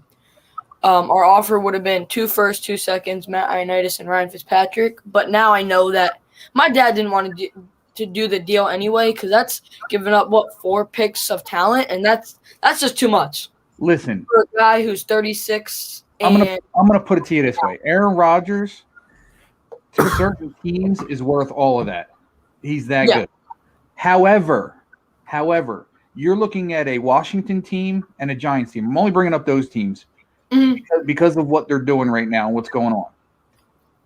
Our offer would have been 2 firsts, 2 seconds, Matt Ioannidis and Ryan Fitzpatrick. But now I know that my dad didn't want to do the deal anyway because that's giving up 4 picks of talent, and that's just too much Listen, for a guy who's 36. I'm And gonna put it to you this way: Aaron Rodgers to certain teams is worth all of that. He's that Yeah. good. However, you're looking at a Washington team and a Giants team. I'm only bringing up those teams because of what they're doing right now and what's going on.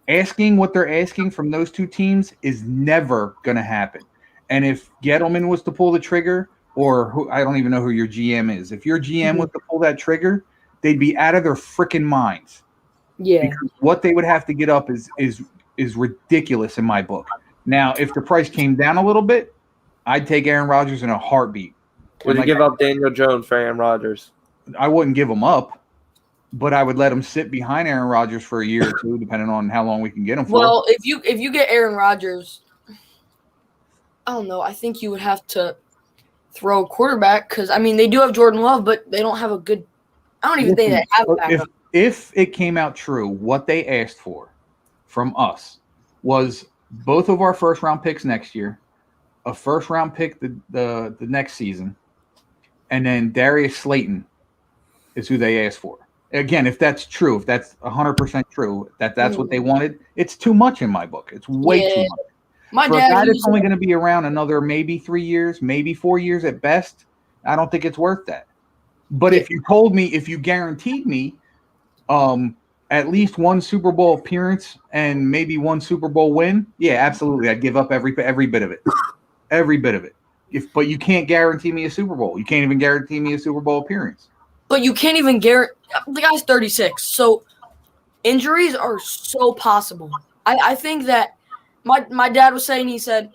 Asking what they're asking from those two teams is never going to happen. And if Gettleman was to pull the trigger, or I don't even know who your GM is, if your GM was to pull that trigger, they'd be out of their freaking minds. yeah, Because what they would have to get up is ridiculous in my book. Now, if the price came down a little bit, I'd take Aaron Rodgers in a heartbeat. Would you give up Daniel Jones for Aaron Rodgers? I wouldn't give him up, but I would let him sit behind Aaron Rodgers for a year or two, depending on how long we can get him for. well, if you get Aaron Rodgers, I don't know. I think you would have to throw a quarterback because I mean they do have Jordan Love, but they don't have a good. I don't even think they have a backup. If it came out true, what they asked for from us was both of our first round picks next year, a first round pick the next season, and then Darius Slayton is who they asked for. Again, if that's true, if that's 100% true, that's what they wanted, it's too much in my book. It's way too much. My For a dad guy that's used only going to be around another maybe 3 years, maybe 4 years at best, I don't think it's worth that. But if you told me, if you guaranteed me at least one Super Bowl appearance and maybe one Super Bowl win, yeah, absolutely. I'd give up every bit of it. Every bit of it. But you can't guarantee me a Super Bowl. You can't even guarantee me a Super Bowl appearance. But you can't even guarantee the guy's 36. So injuries are so possible. I think that my dad was saying, he said,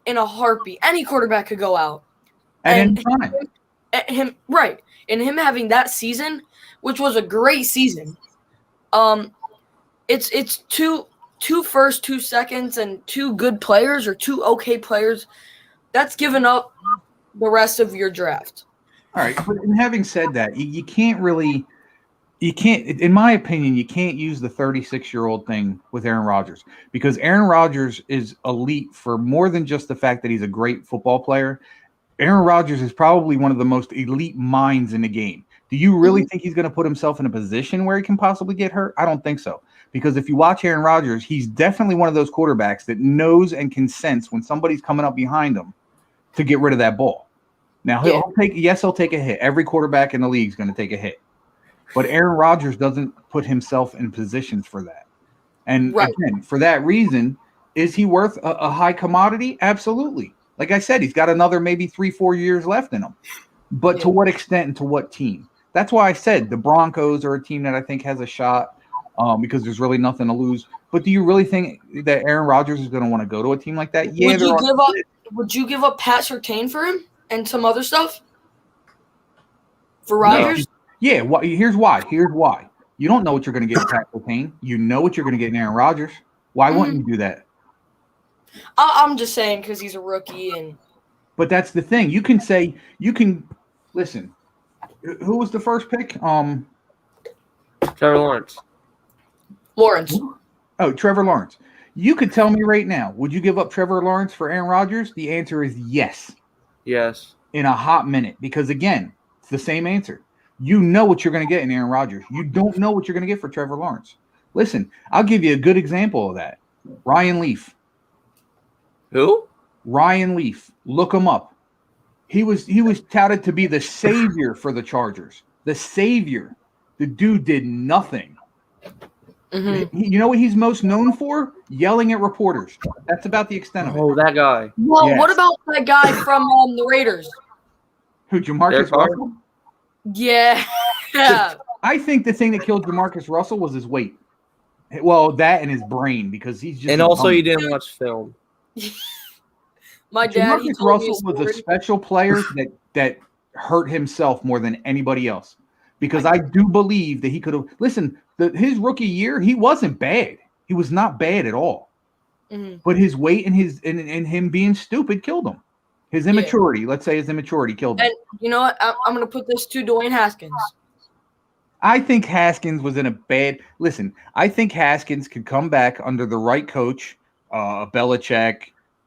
in a heartbeat, any quarterback could go out. At any time. And him having that season, which was a great season, it's two first, 2 seconds, and 2 good players or 2 okay players. That's given up the rest of your draft. All right, but having said that, you can't really, in my opinion, you can't use the 36-year-old thing with Aaron Rodgers, because Aaron Rodgers is elite for more than just the fact that he's a great football player. Aaron Rodgers is probably one of the most elite minds in the game. Do you really think he's going to put himself in a position where he can possibly get hurt? I don't think so. Because if you watch Aaron Rodgers, he's definitely one of those quarterbacks that knows and can sense when somebody's coming up behind him to get rid of that ball. Now, he'll take a hit. Every quarterback in the league is going to take a hit. But Aaron Rodgers doesn't put himself in positions for that. And again, for that reason, is he worth a high commodity? Absolutely. Like I said, he's got another maybe 3-4 years left in him. But to what extent and to what team? That's why I said the Broncos are a team that I think has a shot because there's really nothing to lose. But do you really think that Aaron Rodgers is going to want to go to a team like that? Yeah. Would you give up Pat Surtain for him and some other stuff for Rodgers? Yeah. Here's why. You don't know what you're going to get in Pat Surtain. You know what you're going to get in Aaron Rodgers. Why wouldn't you do that? I'm just saying because he's a rookie. But that's the thing. You can listen. Who was the first pick? Trevor Lawrence. Oh, Trevor Lawrence. You could tell me right now, would you give up Trevor Lawrence for Aaron Rodgers? The answer is yes. Yes. In a hot minute. Because again, it's the same answer. You know what you're going to get in Aaron Rodgers. You don't know what you're going to get for Trevor Lawrence. Listen, I'll give you a good example of that. Ryan Leaf. Who? Ryan Leaf. Look him up. He was touted to be the savior for the Chargers. The savior. The dude did nothing. You know what he's most known for? Yelling at reporters. That's about the extent of it. Oh, that guy. Well, what about that guy from the Raiders? Who, Jamarcus Russell? Yeah. I think the thing that killed Jamarcus Russell was his weight. Well, that and his brain, because he's just. And also, you didn't watch film. My dad. Jamarcus Russell was a special player that hurt himself more than anybody else, because I do believe that he could have. Listen, his rookie year, he wasn't bad. He was not bad at all. But his weight and him being stupid killed him. His immaturity, let's say his immaturity killed him. And you know what? I'm going to put this to Dwayne Haskins. I think Haskins was in a bad – listen, I think Haskins could come back under the right coach, Belichick,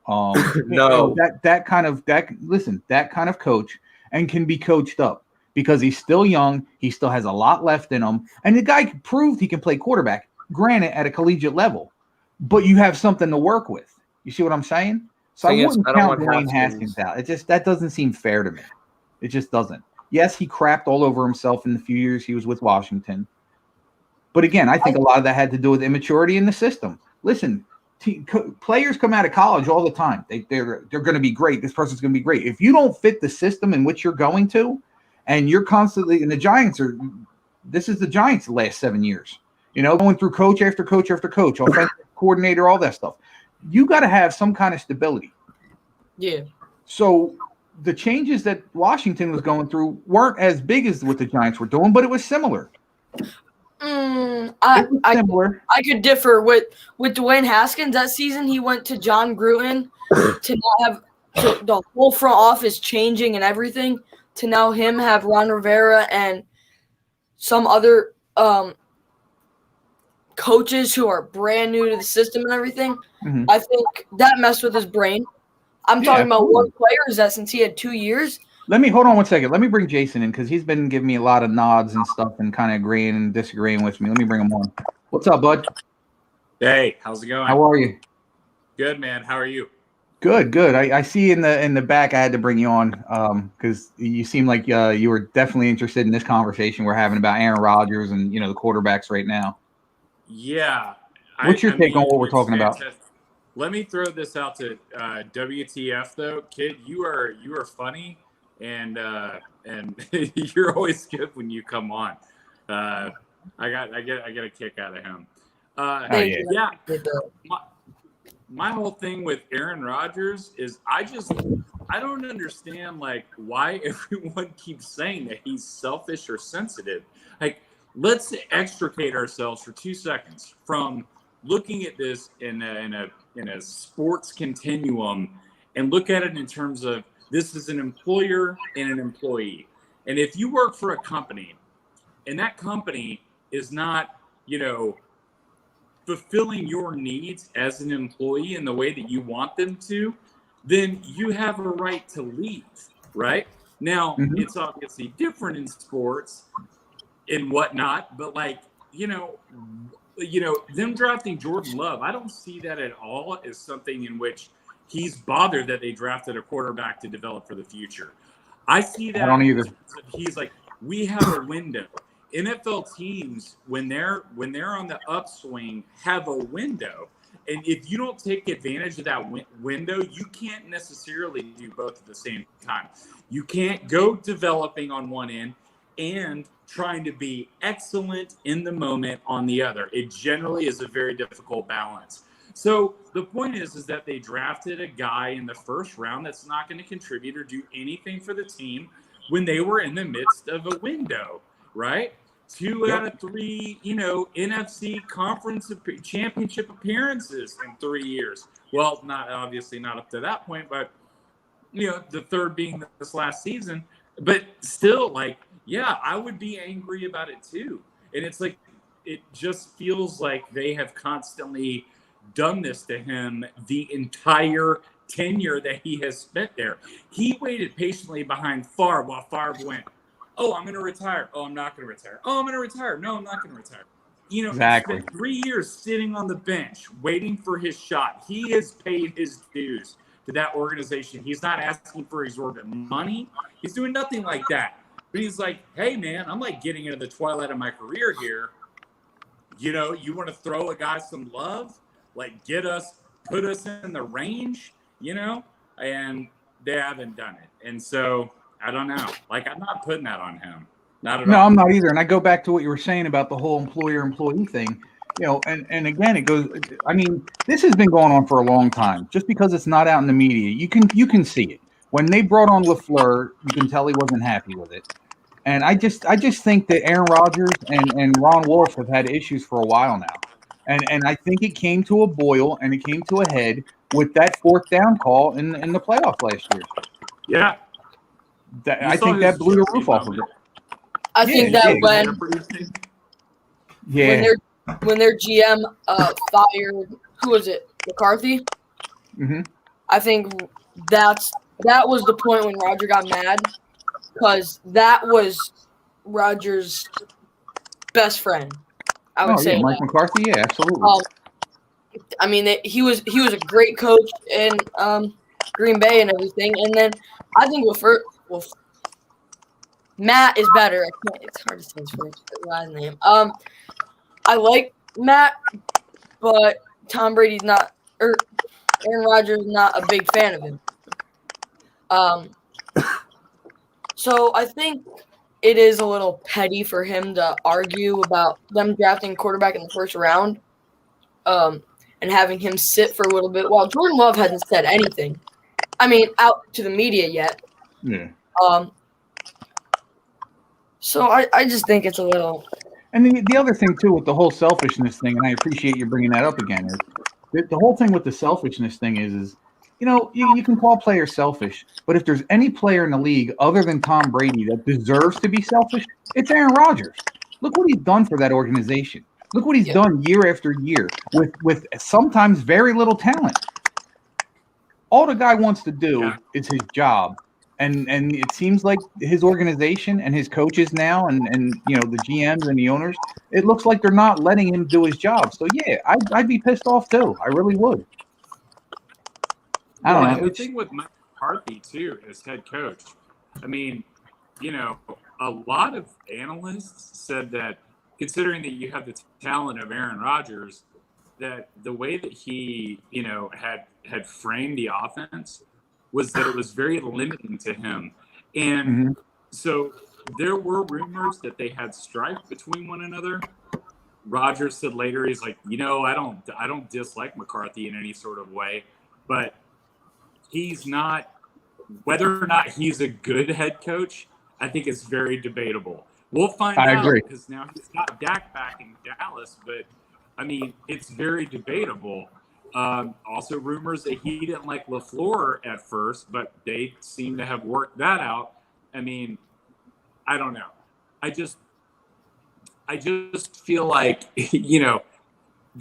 that kind of coach, and can be coached up because he's still young. He still has a lot left in him. And the guy proved he can play quarterback, granted at a collegiate level, but you have something to work with. You see what I'm saying? So I wouldn't count Dwayne Haskins out. That doesn't seem fair to me. It just doesn't. Yes, he crapped all over himself in the few years he was with Washington. But again, I think a lot of that had to do with immaturity in the system. Listen, players come out of college all the time. They're going to be great. This person's going to be great. If you don't fit the system in which you're going to, and you're constantly – and the Giants are – this is the Giants the last 7 years. You know, going through coach after coach after coach, offensive coordinator, all that stuff. You got to have some kind of stability. Yeah. So the changes that Washington was going through weren't as big as what the Giants were doing, but it was similar. I could differ with Dwayne Haskins. That season he went to John Gruden to not have so the whole front office changing and everything to now him have Ron Rivera and some other coaches who are brand new to the system and everything. Mhm. I think that messed with his brain. I'm Yeah, talking about one absolutely. player that since he had 2 years. Let me hold on 1 second. Let me bring Jason in because he's been giving me a lot of nods and stuff and kind of agreeing and disagreeing with me. Let me bring him on. What's up, bud? Hey, how's it going? How are you? Good, man. How are you? Good, good. I see in the back. I had to bring you on because you seem like you were definitely interested in this conversation we're having about Aaron Rodgers and the quarterbacks right now. Yeah. What's your take on what we're it's talking about? fantastic. Let me throw this out to WTF though, kid. You are funny, and you're always good when you come on. I get a kick out of him. Oh yeah. Yeah. My whole thing with Aaron Rodgers is I don't understand like why everyone keeps saying that he's selfish or sensitive. Like, let's extricate ourselves for 2 seconds from looking at this in a sports continuum and look at it in terms of this is an employer and an employee. And if you work for a company and that company is not, fulfilling your needs as an employee in the way that you want them to, then you have a right to leave, right? Now, Mhm. it's obviously different in sports and whatnot, but like, them drafting Jordan Love, I don't see that at all as something in which he's bothered that they drafted a quarterback to develop for the future. I see that I don't either. he's like, we have a window. NFL teams, when they're on the upswing, have a window, and if you don't take advantage of that window, you can't necessarily do both at the same time. You can't go developing on one end and trying to be excellent in the moment on the other. It generally is a very difficult balance. So the point is that they drafted a guy in the first round that's not going to contribute or do anything for the team when they were in the midst of a window, right? 2 out of 3, NFC conference championship appearances in 3 years. Well, not obviously not up to that point, but the third being this last season. But still, like, yeah, I would be angry about it too. And it's like, it just feels like they have constantly done this to him the entire tenure that he has spent there. He waited patiently behind Favre while Favre went, oh, I'm going to retire. Oh, I'm not going to retire. Oh, I'm going to retire. No, I'm not going to retire. Exactly. He spent 3 years sitting on the bench waiting for his shot. He has paid his dues to that organization. He's not asking for exorbitant money. He's doing nothing like that. But he's like, hey, man, I'm like getting into the twilight of my career here. You want to throw a guy some love? Like, put us in the range, And they haven't done it. And so I don't know. Like, I'm not putting that on him. Not at No, all. I'm not either. And I go back to what you were saying about the whole employer-employee thing. And again, it goes. I mean, this has been going on for a long time. Just because it's not out in the media, you can see it. When they brought on LaFleur, you can tell he wasn't happy with it. And I just think that Aaron Rodgers and Ron Wolf have had issues for a while now. And I think it came to a boil and it came to a head with that 4th down call in the playoffs last year. Yeah. I think that blew the roof off of it. I think that when their GM fired, who was it, McCarthy? Mm-hmm. I think that was the point when Roger got mad because that was Roger's best friend. I would say Mike McCarthy. Yeah, absolutely. I mean, he was a great coach in Green Bay and everything, and then I think Matt is better. It's hard to say his last name. I like Matt, but Tom Brady's not, or Aaron Rodgers is not a big fan of him. So I think it is a little petty for him to argue about them drafting quarterback in the first round, and having him sit for a little bit while Jordan Love hasn't said anything. I mean, out to the media yet. Yeah. So I just think it's a little. And the other thing too with the whole selfishness thing, and I appreciate you bringing that up again, is the whole thing with the selfishness thing is you can call players selfish, but if there's any player in the league other than Tom Brady that deserves to be selfish, it's Aaron Rodgers. Look what he's done for that organization. Look what he's done year after year with sometimes very little talent. All the guy wants to do is his job. And it seems like his organization and his coaches now and the GMs and the owners, it looks like they're not letting him do his job. So yeah, I'd be pissed off too. I really would. I don't know. And the thing with Mike McCarthy too as head coach, I mean, a lot of analysts said that considering that you have the talent of Aaron Rodgers, that the way that he, had framed the offense was that it was very limiting to him. And so there were rumors that they had strife between one another. Rodgers said later, he's like, I don't dislike McCarthy in any sort of way, but he's not, whether or not he's a good head coach, I think it's very debatable. We'll find out because now he's got Dak back in Dallas, but I mean, it's very debatable. Also, rumors that he didn't like LaFleur at first, but they seem to have worked that out. I mean, I don't know. I just feel like, the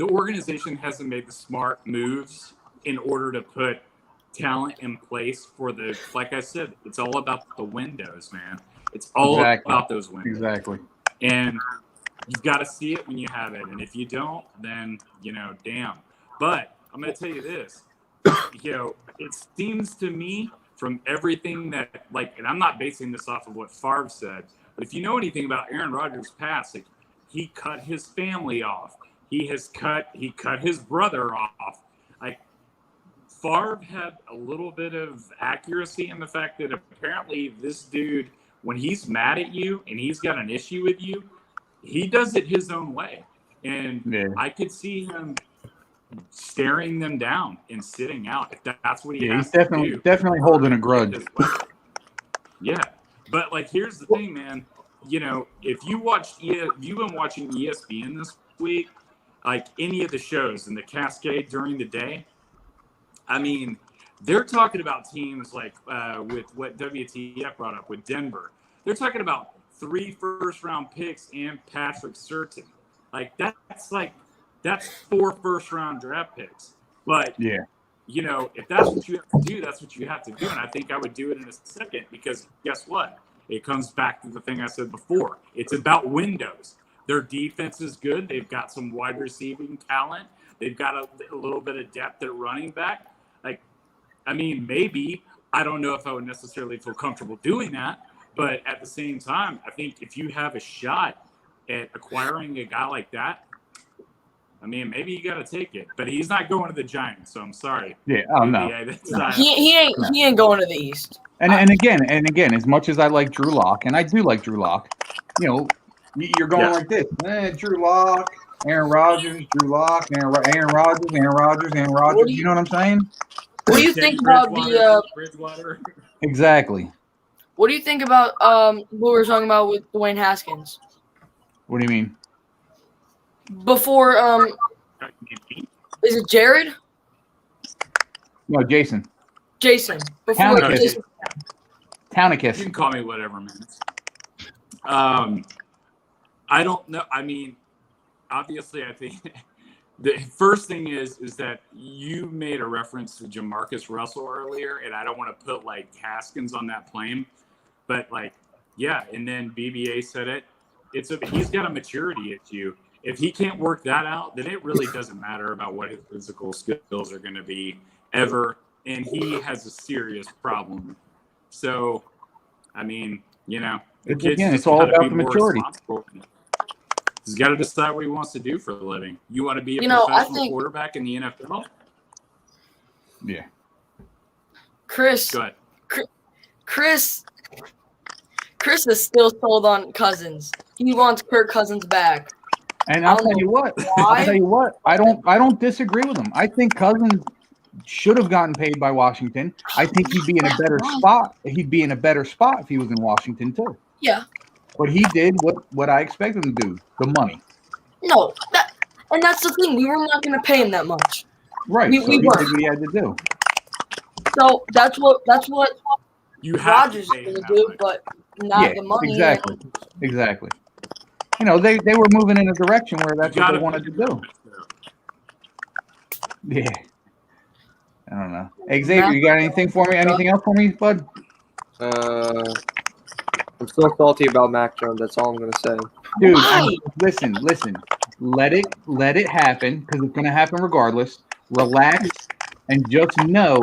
organization hasn't made the smart moves in order to put talent in place for like I said, it's all about the windows, man. It's all about those windows. Exactly. And you've got to see it when you have it. And if you don't, then, damn. But I'm going to tell you this, it seems to me from everything that, and I'm not basing this off of what Favre said, but if you know anything about Aaron Rodgers' past, he cut his family off. He cut his brother off. Favre had a little bit of accuracy in the fact that apparently this dude, when he's mad at you and he's got an issue with you, he does it his own way. And I could see him staring them down and sitting out if that's what he has to do. He's definitely holding a grudge. Yeah. But here's the thing, man. If you've been watching ESPN this week, any of the shows in the cascade during the day, I mean, they're talking about teams with what WTF brought up with Denver. They're talking about 3 first-round picks and Patrick Surtain. That's 4 first-round draft picks. But if that's what you have to do, that's what you have to do. And I think I would do it in a second because guess what? It comes back to the thing I said before. It's about windows. Their defense is good. They've got some wide receiving talent. They've got a little bit of depth at running back. Maybe, I don't know if I would necessarily feel comfortable doing that, but at the same time, I think if you have a shot at acquiring a guy like that, maybe you got to take it. But he's not going to the Giants, so I'm sorry. Yeah, no. He ain't going to the East. And again, as much as I like Drew Lock, and I do like Drew Lock, you're going like this. Drew Lock, Aaron Rodgers, Drew Lock, Aaron Rodgers, Aaron Rodgers, Aaron Rodgers. You know what I'm saying? What do you think about Bridgewater? Exactly. What do you think about what we were talking about with Dwayne Haskins? What do you mean? Before is it Jared? No, Jason. Before Townicus. You can call me whatever, man. I don't know. Obviously, I think the first thing is that you made a reference to Jamarcus Russell earlier, and I don't want to put Haskins on that plane, but and then BBA said it. He's got a maturity issue. If he can't work that out, then it really doesn't matter about what his physical skills are going to be ever, and he has a serious problem. So, it's all about the maturity. He's got to decide what he wants to do for a living. You want to be a professional quarterback in the NFL? Yeah. Chris. Go ahead. Chris is still sold on Cousins. He wants Kirk Cousins back. And I'll tell you what. I don't disagree with him. I think Cousins should have gotten paid by Washington. I think he'd be in a better spot. He'd be in a better spot if he was in Washington too. Yeah. But he did what I expected him to do, the money. No, that's the thing. We were not going to pay him that much. Right. We so he weren't. did what he had to do. So that's what You have Rodgers to is pay him gonna that do, much. but not the money. exactly. Exactly. You know, they were moving in a direction where You that's what they gotta wanted to do. Yeah. I don't know. Hey, Xavier, you got anything for me? Anything else for me, bud? I'm still salty about Mac Jones. That's all I'm gonna say. Dude, Why? listen. Let it happen because it's gonna happen regardless. Relax and just know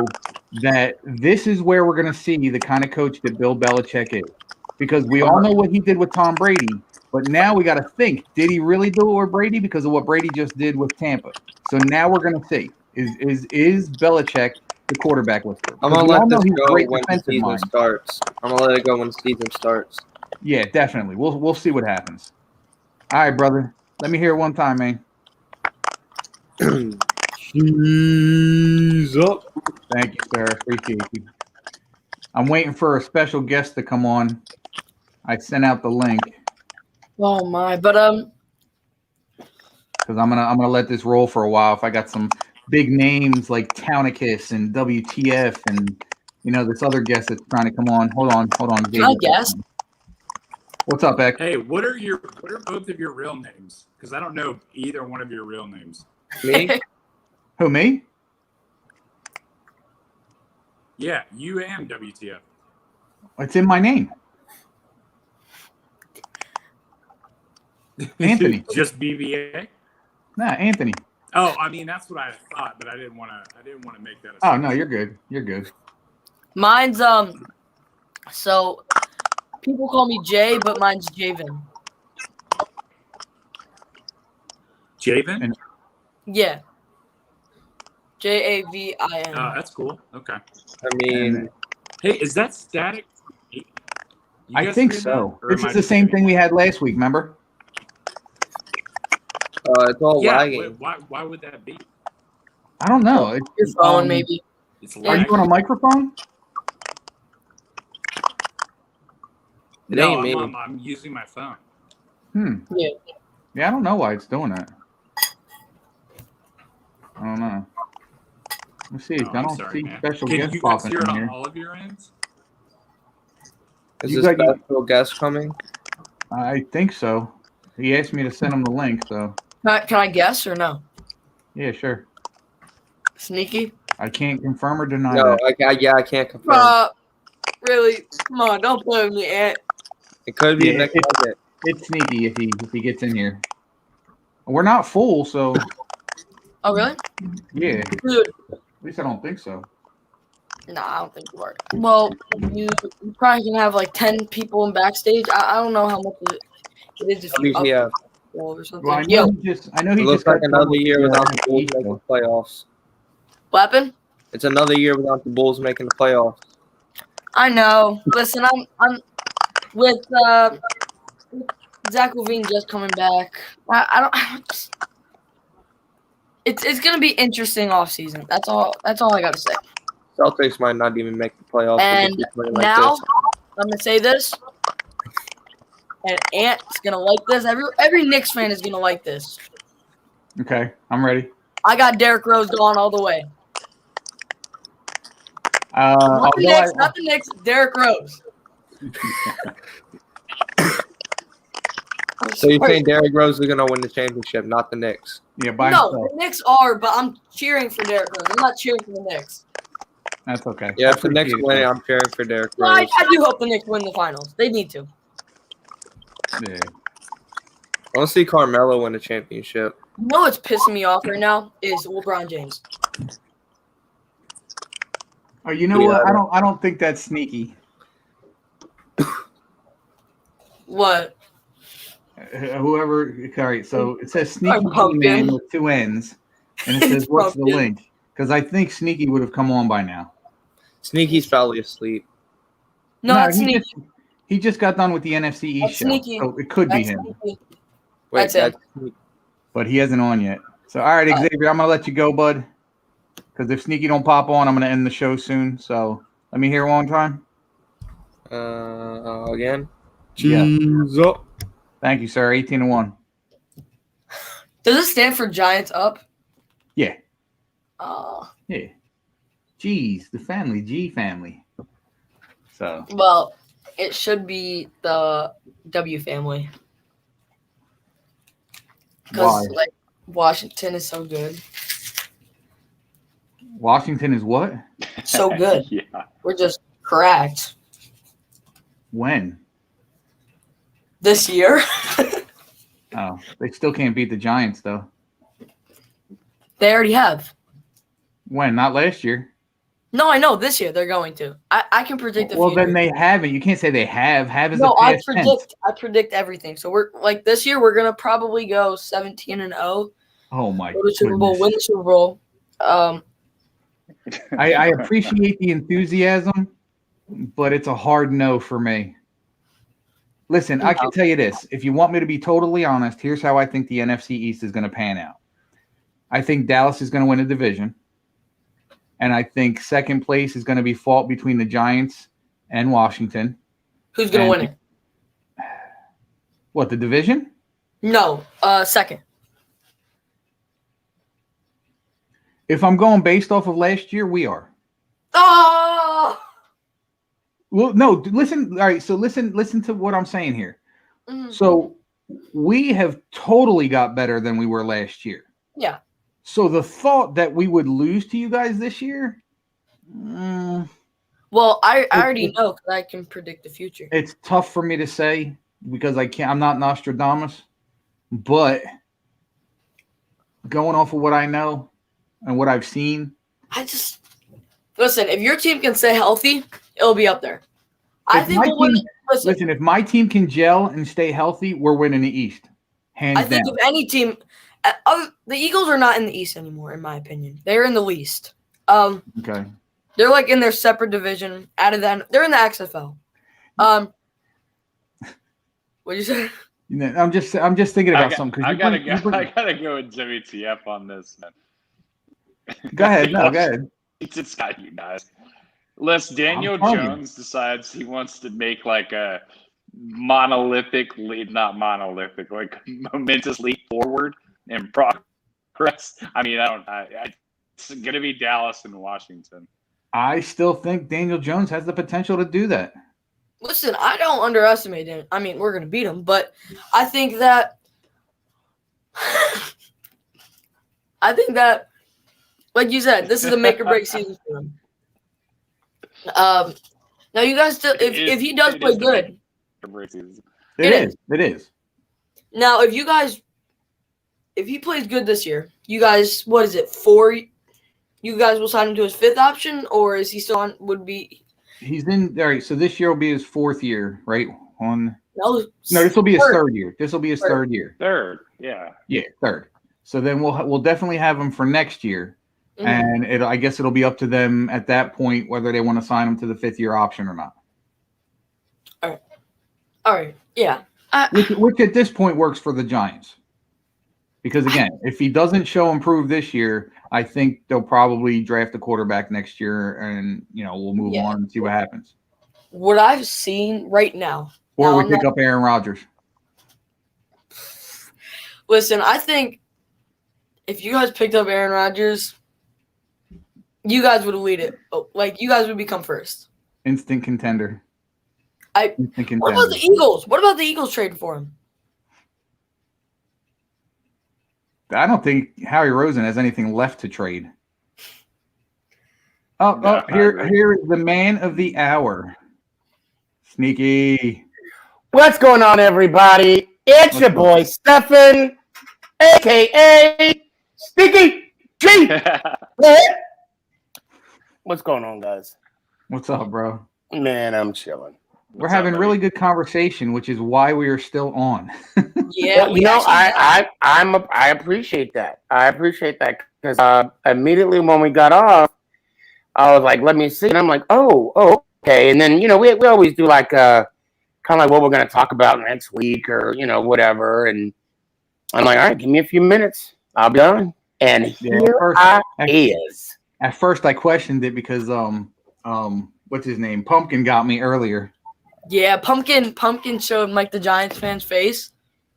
that this is where we're gonna see the kind of coach that Bill Belichick is. Because we all know what he did with Tom Brady, but now we got to think: did he really do it with Brady? Because of what Brady just did with Tampa. So now we're gonna see: is Belichick the quarterback whisperer? I'm Because gonna we all let know this he's go great when the defensive season mind. starts. I'm gonna let it go when the season starts. Yeah, definitely. We'll see what happens. All right, brother. Let me hear it one time, man. Cheese up. Thank you, sir. Appreciate you. I'm waiting for a special guest to come on. I sent out the link Oh my! But because I'm gonna let this roll for a while. If I got some big names like Townicus and WTF and this other guest that's trying to come on. Hold on. can I guess? What's up, Ek? Hey, what are both of your real names? Because I don't know either one of your real names. Me? Who, me? Yeah, you and WTF. It's in my name. Anthony. Just BBA. Nah, Anthony. Oh, I mean that's what I thought, but I didn't want to make that. Oh no, you're good. You're good. Mine's So people call me Jay, but mine's Javen. Javen. Yeah. Javin. Oh, that's cool. Okay. I mean, hey, is that static? You I guys think hear so. that, or This am is I the just same getting thing we had last week. Remember? it's all Yeah. lagging. Why would that be? I don't know. Your phone, maybe. It's Are lagging. you on a microphone? It No, ain't me. I'm using my phone. Yeah. Yeah, I don't know why it's doing that. I don't know. Let's see. Oh, I I'm don't sorry, see man. special Can guests you guys popping hear it in on here. all of your ends? Is You this got you- special guest coming? I think so. He asked me to send him the link, so Can I guess or no? yeah, sure. Sneaky? I can't confirm or deny No, that. I can't confirm. Really? Come on, don't play with me, Ant. It could be Yeah, McNugget. it's sneaky if he gets in here. We're not full, so Oh, really? yeah. Dude. At least I don't think so. No, I don't think you are. Well, you probably can have like 10 people in backstage. I don't know how much it is if you up WTF. or something. Well, I know Yo, he It looks just like got done another with year the, without the Bulls East, making though. the playoffs. weapon? It's another year without the Bulls making the playoffs. I know. Listen, I'm with Zach Levine just coming back. I don't. It's gonna be interesting off season. That's all I gotta say. Celtics might not even make the playoffs. And if they keep playing like now this. I'm gonna say this, and Ant's gonna like this. Every Knicks fan is gonna like this. Okay, I'm ready. I got Derrick Rose going all the way. Not the Knicks. Derrick Rose. So you're saying Derrick Rose is gonna win the championship, not the Knicks? Yeah, by No, himself. the Knicks are, but I'm cheering for Derrick Rose. I'm not cheering for the Knicks. That's okay. Yeah, I if the Knicks appreciate it, win, though. I'm cheering for Derrick No, Rose. I do hope the Knicks win the finals. They need to. Yeah. I want to see Carmelo win a championship. You know what's pissing me off right now is LeBron James. Oh, you know what? I don't think that's sneaky. What? Whoever. All right. So it says Sneaky I'm pumpkin. Man with 2 N's, and it says, "What's the pumpkin. link?" Because I think Sneaky would have come on by now. Sneaky's probably asleep. No, that's he sneaky. he just got done with the NFC East That's show, sneaky. so it could be That's him. sneaky. Wait, That's him. But he hasn't on yet. So all right, Xavier, I'm gonna let you go, bud. Because if Sneaky don't pop on, I'm gonna end the show soon. So let me hear one time. Again. Cheese up. Thank you, sir. 18-1. Does it stand for Giants up? Yeah. Oh. Yeah. G's, the family, G family. So Well, it should be the W family. why? Because like Washington is so good. Washington is what? So good. Yeah. We're just cracked. When? This year. Oh, they still can't beat the Giants though. They already have. When? Not last year. No, I know this year they're going to. I can predict the Well, future. then they haven't. You can't say they have. Have is No, a I past tense. predict everything. So we're like this year we're gonna probably go 17-0. Oh my Go to Super Bowl, goodness. win the Super Bowl. I appreciate the enthusiasm, but it's a hard no for me. Listen, I can tell you this. If you want me to be totally honest, here's how I think the NFC East is going to pan out. I think Dallas is going to win a division. And I think second place is going to be fought between the Giants and Washington. Who's gonna win it? What, the division? No, second. If I'm going based off of last year, we are. Oh! Well, no, listen. All right, so listen to what I'm saying here. So we have totally got better than we were last year. Yeah. So the thought that we would lose to you guys this year, Well, I already know because I can predict the future. it's tough for me to say because I'm not Nostradamus, but going off of what I know and what I've seen, Listen, if your team can stay healthy, it'll be up there. I if think my we'll win. team- listen, if my team can gel and stay healthy, we're winning the East, hands I think down. if any team, the Eagles are not in the East anymore, in my opinion. They're in the least. Okay. They're like in their separate division. Out of that, they're in the XFL. What'd you say? You know, I'm just thinking about something. I gotta go with Jimmy TF on this, man. Go ahead. No, go ahead. He just got you guys. Listen, Daniel telling you. Jones decides he wants to make like a monolithic leap, not monolithic, like momentous leap forward in progress. I mean, it's going to be Dallas and Washington. I still think Daniel Jones has the potential to do that. Listen, I don't underestimate him. I mean, we're gonna beat him, but I think that like you said, this is a make or break season for him. Now you guys still, if he does play good, It is. Now if he plays good this year, you guys, what is it, 4? You guys will sign him to his 5th option, or is he still on? He's in. All right. So this year will be his 4th year, right? No, this will be his third. 3rd year. This will be his 3rd year. Third, yeah. Yeah, 3rd. So then we'll definitely have him for next year, Mhm. and I guess it'll be up to them at that point whether they want to sign him to the 5th year option or not. All right, yeah. Which at this point works for the Giants. Because again, if he doesn't show improve this year, I think they'll probably draft a quarterback next year, and we'll move on and see what happens. What I've seen right now, Or we pick up Aaron Rodgers. listen, I think if you guys picked up Aaron Rodgers, you guys would lead it. Like you guys would become first. Instant contender. Instant contender. What about the Eagles? What about the Eagles trading for him? I don't think Howie Rosen has anything left to trade. Here is the man of the hour. Sneaky. What's going on, everybody? It's your boy, Stefan, a.k.a. Sneaky G. What's going on, guys? What's up, bro? Man, I'm chilling. We're having really good conversation, which is why we are still on. Yeah, well, I appreciate that. I appreciate that because immediately when we got off, I was like, "Let me see," and I'm like, "Oh, okay." And then we always do like kind of like what we're going to talk about next week or whatever. And I'm like, "All right, give me a few minutes, I'll be on." And here I is. At first, I questioned it because what's his name? Pumpkin got me earlier. Yeah, Pumpkin showed Mike the Giants fan's face.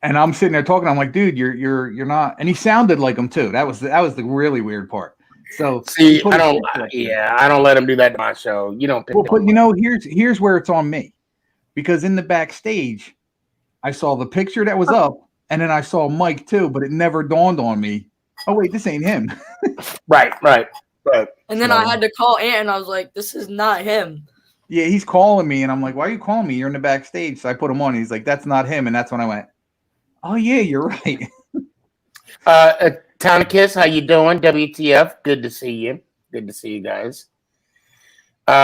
And I'm sitting there talking. I'm like, dude, you're not. And he sounded like him too. That was the really weird part. So See, he put I his don't. picture up there. Yeah, I don't let him do that to my show. You don't pick. Well, that but one. you know, here's where it's on me, because in the backstage, I saw the picture that was up, and then I saw Mike too, but it never dawned on me. Oh wait, this ain't him. Right. And then I had to call Ant, and I was like, "This is not him." Yeah, he's calling me, and I'm like, "Why are you calling me? You're in the backstage." So I put him on. And he's like, "That's not him," and that's when I went, "Oh yeah, you're right." Town of Kiss, how you doing? WTF? Good to see you. Good to see you guys. So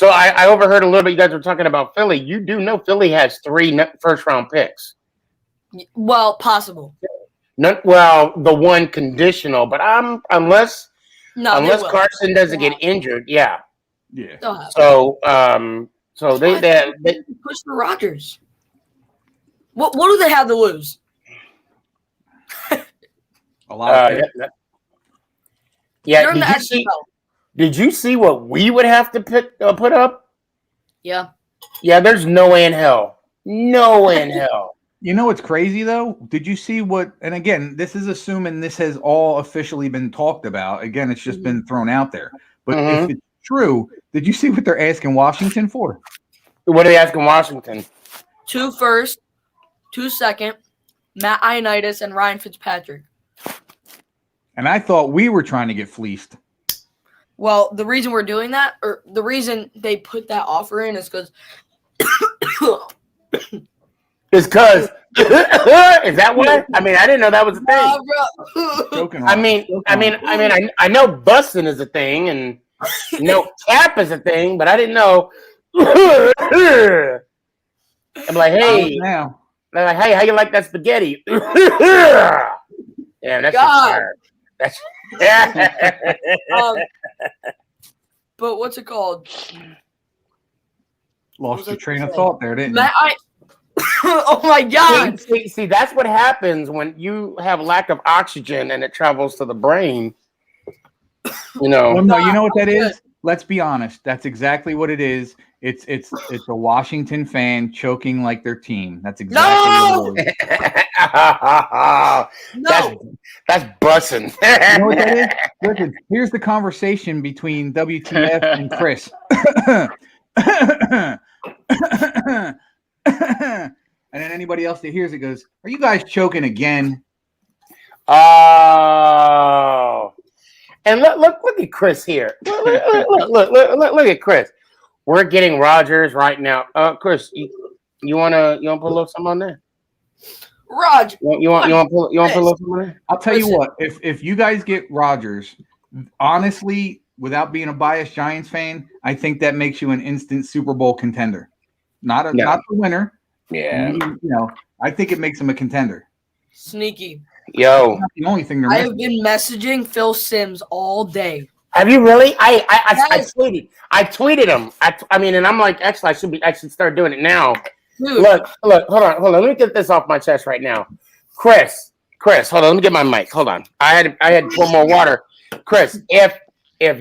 I overheard a little bit. You guys were talking about Philly. You do know Philly has 3 first-round picks. Well, possible. Well, the one conditional, but unless No, they will. Carson doesn't get injured, yeah. They'll have So they push for Rodgers. What do they have to lose? A lot. Yeah. They're in the XFL. Did you see what we would have to put up? Yeah. Yeah. There's no way in hell. No way in hell. You know what's crazy though? Did you see what? And again, this is assuming this has all officially been talked about. Again, it's just been thrown out there. But if it's true, did you see what they're asking Washington for? What are they asking Washington? 2 first, 2 second, Matt Ioannidis, and Ryan Fitzpatrick. And I thought we were trying to get fleeced. Well, the reason we're doing that, or the reason they put that offer in, is because. Is because is that what? I mean, I didn't know that was a thing. I know busting is a thing, and cap is a thing, but I didn't know. I'm like, hey, now. I'm like, hey, how you like that spaghetti? Yeah, that's God. That's but what's it called? Lost your train of thought there, didn't you? Matt, oh my God! See, that's what happens when you have lack of oxygen and it travels to the brain. Well, no, you know what that is? Let's be honest. That's exactly what it is. It's a Washington fan choking like their team. That's exactly what it is. That's bussing. You know what that is? Listen, here's the conversation between WTF and Chris. And then anybody else that hears it goes, "Are you guys choking again?" Oh, and look at Chris here. Look at Chris. We're getting Rodgers right now. Chris, you wanna put a little something on there? Roger, you want to put a little something on there? I'll tell you what. If you guys get Rodgers, honestly, without being a biased Giants fan, I think that makes you an instant Super Bowl contender. Not the winner. Yeah. I think it makes him a contender. Sneaky. Yo. That's not the only thing they're I missing. have been messaging Phil Simms all day. Have you really? I tweeted him. I mean, and I'm like, actually, I should start doing it now. Dude. Look, hold on. Let me get this off my chest right now. Chris, hold on. Let me get my mic. Hold on. I had to pour more water. Chris, if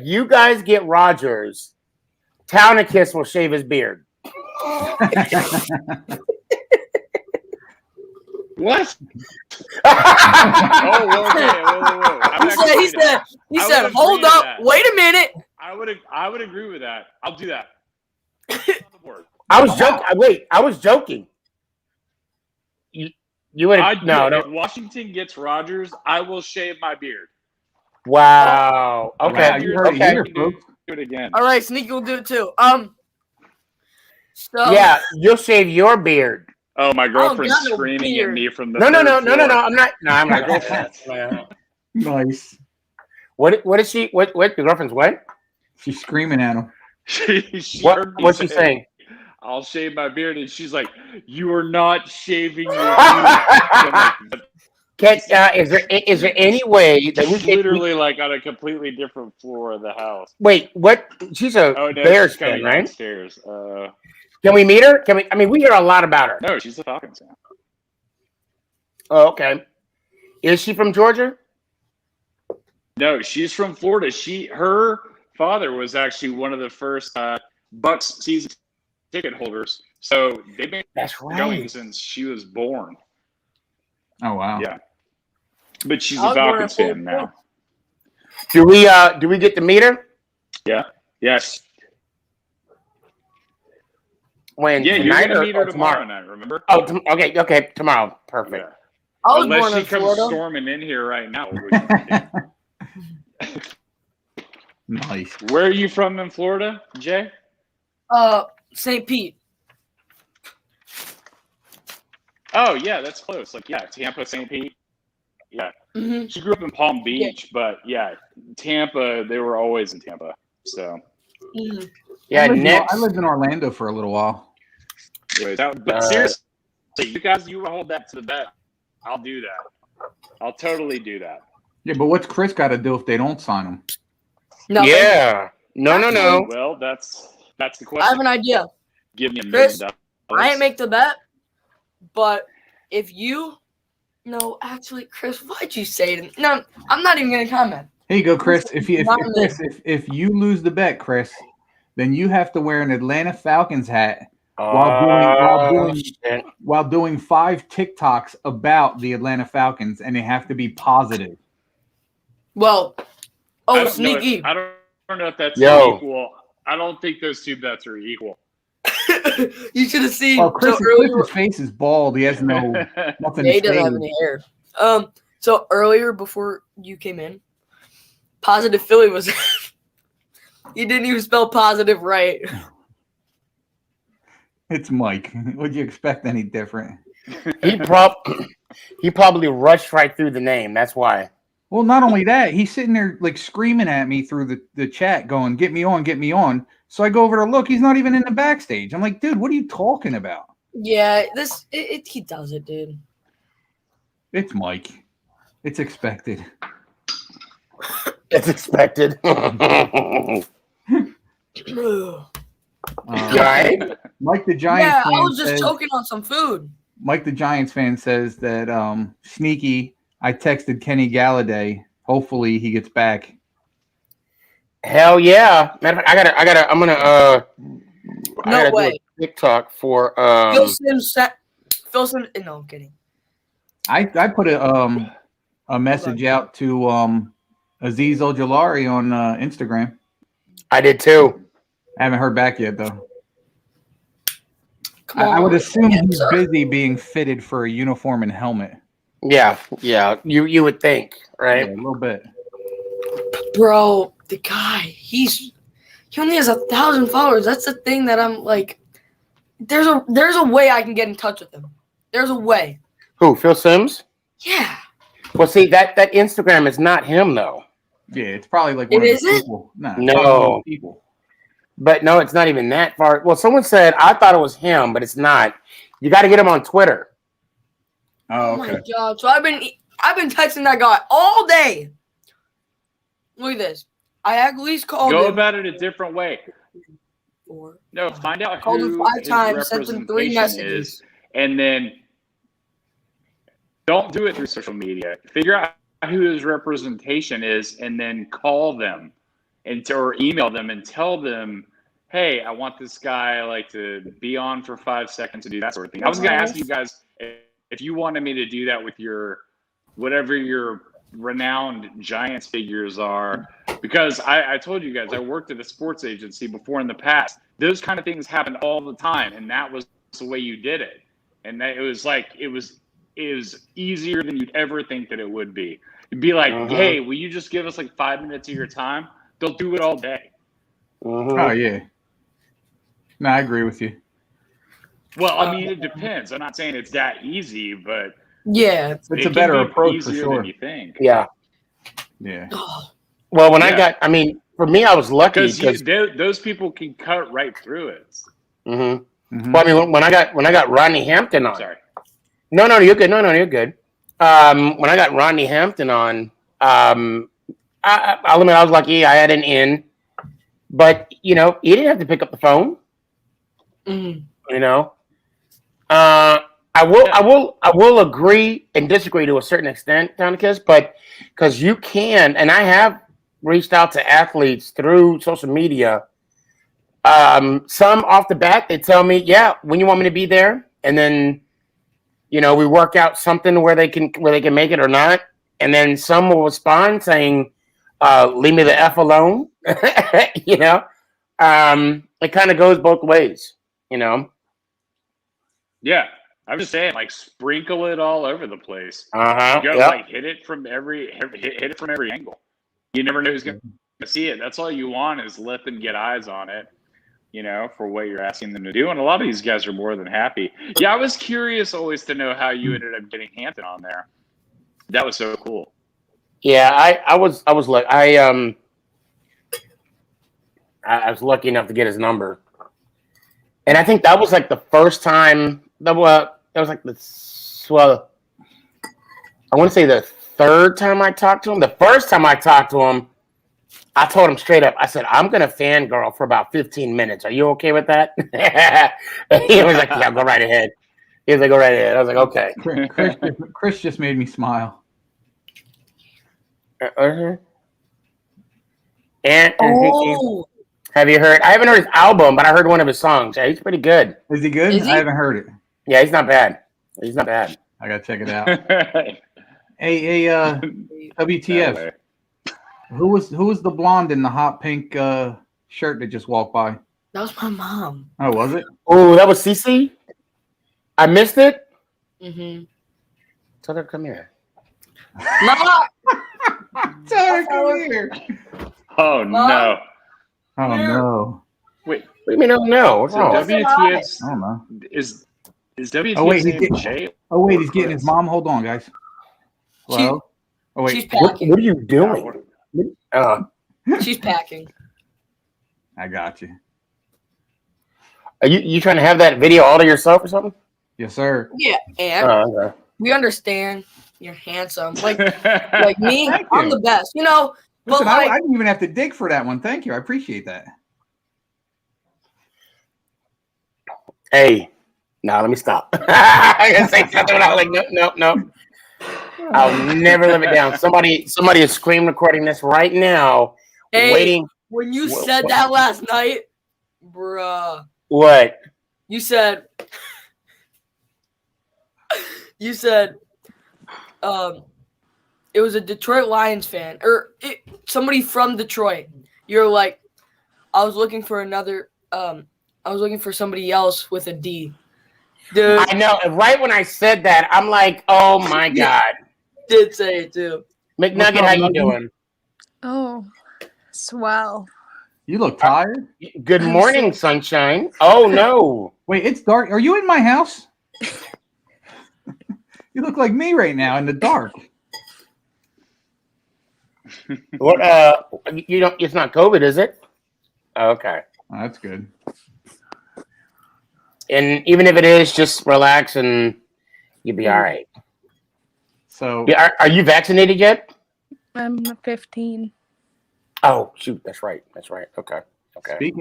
you guys get Rodgers, Town of Kiss will shave his beard. What? He said, hold up, wait a minute. I would agree with that. I'll do that. I was joking. I was joking. You would no. If Washington gets Rodgers, I will shave my beard. Wow. Okay. You heard it here, folks. Do it again. All right, Sneaky will do it too. So yeah, you'll shave your beard. Oh, my girlfriend's screaming at me from the No. I'm not. No, I'm My not. girlfriend's Nice. What is she? What? Your girlfriend's what? She's screaming at him. What's she saying? I'll shave my beard, and she's like, "You are not shaving your beard." Is there any way that we literally like on a completely different floor of the house? Wait, what? She's a Bears fan, right? Downstairs. Can we meet her? I mean, we hear a lot about her. No, she's a Falcons fan. Oh, okay. Is she from Georgia? No, she's from Florida. Her father was actually one of the first Bucks season ticket holders. So they've been going since she was born. Oh wow. Yeah. But she's a Falcons fan now. Do we get to meet her? Yeah. Yes. When Yeah, you're tonight gonna or, meet her or tomorrow? tomorrow night. Remember? Oh, okay, tomorrow. Perfect. Yeah. I was Unless born she in comes Florida. storming in here right now. Which Nice. Where are you from in Florida, Jay? St. Pete. Oh yeah, that's close. Like Tampa, St. Pete. Yeah. Mm-hmm. She grew up in Palm Beach, but yeah, Tampa. They were always in Tampa. So. Mm-hmm. Yeah, I lived in Orlando for a little while. But seriously, you guys, you hold that to the bet. I'll do that. I'll totally do that. Yeah, but what's Chris got to do if they don't sign him? Nothing. Yeah. No. Well, that's the I question. have an idea. Give me $1 Chris, million. I ain't make the bet, but if you no, actually, Chris, why'd you say it? No, I'm not even gonna comment. Here you go, Chris. If Chris, if you lose the bet, Chris, then you have to wear an Atlanta Falcons hat while doing 5 TikToks about the Atlanta Falcons, and they have to be positive. Well, I don't sneaky. know if that's Yo. equal. I don't think those two bets are equal. You should have seen. Oh, earlier, Chris's face is bald. He has nothing. yeah, he doesn't have to any hair. So earlier before you came in, Positive Philly was. He didn't even spell positive right. It's Mike. Would you expect any different? He probably rushed right through the name. That's why. Well, not only that, he's sitting there like screaming at me through the chat, going, "Get me on, get me on." So I go over to look. He's not even in the backstage. I'm like, dude, what are you talking about? Yeah, he does it, dude. It's Mike. It's expected. It's expected. Right? Mike the Giants. Yeah, fan I was just says, choking on some food. Mike the Giants fan says that sneaky. I texted Kenny Galladay. Hopefully he gets back. Hell yeah! Matter of fact, I'm gonna No way. do a TikTok for Phil Sims. No, I'm kidding. I put a message out to Aziz Ojolari on Instagram. I did too. I haven't heard back yet though. Come on, I would assume yeah, he's sir. busy being fitted for a uniform and helmet. Yeah. You would think, right? Yeah, a little bit. Bro, the guy, he only has 1,000 followers. That's the thing that I'm like, there's a way I can get in touch with him. There's a way. Who? Phil Sims? Yeah. Well, see that Instagram is not him though. Yeah, it's probably like It one of the isn't? people. No. It's probably one of the people. But no, it's not even that far. Well, someone said I thought it was him, but it's not. You got to get him on Twitter. Oh, Oh my god. So I've been texting that guy all day. Look at this. I at least called Go him. about it a different way. No, find out Called him who 5 his times, sent him 3 representation messages. is, and then don't do it through social media. Figure out who his representation is, and then call them or email them and tell them, "Hey, I want this guy like to be on for 5 seconds to do that sort of thing." I was going to ask you guys if you wanted me to do that with your whatever your renowned Giants figures are, because I told you guys I worked at a sports agency before in the past. Those kind of things happen all the time, and that was the way you did it. And it was easier than you'd ever think that it would be. You'd be like, "Hey, will you just give us like 5 minutes of your time?" They'll do it all day. Oh yeah. No, I agree with you. Well, I mean, it depends. I'm not saying it's that easy, but Yeah. It's a better approach for sure. than you think. Yeah. Yeah. Well, I mean, for me, I was lucky Because because. those people can cut right through it. Well, I mean, when I got Rodney Hampton on. Sorry. No, you're good. No, you're good. When I got Rodney Hampton on, I'll admit I was lucky. I had an in, but he didn't have to pick up the phone. I will agree and disagree to a certain extent, Tonicus, but because you can, and I have reached out to athletes through social media. Some off the bat, they tell me, "Yeah, when you want me to be there," and then we work out something where they can make it or not, and then some will respond saying, leave me the F alone. You know, it kind of goes both ways, you know. Yeah, I'm just saying, like, sprinkle it all over the place. Go Yep. like hit it from every angle. You never know who's going to see it. That's all you want is let them get eyes on it, you know, for what you're asking them to do. And a lot of these guys are more than happy. Yeah, I was curious always to know how you ended up getting Hampton on there. That was so cool. Yeah, I was like I was lucky enough to get his number, and I think that was like the first time that was like well, I want to say the third time I talked to him. The first time I talked to him, I told him straight up. I said, "I'm gonna fangirl for about 15 minutes. Are you okay with that?" He was like, "Yeah, go right ahead." He was like, "Go right ahead." I was like, "Okay." Chris just made me smile. And Oh, have you heard? I haven't heard his album, but I heard one of his songs. Yeah, he's pretty good. Is he good? Is he? I haven't heard it. Yeah, he's not bad. He's not bad. I gotta check it out. Hey, WTF? Who was the blonde in the hot pink shirt that just walked by? that was my mom. Oh, was it? Oh, that was Cece. I missed it. Mm-hmm. Tell her to come here. Mama, Tell her come here. Oh no! Oh no! Wait, What do you mean? Oh no! What's so wrong? WTF's I don't know. is WTF's Oh wait, name Jay? oh wait, he's getting his mom. Hold on, guys. Hello. Oh she's wait, packing. What are you doing? She's packing. I got you. Are you trying to have that video all to yourself or something? Yes, sir. Yeah, and Okay. we understand you're handsome. Like me, Thank I'm you. the best. You know, but Listen, like, I didn't even have to dig for that one. Thank you. I appreciate that. Hey, now let me stop. I gotta say something. I was like, no. I'll never live it down. Somebody is screen recording this right now, hey, waiting. when you said that last night, bruh, What? you said, it was a Detroit Lions fan or somebody from Detroit. You're like, I was looking for somebody else with a D. Dude, I know. Right when I said that, I'm like, oh my god. did say it too. McNugget, how you doing? Oh, swell. You look tired. Good morning, sunshine. Oh no. Wait, it's dark. Are you in my house? You look like me right now in the dark. What? You don't. It's not COVID, is it? Okay. Oh, that's good. And even if it is, just relax and you'll be all right. So, Yeah, are you vaccinated yet? I'm 15. Oh shoot, that's right. Okay.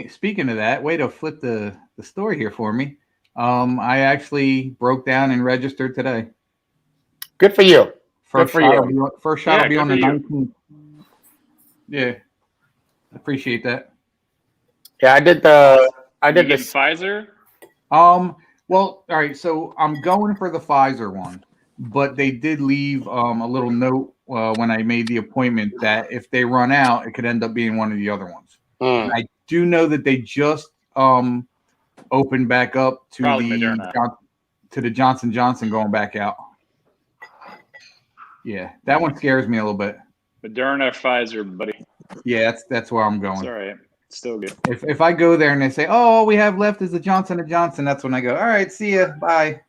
speaking of that, way to flip the story here for me. I actually broke down and registered today. Good for you. First for shot you. will be, first shot will be good on the for you. 19th. Yeah, appreciate that. Yeah, I did You get this. Pfizer. Well, all right. So I'm going for the Pfizer one, but they did leave a little note when I made the appointment that if they run out, it could end up being one of the other ones. And I do know that they just opened back up to Probably Moderna. the Johnson Johnson going back out. Yeah, that one scares me a little bit. Moderna, Pfizer, buddy. Yeah, that's where I'm It's going. all right. It's still good. If I go there and they say, "Oh, all we have left is the Johnson & Johnson," that's when I go, "All right, see ya, bye."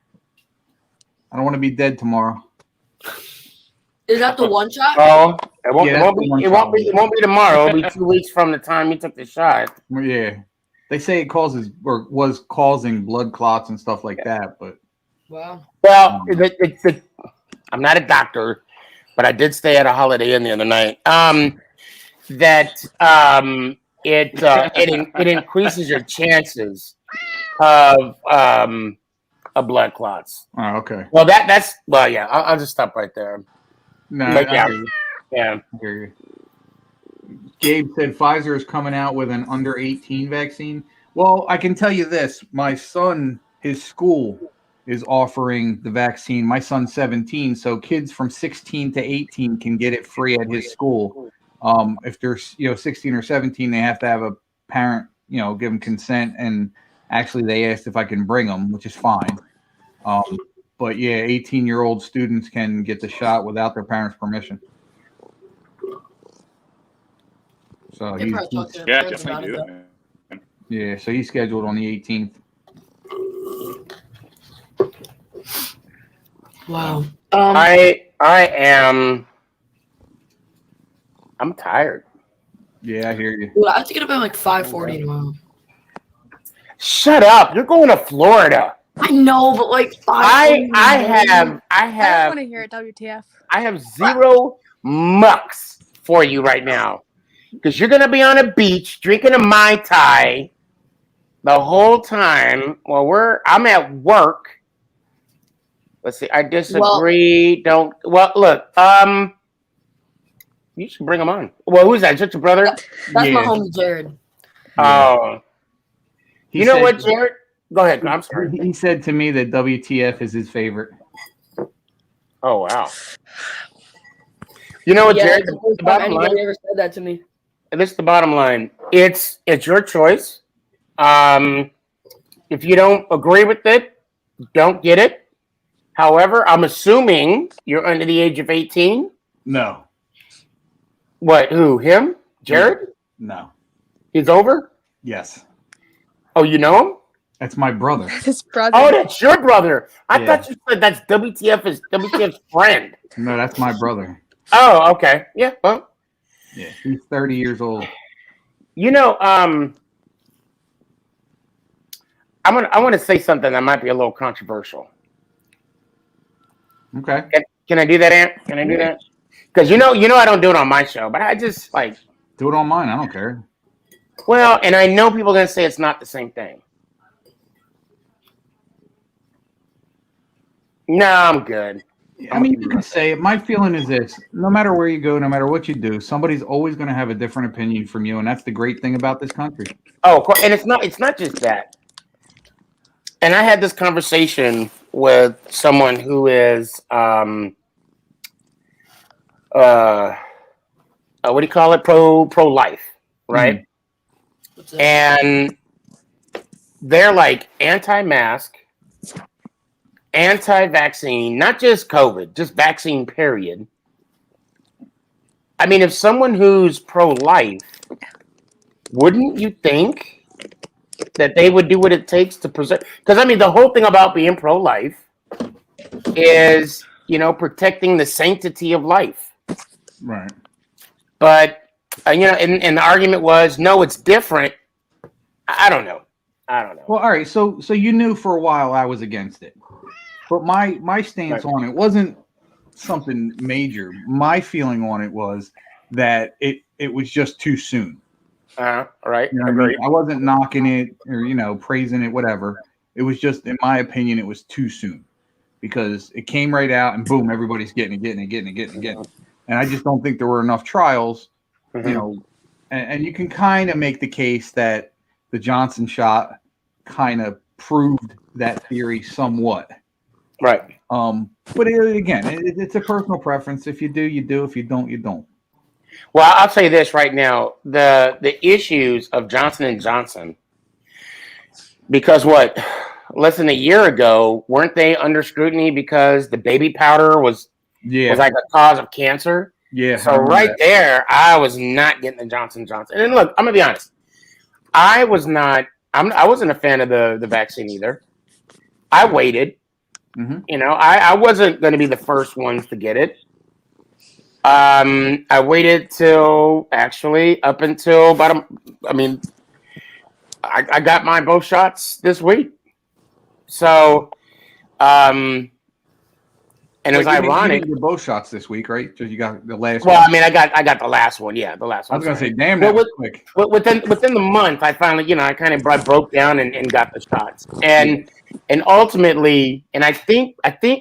I don't want to be dead tomorrow. Is that the one shot? Oh, it won't. Yeah, It won't be tomorrow. It'll be 2 weeks from the time you took the shot. Yeah, they say it causes or was causing blood clots and stuff like that, but Wow. Well, I'm not a doctor, but I did stay at a Holiday Inn the other night. It increases your chances of blood clots. Oh, okay. Well, that's yeah. I'll just stop right there. No, But I yeah, hear you. yeah. I hear you. Gabe said Pfizer is coming out with an under 18 vaccine. Well, I can tell you this: my son, his school is offering the vaccine. My son's 17, so kids from 16 to 18 can get it free at his school. If they're 16 or 17, they have to have a parent give them consent, and actually they asked if I can bring them, which is fine. But yeah, 18-year-old students can get the shot without their parents' permission. So They probably talk to their Yeah, parents about definitely it. do. Though. yeah, so he's scheduled on the 18th. Wow. I'm tired. Yeah, I hear you. Dude, I have to get up at like 5:40 tomorrow. Shut up! You're going to Florida. I know, but like 5:40. I don't want to hear it. WTF? I have zero mucks for you right now because you're gonna be on a beach drinking a Mai Tai the whole time while I'm at work. Let's see. I disagree. Look. You should bring him on. Well, who's that? Just your brother? That's my homie Jared. Oh. He You know said- what, Jared? Go ahead. I'm sorry. He said to me that WTF is his favorite. Oh wow. You know what, Yeah, Jared? that's the first The time bottom anybody line. ever said that to me. This is the bottom line. It's your choice. If you don't agree with it, don't get it. However, I'm assuming you're under the age of 18. No. What? Who? Him? Jared? No. He's over? Yes. Oh, you know him? That's my brother. His brother. Oh, that's your brother. I Yeah. thought you said that's WTF's friend. No, that's my brother. Oh, okay. Yeah, well. Yeah, he's 30 years old. You know, I want to say something that might be a little controversial. Okay. Can I do that, Ant? Can I do that? Because you know I don't do it on my show, but I just like do it on mine. I don't care. Well, and I know people are gonna say it's not the same thing. No, I'm good. I mean, you can say it. My feeling is this: no matter where you go, no matter what you do, somebody's always going to have a different opinion from you, and that's the great thing about this country. Oh, of course. And it's not just that. And I had this conversation with someone who is what do you call it? Pro life, right? And they're like anti-mask, anti-vaccine, not just COVID, just vaccine, period. I mean, if someone who's pro-life, wouldn't you think that they would do what it takes to preserve? Because, I mean, the whole thing about being pro-life is, protecting the sanctity of life. Right. But, and the argument was, no, it's different. I don't know. Well, all right. So you knew for a while I was against it. But my stance on it wasn't something major. My feeling on it was that it was just too soon. Right. You know what I mean? I wasn't knocking it or praising it, whatever. It was just, in my opinion, it was too soon because it came right out and boom, everybody's getting it. And I just don't think there were enough trials, and you can kind of make the case that the Johnson shot kind of proved that theory somewhat. Right. But it's a personal preference. If you do, you do. If you don't, you don't. Well, I'll tell you this right now: the issues of Johnson & Johnson, because less than a year ago, weren't they under scrutiny because the baby powder was like a cause of cancer? Yeah. So right there, I was not getting the Johnson & Johnson. And look, I'm gonna be honest. I wasn't a fan of the vaccine either. I waited. Mm-hmm. I wasn't going to be the first ones to get it. I waited up until I got my both shots this week. So, and it was ironic. You both shots this week, right? So you got the last. Well, one. I mean, I got the last one. Yeah, the last one. I was gonna say, damn, that was quick. Within the month, I finally, I kind of broke down and got the shots, and ultimately, and I think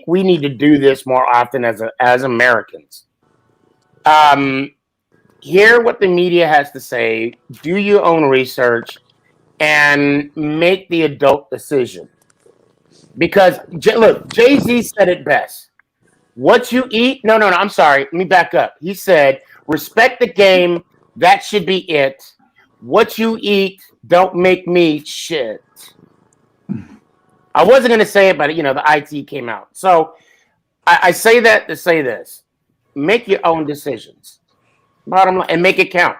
we need to do this more often as Americans. Hear what the media has to say. Do your own research, and make the adult decision. Because look, Jay-Z said it best. What you eat? No. I'm sorry. Let me back up. He said, Respect the game. That should be it. What you eat, don't make me shit. I wasn't going to say it, but the IT came out. So I say that to say this: make your own decisions. Bottom line, and make it count.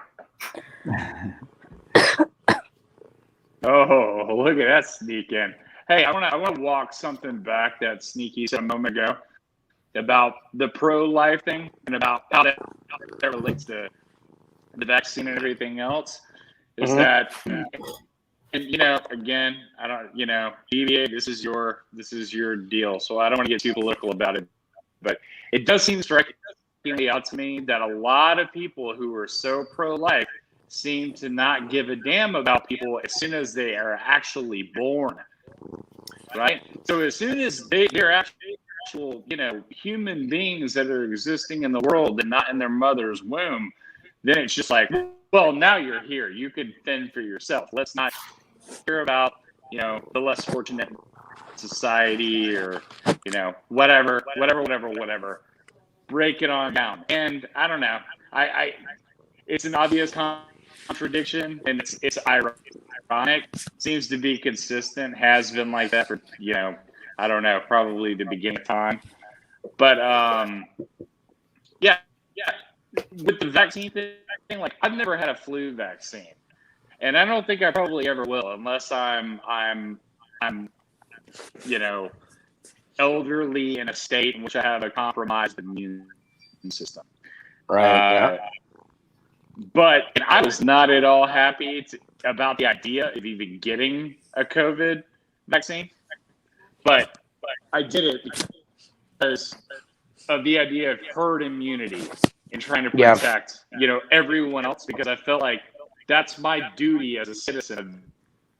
Oh, look at that sneak in. Hey, I want to walk something back that Sneaky said a moment ago about the pro-life thing and about how that relates to the vaccine and everything else. Is that, and again, I don't, DBA, this is your deal, so I don't want to get too political about it, but it does seem strikingly out to me that a lot of people who are so pro-life seem to not give a damn about people as soon as they are actually born, right? So as soon as they're actual, human beings that are existing in the world and not in their mother's womb, then it's just like, well, now you're here. You can fend for yourself. Let's not hear about, the less fortunate society or, whatever. Break it on down. And I don't know. It's an obvious contradiction, and it's ironic. Seems to be consistent. Has been like that for I don't know, probably the beginning of time. But yeah. With the vaccine thing, like I've never had a flu vaccine, and I don't think I probably ever will unless I'm elderly in a state in which I have a compromised immune system. Right. But I was not at all happy about the idea of even getting a COVID vaccine. But I did it because of the idea of herd immunity and trying to protect, everyone else, because I felt like that's my duty as a citizen of the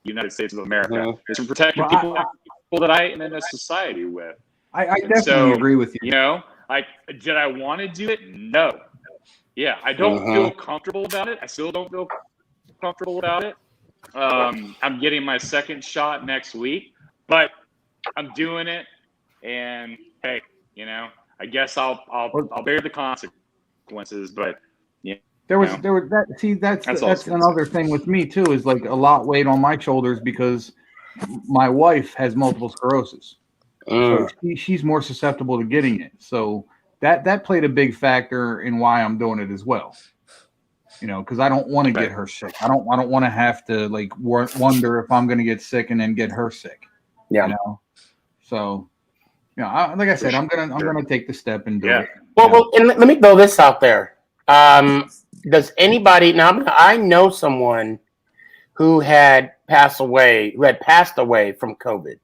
United States of America, is to protect the people that I am in a society with. I definitely agree with you. Did I want to do it? No. Yeah, I don't feel comfortable about it. I still don't feel comfortable about it. I'm getting my second shot next week, but I'm doing it, and hey, I guess I'll bear the consequences. But there was that. See, that's another thing with me too. Is like a lot weighed on my shoulders because my wife has multiple sclerosis, so she's more susceptible to getting it. So that played a big factor in why I'm doing it as well. Because I don't want to get her sick. I don't want to have to wonder if I'm going to get sick and then get her sick. Yeah. So, like I said, I'm gonna take the step and do it. Well, and let me throw this out there. Does anybody now? I know someone who had passed away from COVID.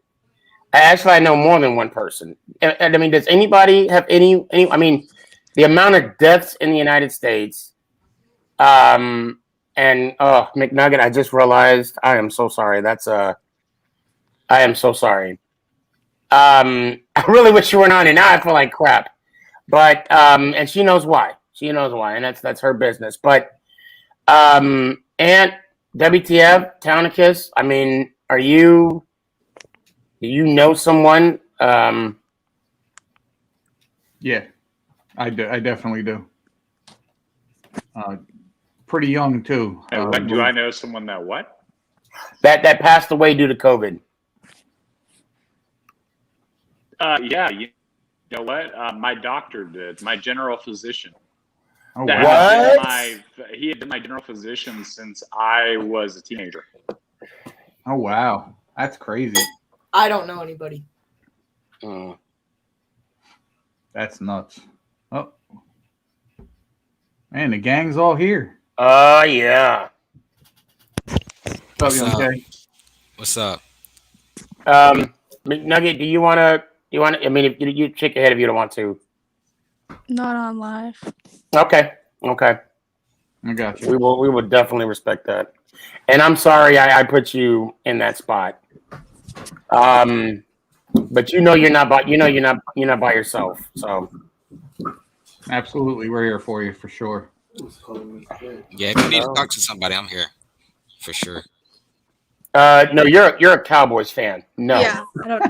Actually, I know more than one person. And I mean, does anybody have any? I mean, the amount of deaths in the United States. And McNugget, I just realized I am so sorry. I am so sorry. I really wish you weren't on it. Now I feel like crap. But and she knows why. She knows why, and that's her business. But and WTF, Townicus, I mean, do you know someone? Yeah, I do. I definitely do. Pretty young too. Do I know someone that what? That passed away due to COVID. Yeah, you know what? My doctor did. My general physician. Oh, wow. He had been my general physician since I was a teenager. Oh, wow. That's crazy. I don't know anybody. That's nuts. Oh. Man, the gang's all here. Oh, yeah. What's up? What's up? McNugget, do you want to, I mean, if you shake your head if you don't want to. Not on live. Okay. I got you. We will definitely respect that. And I'm sorry I put you in that spot. But you're not by yourself. So absolutely, we're here for you for sure. Yeah, if you need to talk to somebody, I'm here for sure. No, you're a Cowboys fan. No. Yeah, I don't.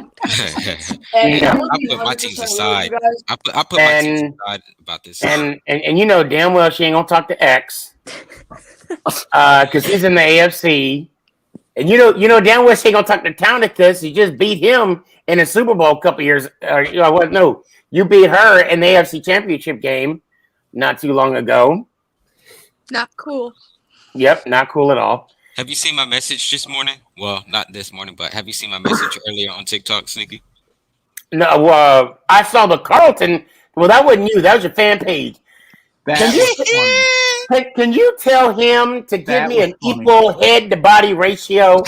And No. I'm I gonna be put my 100% teams real with aside. you guys. I put my teams aside about this. And you know damn well she ain't gonna talk to X, because he's in the AFC. And you know damn well she ain't gonna talk to Town because you just beat him in the Super Bowl a couple years. You beat her in the AFC Championship game not too long ago. Not cool. Yep, not cool at all. Have you seen my message this morning? Well, not this morning, but have you seen my message earlier on TikTok, Sneaky? No, I saw the Carlton. Well, that wasn't you. That was your fan page. Can you tell him to give me an equal head to body ratio?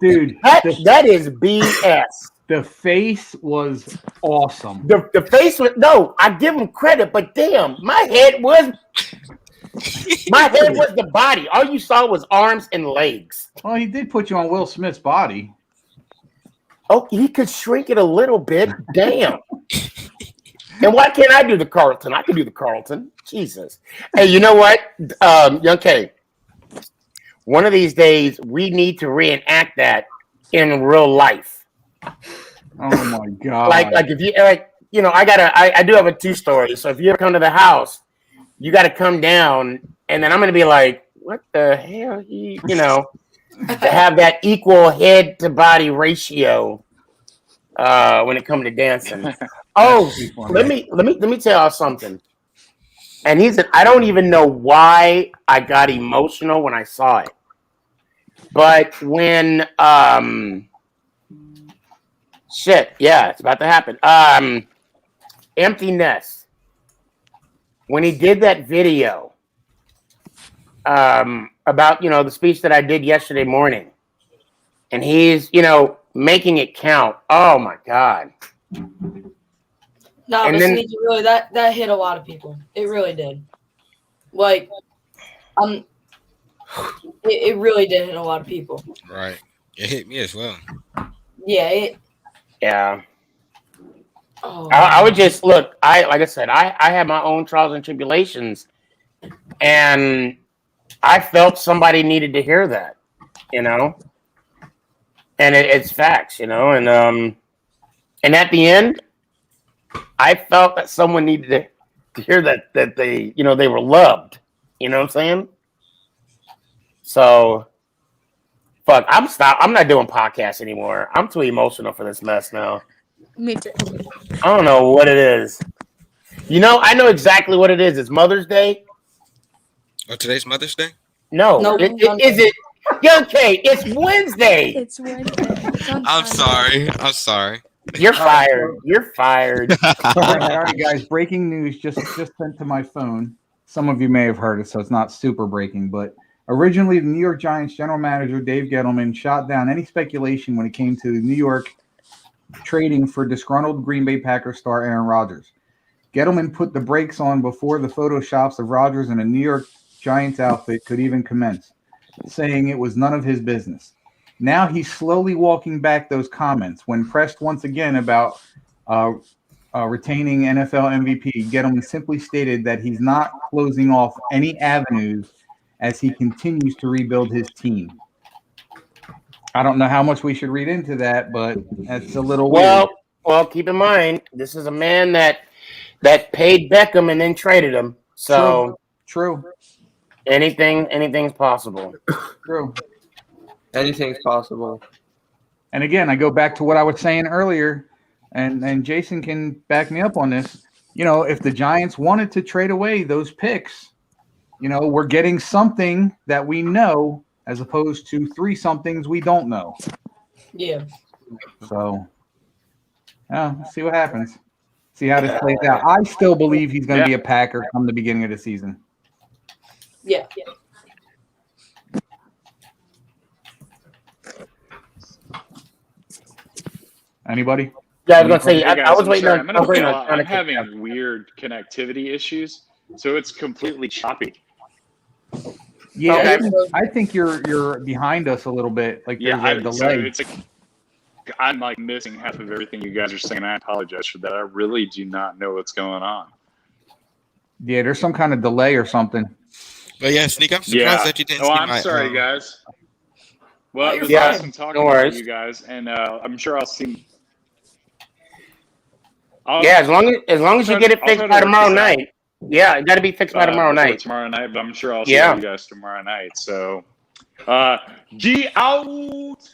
Dude, that is BS. The face was awesome. The face was I give him credit, but damn, my head was the body. All you saw was arms and legs. Well, he did put you on Will Smith's body. Oh, he could shrink it a little bit. Damn. And why can't I do the Carlton? I can do the Carlton. Jesus. Hey, you know what? Young K, one of these days we need to reenact that in real life. Oh my God. Like if you I do have a 2-story. So if you ever come to the house, you got to come down, and then I'm going to be like, what the hell? To have that equal head to body ratio when it comes to dancing. Oh, let me tell y'all something. And I don't even know why I got emotional when I saw it. But when it's about to happen. Empty Nest. When he did that video about the speech that I did yesterday morning, and he's making it count. Oh my God. No, And but then- Sneaky, really, that hit a lot of people. It really did. Like, it really did hit a lot of people. Right. It hit me as well. Yeah. Yeah. Oh. I would just look. Like I said, I had my own trials and tribulations, and I felt somebody needed to hear that, and it's facts, and at the end, I felt that someone needed to hear that they they were loved. You know what I'm saying? So, fuck, I'm not doing podcasts anymore. I'm too emotional for this mess now. Me too. I don't know what it is. I know exactly what it is. It's Mother's Day. Oh, today's Mother's Day? No, is it? Young K, it's Wednesday. It's Wednesday. It's on I'm Sunday. sorry. You're fired. You're fired. All right, guys. Breaking news just sent to my phone. Some of you may have heard it, so it's not super breaking. But originally, the New York Giants general manager Dave Gettleman shot down any speculation when it came to New York trading for disgruntled Green Bay Packers star Aaron Rodgers. Gettleman put the brakes on before the photoshops of Rodgers in a New York Giants outfit could even commence, saying it was none of his business. Now he's slowly walking back those comments. When pressed once again about retaining NFL MVP, Gettleman simply stated that he's not closing off any avenues as he continues to rebuild his team. I don't know how much we should read into that, but that's a little weird. Well, keep in mind, this is a man that paid Beckham and then traded him. So True. Anything's possible. True. Anything's possible. And again, I go back to what I was saying earlier, and Jason can back me up on this. If the Giants wanted to trade away those picks, we're getting something that we know as opposed to 3 somethings we don't know. Yeah. So, let's see what happens. See how this plays out. I still believe he's going to be a Packer come the beginning of the season. Yeah. Anybody? Yeah, I was gonna say. Hey guys, I was I'm waiting sorry, on. I'm gonna waiting fail. on I'm Sonic. having weird connectivity issues, so it's completely choppy. Yeah, Okay. I think you're behind us a little bit. Like there's Yeah, a delay. so it's like I'm like missing half of everything you guys are saying. I apologize for that. I really do not know what's going on. Yeah, there's some kind of delay or something. But yeah, Sneak, I'm surprised that you didn't see I'm my. sorry, guys. Well, it was Yeah, awesome talking no to worries. you guys, and I'm sure I'll see. Yeah, as long as you get it I'll fixed try to by work tomorrow this out night. Yeah, it got to be fixed by tomorrow before night. tomorrow night, but I'm sure I'll see all Yeah. you guys tomorrow night. So, G out.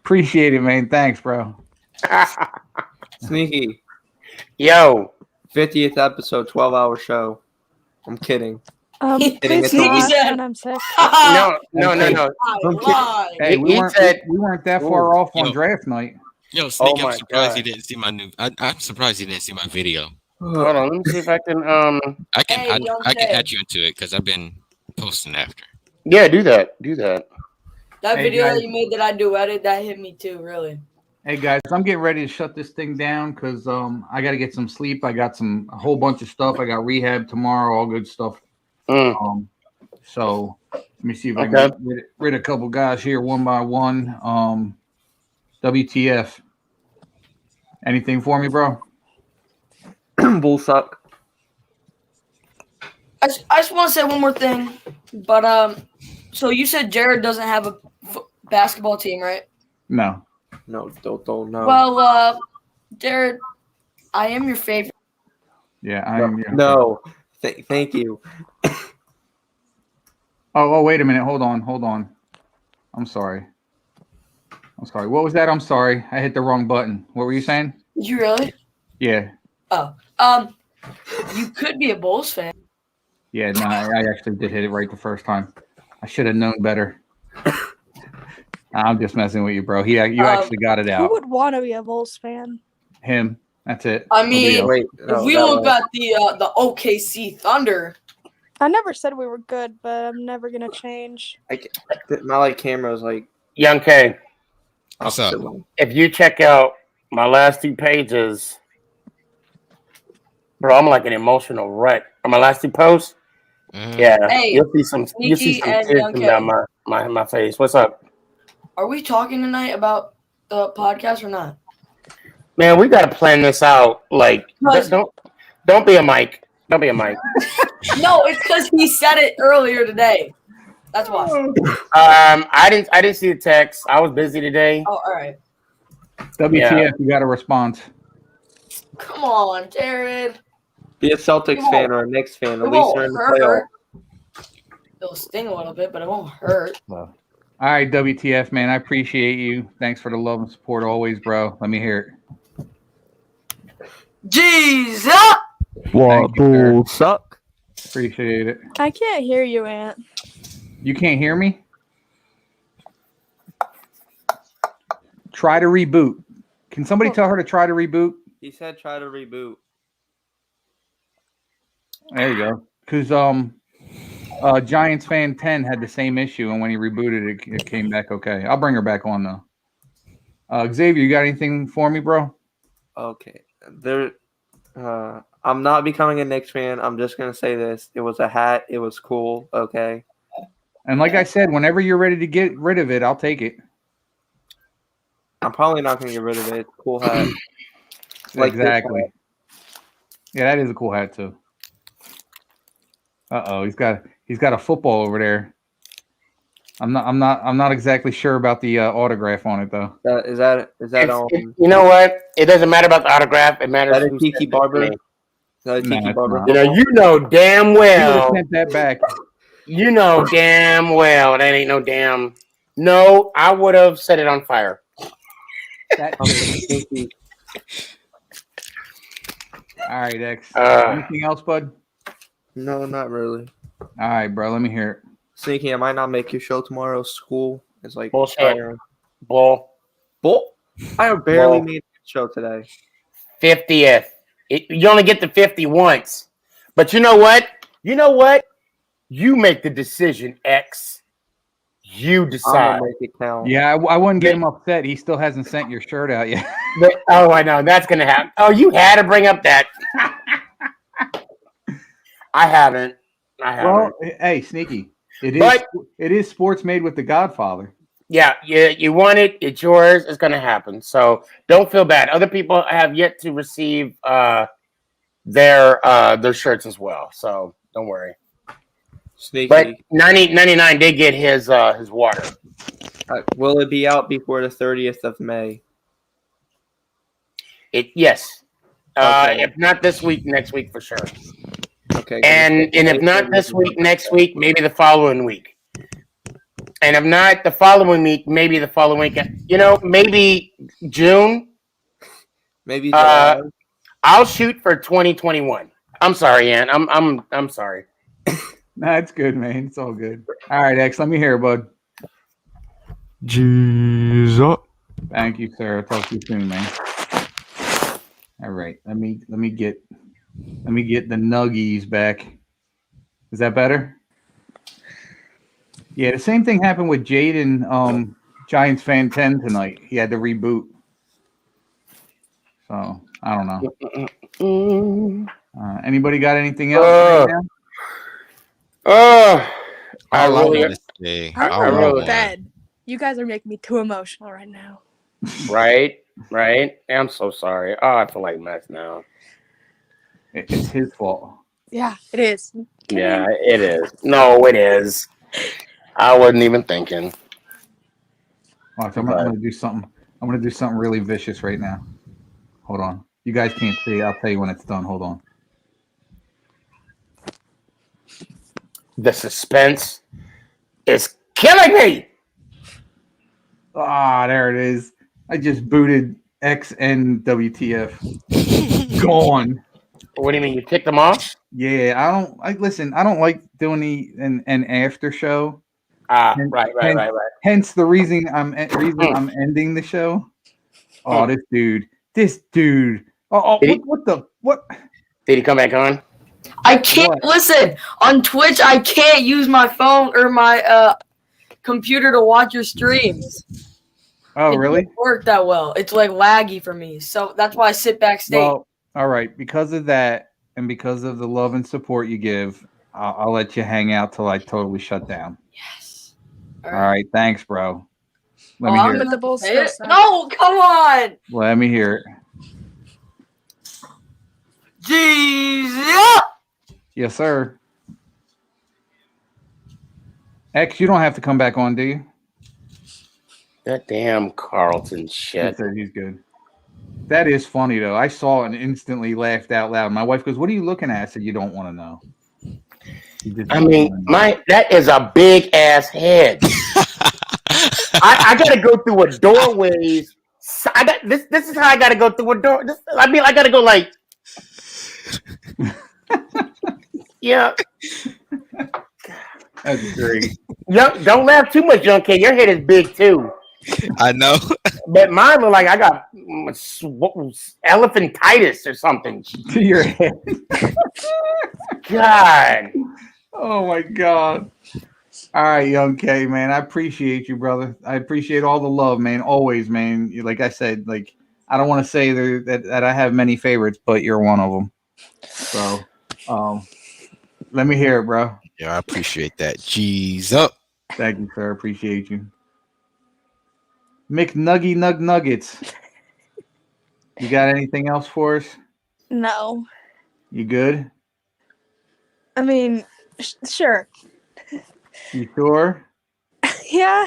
Appreciate it, man. Thanks, bro. Sneaky. Yo. 50th episode, 12-hour show. I'm kidding. Kidding, Please it's a not, week. when I'm sick. No. I'm kidding. Hey, we He weren't said- we weren't that far off on Yo. draft night. Yo, Sneak, Oh I'm my surprised he God. didn't see my new. I'm surprised he didn't see my video. Hold on, let me see if I can. I can Hey, Young I can Ted. add you into it because I've been posting after. Yeah, do that. Do that. That Hey, video guys. that you made that I duetted, that hit me too, really. Hey guys, I'm getting ready to shut this thing down because I got to get some sleep. I got a whole bunch of stuff. I got rehab tomorrow, all good stuff. So let me see if I can get rid of a couple guys here one by one. WTF? Anything for me, bro? Bull suck. I just want to say one more thing, but so you said Jared doesn't have a basketball team, right? No. No, don't know. Well, Jared, I am your favorite. Yeah, I am. Yeah. No. Thank you. Oh, wait a minute. Hold on. I'm sorry. What was that? I'm sorry. I hit the wrong button. What were you saying? Did you really? Yeah. Oh, you could be a Bulls fan. Yeah, no, I actually did hit it right the first time. I should have known better. I'm just messing with you, bro. You actually got it Who out. would want to be a Bulls fan? Him. That's it. I mean, Nobody else. if we look at the OKC Thunder, I never said we were good, but I'm never gonna change. My camera is like Young K. What's up? If you check out my last 2 pages, bro, I'm like an emotional wreck. On my last 2 posts, yeah, Hey, you'll see some Sneaky and tears Young come K. down my face. What's up, are we talking tonight about the podcast or not? man? We got to plan this out. Like, Because- don't be a Mike. Don't be a Mike. No, it's because he said it earlier today. That's why. I didn't see the text. I was busy today. Oh, all right. WTF? You got a response. Come on, Jared. Be a Celtics It fan won't- or a Knicks fan. It At least they're won't in the playoff. hurt. It'll sting a little bit, but it won't hurt. All right, WTF, man. I appreciate you. Thanks for the love and support always, bro. Let me hear it. Jesus! What bull suck? Appreciate it. I can't hear you, Ant. You can't hear me? Try to reboot. Can somebody tell her to try to reboot? He said try to reboot. There you go. Because Giants fan 10 had the same issue, and when he rebooted it came back okay. I'll bring her back on though. Xavier, you got anything for me, bro? Okay. I'm not becoming a Knicks fan. I'm just gonna say this. It was a hat. It was cool. Okay. And like I said, whenever you're ready to get rid of it, I'll take it. I'm probably not gonna get rid of it. Cool hat. Like this Exactly. hat. Yeah, that is a cool hat too. He's got a football over there. I'm not exactly sure about the autograph on it though. Is that You know what? It doesn't matter about the autograph. It matters. That is who Tiki sent it to Barber? me. Tiki it's Barber. not. You know damn You well. sent that back. You know damn well that ain't no damn. No, I would have set it on fire. That All right, X. Anything else, bud? No, not really. All right, bro. Let me hear it. Sneaky, I might not make your show tomorrow. School is like Bullshit. tiring. Bull. I barely Bull. made the show today. 50th. You only get to 50 once. But you know what? You make the decision, X. You I'm decide. gonna make it count. Yeah, I wouldn't get him upset. He still hasn't sent your shirt out yet. Oh, I know. That's going to happen. Oh, you had to bring up that. I haven't. Well, hey, Sneaky. It is sports made with the Godfather. Yeah, you want it. It's yours. It's going to happen. So don't feel bad. Other people have yet to receive their shirts as well. So don't worry. Sneaky. But 99 did get his water. Will it be out before the 30th of May? Yes. Okay. If not this week, next week for sure. Okay. And if not this week, next week, maybe the following week. And if not the following week, maybe the following week. Maybe June. Maybe July. I'll shoot for 2021. I'm sorry, Ant. I'm sorry. Nah, it's good, man. It's all good. All right, X. Let me hear it, bud. Jesus. Thank you, sir. I'll talk to you soon, man. All right. Let me get the nuggies back. Is that better? Yeah, the same thing happened with Jaden, Giants fan 10 tonight. He had to reboot. So I don't know. Anybody got anything else right now? I really, I'm I going really- to bed. You guys are making me too emotional right now. Right. I'm so sorry. Oh, I feel like mess now. It's his fault. Yeah, it is. Yeah, it is. No, it is. I wasn't even thinking. Watch, I'm gonna do something. I'm gonna do something really vicious right now. Hold on. You guys can't see. I'll tell you when it's done. Hold on. The suspense is killing me. Ah, there it is. I just booted X and WTF. Gone. What do you mean? You kicked them off? Yeah, I don't like doing an after show. Right. Hence the reason I'm ending the show. Oh, this dude. Oh, what? Did he come back on? I can't listen on Twitch. I can't use my phone or my computer to watch your streams. Oh, really? It doesn't work that well. It's like laggy for me, so that's why I sit backstage. Well, all right. Because of that, and because of the love and support you give, I'll let you hang out till I totally shut down. Yes. All right. Thanks, bro. Let me I'm hear gonna it. The Bulls say still it. suck. No, come on. Let me hear it. Jesus. Yes, sir. X, you don't have to come back on, do you? That damn Carlton He shit. said he's good. That is funny though. I saw it and instantly laughed out loud. My wife goes, "What are you looking at?" I said, "You don't want to know." I mean, that is a big ass head. I gotta go through a doorway. This is how I gotta go through a door. I gotta go like. Yeah. That's great. Don't laugh too much, young kid. Your head is big too. I know. But mine look like I got elephantitis or something. To your head. God. Oh my God. All right, young K, man. I appreciate you, brother. I appreciate all the love, man. Always, man. Like I said, like I don't want to say that I have many favorites, but you're one of them. So, let me hear it, bro. Yeah, I appreciate that. G's up. Thank you, sir. Appreciate you. McNuggy Nuggets. You got anything else for us? No. You good? I mean, sure. You sure? Yeah.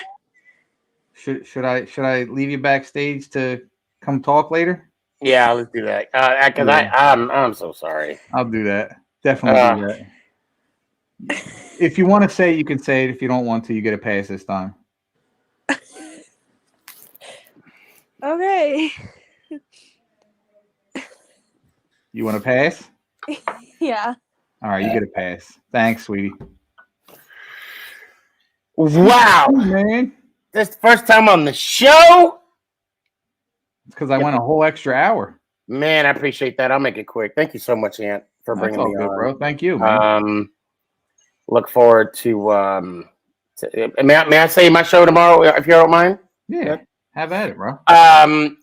Should I leave you backstage to come talk later? Yeah, let's do that. Because I'm so sorry. I'll do that. Definitely do that. If you want to say, you can say it. If you don't want to, you get a pass this time. Okay. You want to pass? Yeah. All right, you get a pass. Thanks, sweetie. Wow, man. This is the first time on the show. It's because I went a whole extra hour. Man, I appreciate that. I'll make it quick. Thank you so much, Ant, for That's bringing all me good, on. bro. Thank you, man. Look forward to may I say my show tomorrow if you don't mind? Yeah. Have at it, bro.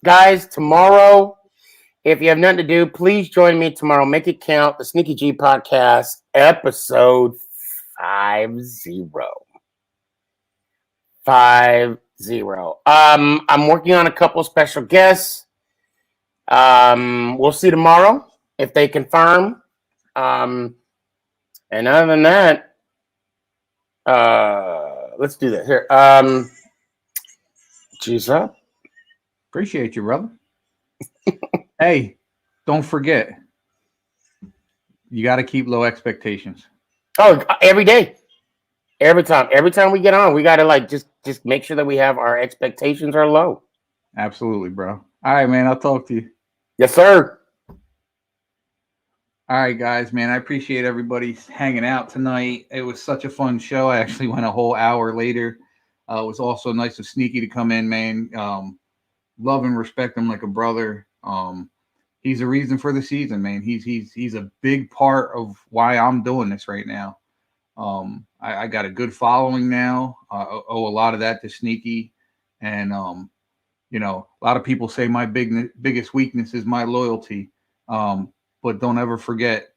Guys, tomorrow, if you have nothing to do, please join me tomorrow. Make it count. The Sneaky G Podcast, episode 50. 50. I'm working on a couple special guests. We'll see tomorrow if they confirm. And other than that, let's do this here. Cheers up. Appreciate you, brother. Hey, don't forget, you got to keep low expectations. Oh, every day. Every time we get on, we gotta like just make sure that we have our expectations are low. Absolutely, bro. All right, man. I'll talk to you. Yes, sir. All right, guys, man. I appreciate everybody hanging out tonight. It was such a fun show. I actually went a whole hour later. It was also nice of Sneaky to come in, man. Love and respect him like a brother. He's a reason for the season, man. He's a big part of why I'm doing this right now. I got a good following now. I owe a lot of that to Sneaky, and you know, a lot of people say my biggest weakness is my loyalty. But don't ever forget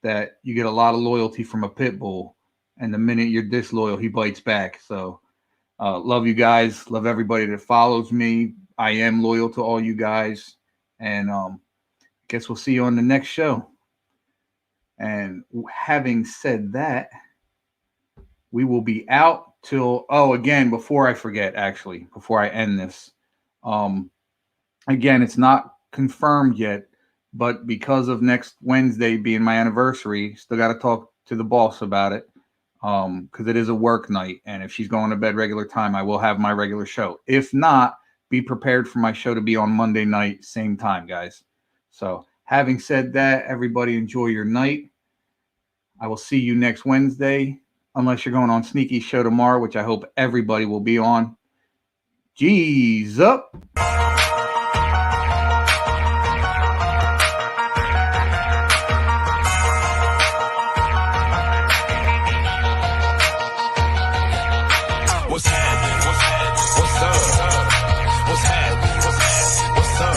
that you get a lot of loyalty from a pit bull, and the minute you're disloyal, he bites back. So, love you guys. Love everybody that follows me. I am loyal to all you guys, and guess we'll see you on the next show. And having said that, we will be out till, again, before I forget, actually, before I end this, again, it's not confirmed yet, but because of next Wednesday being my anniversary, still got to talk to the boss about it, because it is a work night, and if she's going to bed regular time, I will have my regular show. If not, be prepared for my show to be on Monday night, same time, guys. So having said that, everybody enjoy your night. I will see you next Wednesday, unless you're going on Sneaky's show tomorrow, which I hope everybody will be on. G's up. What's happening? What's up? What's happening? What's up?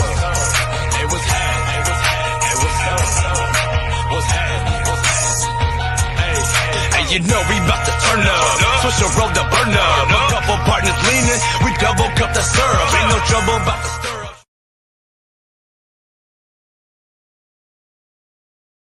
Hey, what's happening? Hey, what's up? What's happening? Hey, you know we about to turn up. Switch the road to burn up. A couple partners leaning, we double cup the syrup. Ain't no trouble about